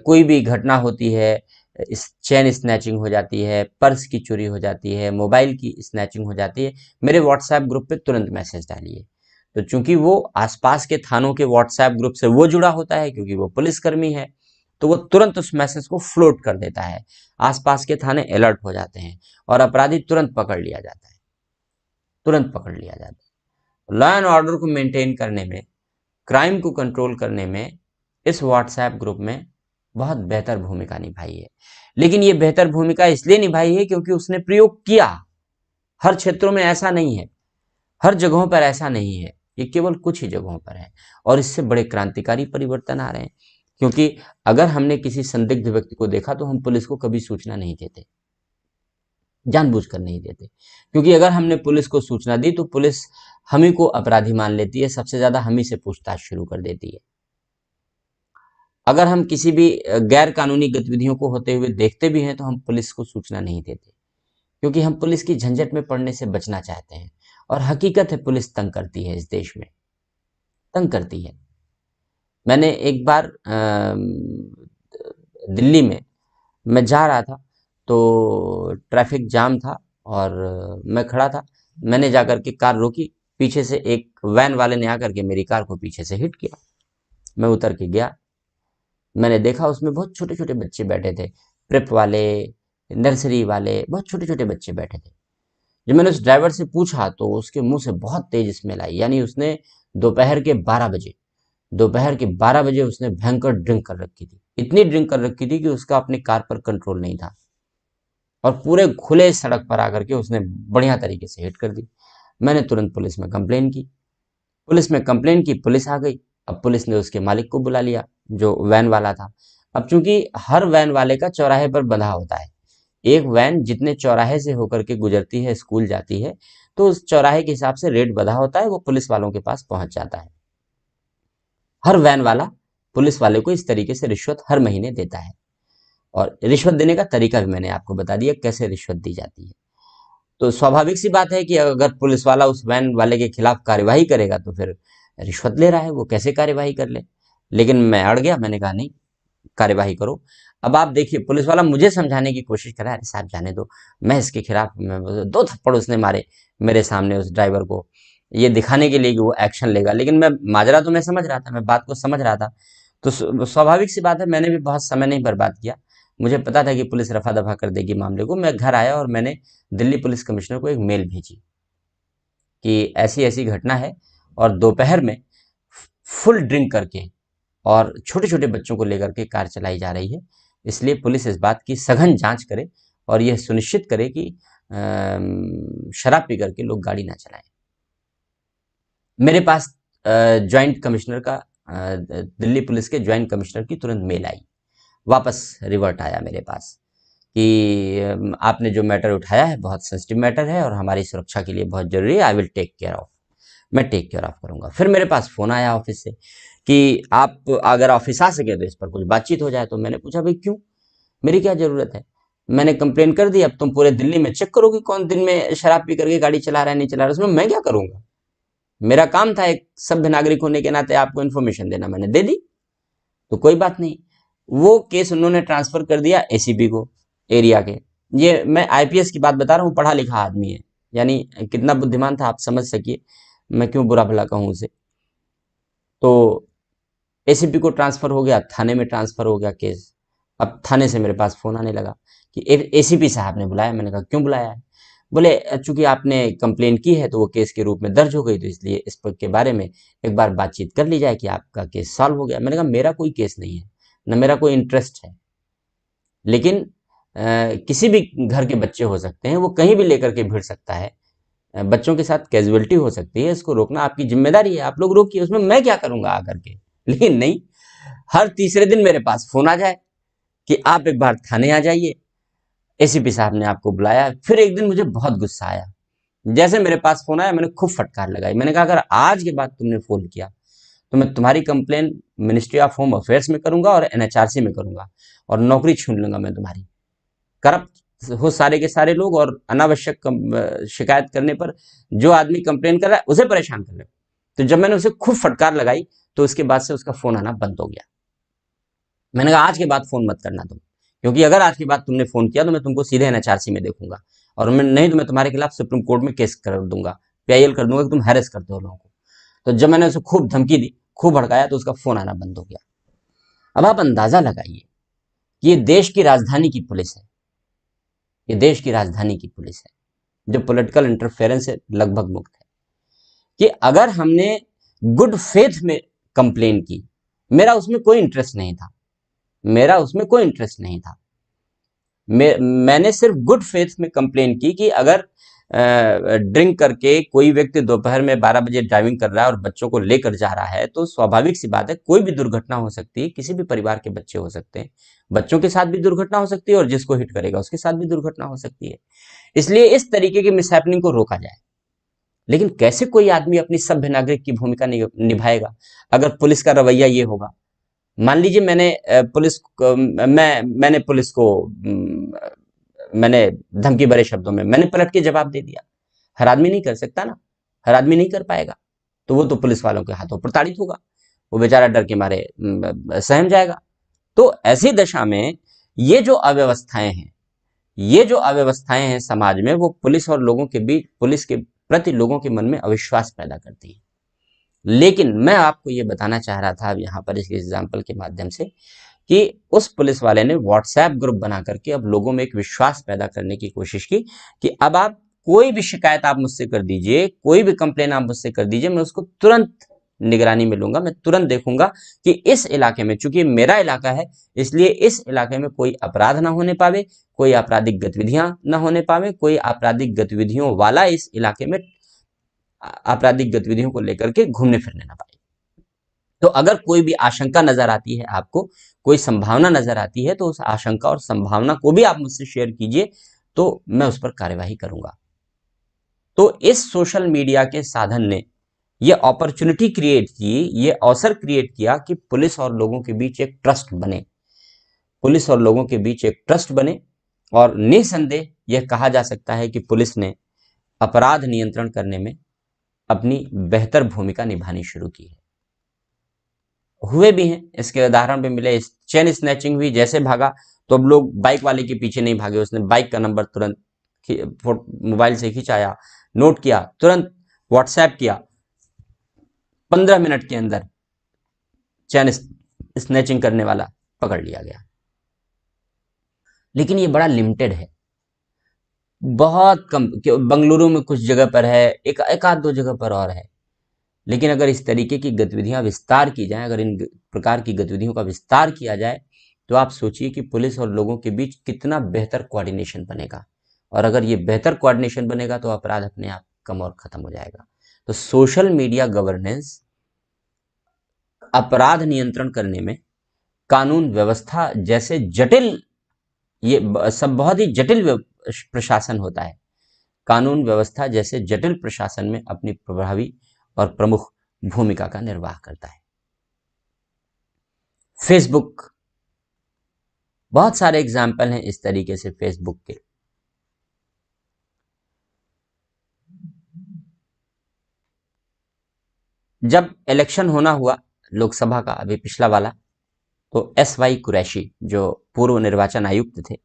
कोई भी घटना होती है, इस चेन स्नैचिंग हो जाती है, पर्स की चोरी हो जाती है, मोबाइल की स्नैचिंग हो जाती है, मेरे व्हाट्सएप ग्रुप पे तुरंत मैसेज डालिए। तो चूंकि वो आसपास के थानों के व्हाट्सएप ग्रुप से वो जुड़ा होता है, क्योंकि वो पुलिसकर्मी है, तो वो तुरंत उस मैसेज को फ्लोट कर देता है। आसपास के थाने अलर्ट हो जाते हैं और अपराधी तुरंत पकड़ लिया जाता है, तुरंत पकड़ लिया जाता है। लॉ एंड ऑर्डर को मेंटेन करने में, क्राइम को कंट्रोल करने में इस व्हाट्सएप ग्रुप में बहुत बेहतर भूमिका निभाई है। लेकिन ये बेहतर भूमिका इसलिए निभाई है क्योंकि उसने प्रयोग किया। हर क्षेत्रों में ऐसा नहीं है, हर जगहों पर ऐसा नहीं है, ये केवल कुछ ही जगहों पर है और इससे बड़े क्रांतिकारी परिवर्तन आ रहे हैं। क्योंकि अगर हमने किसी संदिग्ध व्यक्ति को देखा तो हम पुलिस को कभी सूचना नहीं देते, जानबूझकर नहीं देते, क्योंकि अगर हमने पुलिस को सूचना दी तो पुलिस हम ही को अपराधी मान लेती है, सबसे ज्यादा हम ही से पूछताछ शुरू कर देती है। अगर हम किसी भी गैर कानूनी गतिविधियों को होते हुए देखते भी हैं तो हम पुलिस को सूचना नहीं देते, क्योंकि हम पुलिस की झंझट में पड़ने से बचना चाहते हैं। और हकीकत है, पुलिस तंग करती है, इस देश में तंग करती है। मैंने एक बार दिल्ली में मैं जा रहा था, तो ट्रैफिक जाम था और मैं खड़ा था। मैंने जाकर के कार रोकी, पीछे से एक वैन वाले ने आकर के मेरी कार को पीछे से हिट किया। मैं उतर के गया, मैंने देखा उसमें बहुत छोटे छोटे बच्चे बैठे थे, प्रेप वाले, नर्सरी वाले, बहुत छोटे छोटे बच्चे बैठे थे। जब मैंने उस ड्राइवर से पूछा तो उसके मुंह से बहुत तेज स्मेल आई। यानी उसने दोपहर के 12 बजे दोपहर के 12 बजे उसने भयंकर ड्रिंक कर रखी थी, इतनी ड्रिंक कर रखी थी कि उसका अपनी कार पर कंट्रोल नहीं था और पूरे खुले सड़क पर आकर के उसने बढ़िया तरीके से हिट कर दी। मैंने तुरंत पुलिस में कंप्लेन की, पुलिस आ गई। अब पुलिस ने उसके मालिक को बुला लिया, जो वैन वाला था। अब चूंकि हर वैन वाले का चौराहे पर बंधा होता है, एक वैन जितने चौराहे से होकर के गुजरती है, स्कूल जाती है, तो उस चौराहे के हिसाब से रेट बंधा होता है, वो पुलिस वालों के पास पहुंच जाता है। हर वैन वाला पुलिस वाले को इस तरीके से रिश्वत हर महीने देता है। और रिश्वत देने का तरीका भी मैंने आपको बता दिया कैसे रिश्वत दी जाती है। तो स्वाभाविक सी बात है कि अगर पुलिस वाला उस वैन वाले के खिलाफ कार्यवाही करेगा तो फिर रिश्वत ले रहा है, वो कैसे कार्यवाही कर ले। लेकिन मैं अड़ गया, मैंने कहा नहीं, कार्यवाही करो। अब आप देखिए, पुलिस वाला मुझे समझाने की कोशिश कर रहा है, अरे साहब जाने दो, मैं इसके खिलाफ, दो थप्पड़ उसने मारे मेरे सामने उस ड्राइवर को, ये दिखाने के लिए कि वो एक्शन लेगा। लेकिन मैं माजरा तो मैं समझ रहा था, मैं बात को समझ रहा था। तो स्वाभाविक सी बात है, मैंने भी बहुत समय नहीं बर्बाद किया। मुझे पता था कि पुलिस रफा दफा कर देगी मामले को। मैं घर आया और मैंने दिल्ली पुलिस कमिश्नर को एक मेल भेजी कि ऐसी ऐसी घटना है और दोपहर में फुल ड्रिंक करके और छोटे छोटे बच्चों को लेकर के कार चलाई जा रही है, इसलिए पुलिस इस बात की सघन जांच करे और यह सुनिश्चित करे कि शराब पी करके लोग गाड़ी ना चलाएं। मेरे पास ज्वाइंट कमिश्नर का, दिल्ली पुलिस के ज्वाइंट कमिश्नर की तुरंत मेल आई, वापस रिवर्ट आया मेरे पास कि आपने जो मैटर उठाया है बहुत सेंसिटिव मैटर है और हमारी सुरक्षा के लिए बहुत जरूरी है, I will take care of, मैं टेक केयर ऑफ करूंगा। फिर मेरे पास फोन आया ऑफिस से कि आप अगर ऑफिस आ सके तो इस पर कुछ बातचीत हो जाए। तो मैंने पूछा भाई क्यों, मेरी क्या जरूरत है, मैंने कंप्लेन कर दी, अब तुम पूरे दिल्ली में चेक करो कि कौन दिन में शराब पी करके गाड़ी चला रहा है नहीं चला रहा है, उसमें मैं क्या करूंगा। मेरा काम था एक सभ्य नागरिक होने के नाते आपको इन्फॉर्मेशन देना, मैंने दे दी, तो कोई बात नहीं। वो केस उन्होंने ट्रांसफर कर दिया एसीपी को, एरिया के। ये मैं आईपीएस की बात बता रहा हूँ, पढ़ा लिखा आदमी है, यानी कितना बुद्धिमान था आप समझ सकिए, मैं क्यों बुरा भला कहूँ उसे। तो एसीपी को ट्रांसफर हो गया, थाने में ट्रांसफर हो गया केस। अब थाने से मेरे पास फोन आने लगा कि एसीपी साहब ने बुलाया। मैंने कहा क्यों बुलाया है। बोले चूंकि आपने कंप्लेन की है तो वो केस के रूप में दर्ज हो गई, तो इसलिए इस पर के बारे में एक बार बातचीत कर ली जाए कि आपका केस सॉल्व हो गया। मैंने कहा मेरा कोई केस नहीं है, न मेरा कोई इंटरेस्ट है, लेकिन किसी भी घर के बच्चे हो सकते हैं, वो कहीं भी लेकर के भिड़ सकता है, बच्चों के साथ कैजुअलिटी हो सकती है, इसको रोकना आपकी जिम्मेदारी है, आप लोग रोकिए, उसमें मैं क्या करूंगा आकर के। लेकिन नहीं, हर तीसरे दिन मेरे पास फोन आ जाए कि आप एक बार थाने आ जाइए, एसीपी साहब ने आपको बुलाया। फिर एक दिन मुझे बहुत गुस्सा आया, जैसे मेरे पास फोन आया मैंने खूब फटकार लगाई। मैंने कहा अगर आज के बाद तुमने फोन किया तो मैं तुम्हारी complain ministry of home affairs में करूंगा और एनएचआरसी में करूंगा और नौकरी छीन लूंगा मैं तुम्हारी। करप्ट हो सारे के सारे लोग, और अनावश्यक शिकायत करने पर जो आदमी कंप्लेन कर रहा है उसे परेशान कर रहे। तो जब मैंने उसे खूब फटकार लगाई तो उसके बाद से उसका फोन आना बंद हो गया। मैंने कहा आज के बाद फोन मत करना तुम, क्योंकि अगर आज के बाद तुमने फोन किया तो मैं तुमको सीधे एनएचआरसी में देखूंगा, और मैं नहीं तो मैं तुम्हारे खिलाफ सुप्रीम कोर्ट में केस कर दूंगा, पीआईएल कर दूंगा कि तुम हैरेस करते हो लोगों को। तो जब मैंने उसे खूब धमकी दी, खूब भड़काया, तो उसका फोन आना बंद हो गया। अब आप अंदाजा लगाइए कि ये देश की राजधानी की पुलिस है, ये देश की राजधानी की पुलिस है जो पॉलिटिकल इंटरफेरेंस से लगभग मुक्त है, कि अगर हमने गुड फेथ में कंप्लेन की, मेरा उसमें कोई इंटरेस्ट नहीं था, मेरा उसमें कोई इंटरेस्ट नहीं था, मैंने सिर्फ गुड फेथ में कंप्लेन की कि अगर ड्रिंक करके कोई व्यक्ति दोपहर में 12 बजे ड्राइविंग कर रहा है और बच्चों को लेकर जा रहा है, तो स्वाभाविक सी बात है कोई भी दुर्घटना हो सकती है, किसी भी परिवार के बच्चे हो सकते हैं, बच्चों के साथ भी दुर्घटना हो सकती है और जिसको हिट करेगा उसके साथ भी दुर्घटना हो सकती है। इसलिए इस तरीके के मिसहैपनिंग को रोका जाए। लेकिन कैसे कोई आदमी अपनी सभ्य नागरिक की भूमिका निभाएगा अगर पुलिस का रवैया ये होगा। मान लीजिए मैंने पुलिस को मैंने धमकी भरे शब्दों में मैंने पलट के जवाब दे दिया। हर आदमी नहीं कर सकता ना, हर आदमी नहीं कर पाएगा, तो वो तो पुलिस वालों के हाथों प्रताड़ित होगा, वो बेचारा डर के मारे सहम जाएगा। तो ऐसी दशा में ये जो अव्यवस्थाएं हैं समाज में, वो पुलिस और लोगों के बीच, पुलिस के प्रति लोगों के मन में अविश्वास पैदा करती है। लेकिन मैं आपको ये बताना चाह रहा था अब यहाँ पर इस एग्जाम्पल के माध्यम से कि उस पुलिस वाले ने व्हाट्सएप ग्रुप बना करके अब लोगों में एक विश्वास पैदा करने की कोशिश की कि अब आप कोई भी शिकायत आप मुझसे कर दीजिए, कोई भी कंप्लेन आप मुझसे कर दीजिए, मैं उसको तुरंत निगरानी में लूंगा, मैं तुरंत देखूंगा कि इस इलाके में, चूंकि मेरा इलाका है इसलिए इस इलाके में कोई अपराध ना होने पावे, कोई आपराधिक गतिविधियां ना होने पावे, कोई आपराधिक गतिविधियों वाला इस इलाके में आपराधिक गतिविधियों को लेकर के घूमने फिरने ना पाए। तो अगर कोई भी आशंका नजर आती है आपको, कोई संभावना नजर आती है, तो उस आशंका और संभावना को भी आप मुझसे शेयर कीजिए, तो मैं उस पर कार्यवाही करूंगा। तो इस सोशल मीडिया के साधन ने ये अपॉर्चुनिटी क्रिएट की, ये अवसर क्रिएट किया कि पुलिस और लोगों के बीच एक ट्रस्ट बने। पुलिस और लोगों के बीच एक ट्रस्ट बने, और निसंदेह यह कहा जा सकता है कि पुलिस ने अपराध नियंत्रण करने में अपनी बेहतर भूमिका निभानी शुरू की है। हुए भी हैं, इसके उदाहरण भी मिले। चेन स्नैचिंग हुई, जैसे भागा तो अब लोग बाइक वाले के पीछे नहीं भागे, उसने बाइक का नंबर तुरंत मोबाइल से खिंचाया, नोट किया, तुरंत व्हाट्सएप किया, 15 मिनट के अंदर चैन स्नैचिंग करने वाला पकड़ लिया गया। लेकिन ये बड़ा लिमिटेड है, बहुत कम। बंगलुरु में कुछ जगह पर है, एक आध दो जगह पर और है। लेकिन अगर इस तरीके की गतिविधियां विस्तार की जाए, अगर इन प्रकार की गतिविधियों का विस्तार किया जाए, तो आप सोचिए कि पुलिस और लोगों के बीच कितना बेहतर कोऑर्डिनेशन बनेगा। और अगर ये बेहतर कोऑर्डिनेशन बनेगा तो अपराध अपने आप कम और खत्म हो जाएगा। तो सोशल मीडिया गवर्नेंस अपराध नियंत्रण करने में कानून व्यवस्था जैसे जटिल, ये सब बहुत ही जटिल प्रशासन होता है, कानून व्यवस्था जैसे जटिल प्रशासन में अपनी प्रभावी और प्रमुख भूमिका का निर्वाह करता है। फेसबुक, बहुत सारे एग्जाम्पल हैं इस तरीके से फेसबुक के। जब इलेक्शन होना हुआ लोकसभा का, अभी पिछला वाला, तो एस.वाई. कुरैशी जो पूर्व निर्वाचन आयुक्त थे,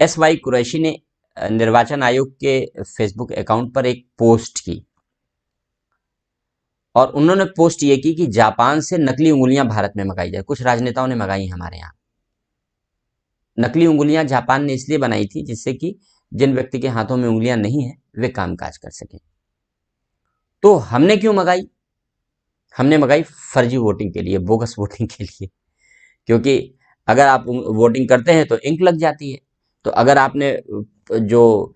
एस.वाई. कुरैशी ने निर्वाचन आयोग के फेसबुक अकाउंट पर एक पोस्ट की, और उन्होंने पोस्ट ये की कि जापान से नकली उंगलियां भारत में मंगाई जाए। कुछ राजनेताओं ने मंगाई हमारे यहाँ नकली उंगलियां। जापान ने इसलिए बनाई थी जिससे कि जिन व्यक्ति के हाथों में उंगलियां नहीं है वे कामकाज कर सकें। तो हमने क्यों मंगाई? हमने मंगाई फर्जी वोटिंग के लिए, बोगस वोटिंग के लिए। क्योंकि अगर आप वोटिंग करते हैं तो इंक लग जाती है। तो अगर आपने जो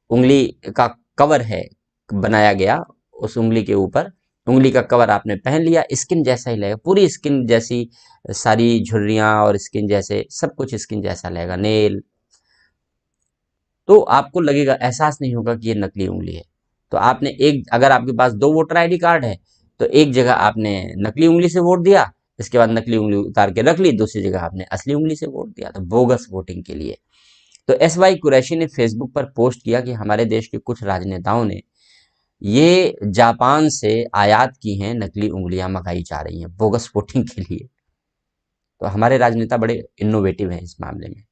उंगली का कवर है बनाया गया, उस उंगली के ऊपर उंगली का कवर आपने पहन लिया, स्किन जैसा ही लगेगा, पूरी स्किन जैसी, सारी झुर्रियां और स्किन जैसे, सब कुछ स्किन जैसा लगेगा, नेल, तो आपको लगेगा, एहसास नहीं होगा कि ये नकली उंगली है। तो आपने एक, अगर आपके पास 2 वोटर आईडी कार्ड है तो एक जगह आपने नकली उंगली से वोट दिया, इसके बाद नकली उंगली उतार के रख ली, दूसरी जगह आपने असली उंगली से वोट दिया, तो बोगस वोटिंग के लिए। तो एस.वाई. कुरैशी ने फेसबुक पर पोस्ट किया कि हमारे देश के कुछ राजनेताओं ने ये जापान से आयात की हैं नकली उंगलियां मंगाई जा रही हैं बोगस वोटिंग के लिए। तो हमारे राजनेता बड़े इनोवेटिव हैं इस मामले में।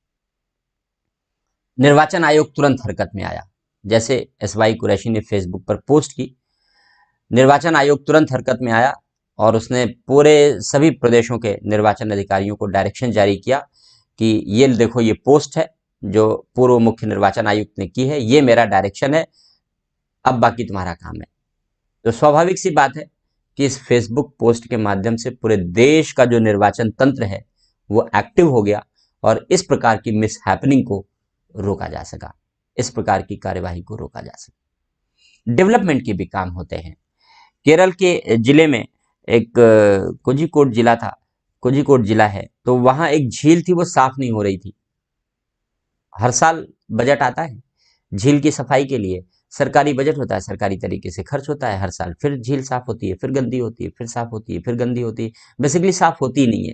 निर्वाचन आयोग तुरंत हरकत में आया। जैसे एस.वाई. कुरैशी ने फेसबुक पर पोस्ट की, निर्वाचन आयोग तुरंत हरकत में आया और उसने पूरे सभी प्रदेशों के निर्वाचन अधिकारियों को डायरेक्शन जारी किया कि ये देखो, ये पोस्ट है जो पूर्व मुख्य निर्वाचन आयुक्त ने की है, ये मेरा डायरेक्शन है, अब बाकी तुम्हारा काम है। तो स्वाभाविक सी बात है कि इस फेसबुक पोस्ट के माध्यम से पूरे देश का जो निर्वाचन तंत्र है वो एक्टिव हो गया, और इस प्रकार की मिस हैपनिंग को रोका जा सका, इस प्रकार की कार्यवाही को रोका जा सका। डेवलपमेंट के भी काम होते हैं। केरल के जिले में एक कोझिकोड जिला था, कोझिकोड जिला है, तो वहां एक झील थी, वो साफ नहीं हो रही थी। हर साल बजट आता है झील की सफाई के लिए, सरकारी बजट होता है, सरकारी तरीके से खर्च होता है हर साल, फिर झील साफ होती है, फिर गंदी होती है, फिर साफ होती है, फिर गंदी होती है, बेसिकली साफ होती ही नहीं है।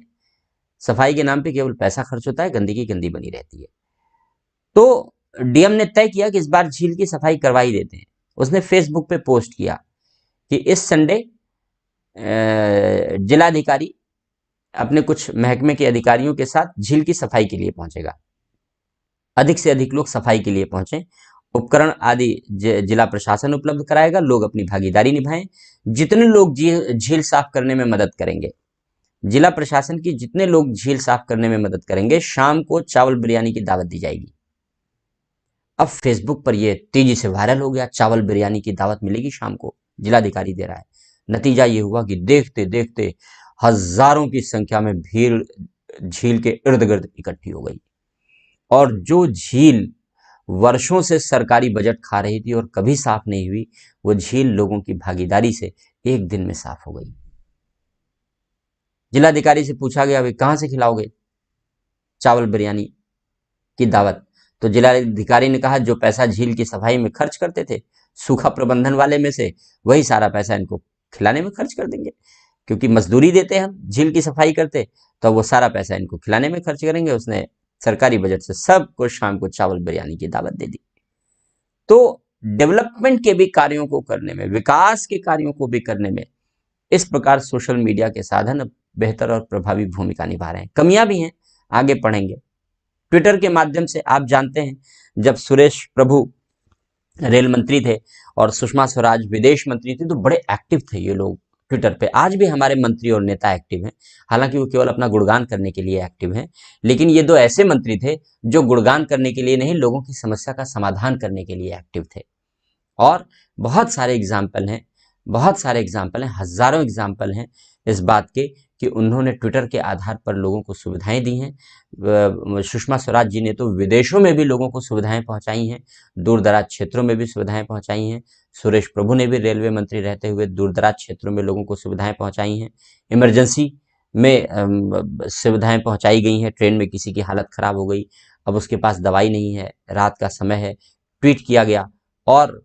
सफाई के नाम पे केवल पैसा खर्च होता है, गंदगी गंदी बनी रहती है। तो डीएम ने तय किया कि इस बार झील की सफाई करवाई देते हैं। उसने फेसबुक पे पोस्ट किया कि इस संडे जिलाधिकारी अपने कुछ महकमे के अधिकारियों के साथ झील की सफाई के लिए पहुंचेगा। अधिक से अधिक लोग सफाई के लिए पहुंचे, उपकरण आदि जिला प्रशासन उपलब्ध कराएगा, लोग अपनी भागीदारी निभाएं। जितने लोग झील साफ करने में मदद करेंगे, जिला प्रशासन की जितने लोग झील साफ करने में मदद करेंगे, शाम को चावल बिरयानी की दावत दी जाएगी। अब फेसबुक पर यह तेजी से वायरल हो गया, चावल बिरयानी की दावत मिलेगी शाम को, जिलाधिकारी दे रहा है। नतीजा ये हुआ कि देखते देखते हजारों की संख्या में भीड़ झील के इर्द गिर्द इकट्ठी हो गई, और जो झील वर्षों से सरकारी बजट खा रही थी और कभी साफ नहीं हुई, वो झील लोगों की भागीदारी से एक दिन में साफ हो गई। जिलाधिकारी से पूछा गया, वे कहां से खिलाओगे चावल बिरयानी की दावत? तो जिलाधिकारी ने कहा, जो पैसा झील की सफाई में खर्च करते थे सूखा प्रबंधन वाले में से, वही सारा पैसा इनको खिलाने में खर्च कर देंगे। क्योंकि मजदूरी देते हम, झील की सफाई करते, तो वो सारा पैसा इनको खिलाने में खर्च करेंगे। उसने सरकारी बजट से सबको शाम को चावल बिरयानी की दावत दे दी। तो डेवलपमेंट के भी कार्यों को करने में, विकास के कार्यों को भी करने में इस प्रकार सोशल मीडिया के साधन अब बेहतर और प्रभावी भूमिका निभा रहे हैं। कमियां भी हैं, आगे पढ़ेंगे। ट्विटर के माध्यम से आप जानते हैं, जब सुरेश प्रभु रेल मंत्री थे और सुषमा स्वराज विदेश मंत्री थी, तो बड़े एक्टिव थे ये लोग ट्विटर पे। आज भी हमारे मंत्री और नेता एक्टिव हैं, हालांकि वो केवल अपना गुणगान करने के लिए एक्टिव हैं, लेकिन ये दो ऐसे मंत्री थे जो गुणगान करने के लिए नहीं, लोगों की समस्या का समाधान करने के लिए एक्टिव थे। और बहुत सारे एग्जाम्पल हैं, बहुत सारे एग्जाम्पल हैं, हजारों एग्जाम्पल हैं इस बात के कि उन्होंने ट्विटर के आधार पर लोगों को सुविधाएं दी हैं। सुषमा स्वराज जी ने तो विदेशों में भी लोगों को सुविधाएं पहुंचाई हैं, दूर दराज क्षेत्रों में भी सुविधाएं पहुंचाई हैं। सुरेश प्रभु ने भी रेलवे मंत्री रहते हुए दूर दराज क्षेत्रों में लोगों को सुविधाएं पहुंचाई हैं। इमरजेंसी में सुविधाएं पहुंचाई गई हैं। ट्रेन में किसी की हालत खराब हो गई, अब उसके पास दवाई नहीं है, रात का समय है, ट्वीट किया गया और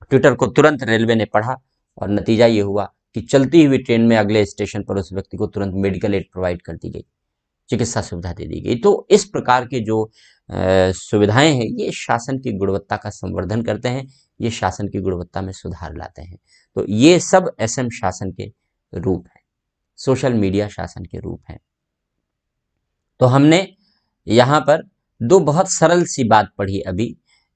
ट्विटर को तुरंत रेलवे ने पढ़ा और नतीजा ये हुआ कि चलती हुई ट्रेन में अगले स्टेशन पर उस व्यक्ति को तुरंत मेडिकल एड प्रोवाइड कर दी गई, चिकित्सा सुविधा दे दी गई। तो इस प्रकार के जो सुविधाएं हैं, ये शासन की गुणवत्ता का संवर्धन करते हैं, ये शासन की गुणवत्ता में सुधार लाते हैं। तो ये सब एसएम शासन के रूप हैं, सोशल मीडिया शासन के रूप हैं। तो हमने यहाँ पर दो बहुत सरल सी बात पढ़ी अभी।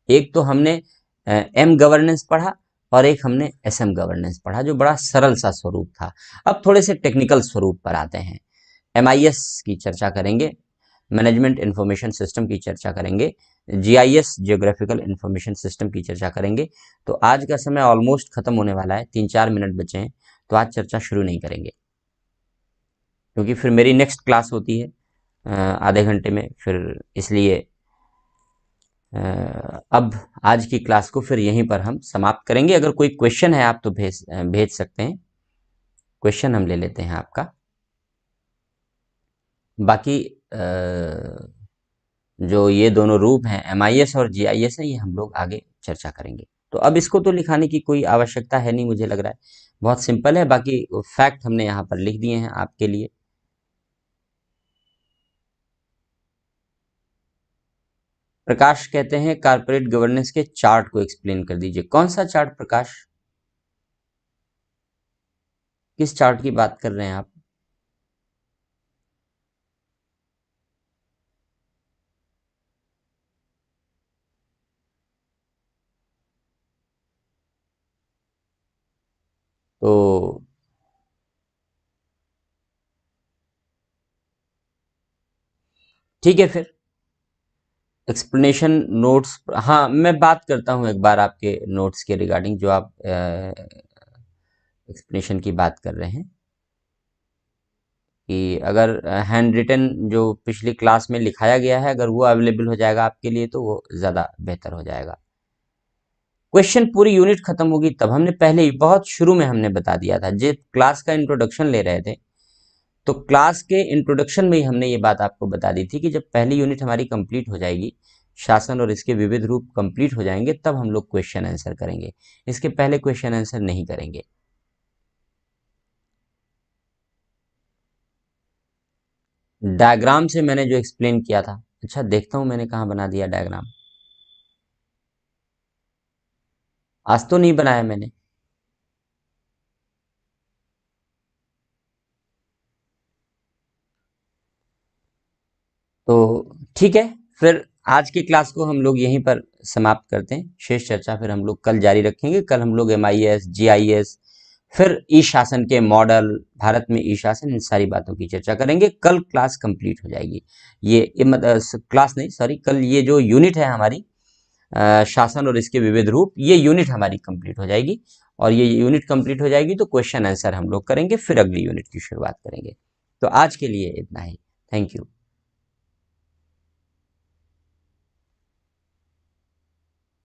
एक तो हमने एम गवर्नेंस पढ़ा और एक हमने एसएम गवर्नेंस पढ़ा, जो बड़ा सरल सा स्वरूप था। अब थोड़े से टेक्निकल स्वरूप पर आते हैं। एमआईएस की चर्चा करेंगे, मैनेजमेंट इंफॉर्मेशन सिस्टम की चर्चा करेंगे, जीआईएस जियोग्राफिकल इंफॉर्मेशन सिस्टम की चर्चा करेंगे। तो आज का समय ऑलमोस्ट खत्म होने वाला है, 3-4 मिनट बचे हैं, तो आज चर्चा शुरू नहीं करेंगे क्योंकि फिर मेरी नेक्स्ट क्लास होती है आधे घंटे में, फिर इसलिए अब आज की क्लास को फिर यहीं पर हम समाप्त करेंगे। अगर कोई क्वेश्चन है आप तो भेज सकते हैं, क्वेश्चन हम ले लेते हैं आपका। बाकी जो ये दोनों रूप हैं एमआईएस और जीआईएस है, ये हम लोग आगे चर्चा करेंगे। तो अब इसको तो लिखाने की कोई आवश्यकता है नहीं, मुझे लग रहा है बहुत सिंपल है। बाकी फैक्ट हमने यहाँ पर लिख दिए हैं आपके लिए। प्रकाश कहते हैं कारपोरेट गवर्नेंस के चार्ट को एक्सप्लेन कर दीजिए। कौन सा चार्ट प्रकाश, किस चार्ट की बात कर रहे हैं आप? तो ठीक है, फिर एक्सप्लेनेशन नोट्स, हाँ मैं बात करता हूँ एक बार आपके नोट्स के रिगार्डिंग, जो आप एक्सप्लेनेशन की बात कर रहे हैं कि अगर हैंड रिटन जो पिछली क्लास में लिखाया गया है, अगर वो अवेलेबल हो जाएगा आपके लिए तो वो ज़्यादा बेहतर हो जाएगा। क्वेश्चन पूरी यूनिट खत्म होगी तब, हमने पहले ही बहुत शुरू में हमने बता दिया था, जब क्लास का इंट्रोडक्शन ले रहे थे तो क्लास के इंट्रोडक्शन में ही हमने ये बात आपको बता दी थी कि जब पहली यूनिट हमारी कंप्लीट हो जाएगी, शासन और इसके विविध रूप कंप्लीट हो जाएंगे, तब हम लोग क्वेश्चन आंसर करेंगे। इसके पहले क्वेश्चन आंसर नहीं करेंगे। डायग्राम से मैंने जो एक्सप्लेन किया था, अच्छा देखता हूं मैंने कहाँ बना दिया डायग्राम, आज तो नहीं बनाया मैंने। तो ठीक है, फिर आज की क्लास को हम लोग यहीं पर समाप्त करते हैं। शेष चर्चा फिर हम लोग कल जारी रखेंगे। कल हम लोग एमआईएस, जीआईएस, फिर ई शासन के मॉडल, भारत में ई शासन, इन सारी बातों की चर्चा करेंगे। कल क्लास कंप्लीट हो जाएगी। ये मतलब क्लास नहीं, सॉरी, कल ये जो यूनिट है हमारी शासन और इसके विविध रूप, ये यूनिट हमारी कंप्लीट हो जाएगी। और ये यूनिट कंप्लीट हो जाएगी तो क्वेश्चन आंसर हम लोग करेंगे, फिर अगली यूनिट की शुरुआत करेंगे। तो आज के लिए इतना ही। Thank you.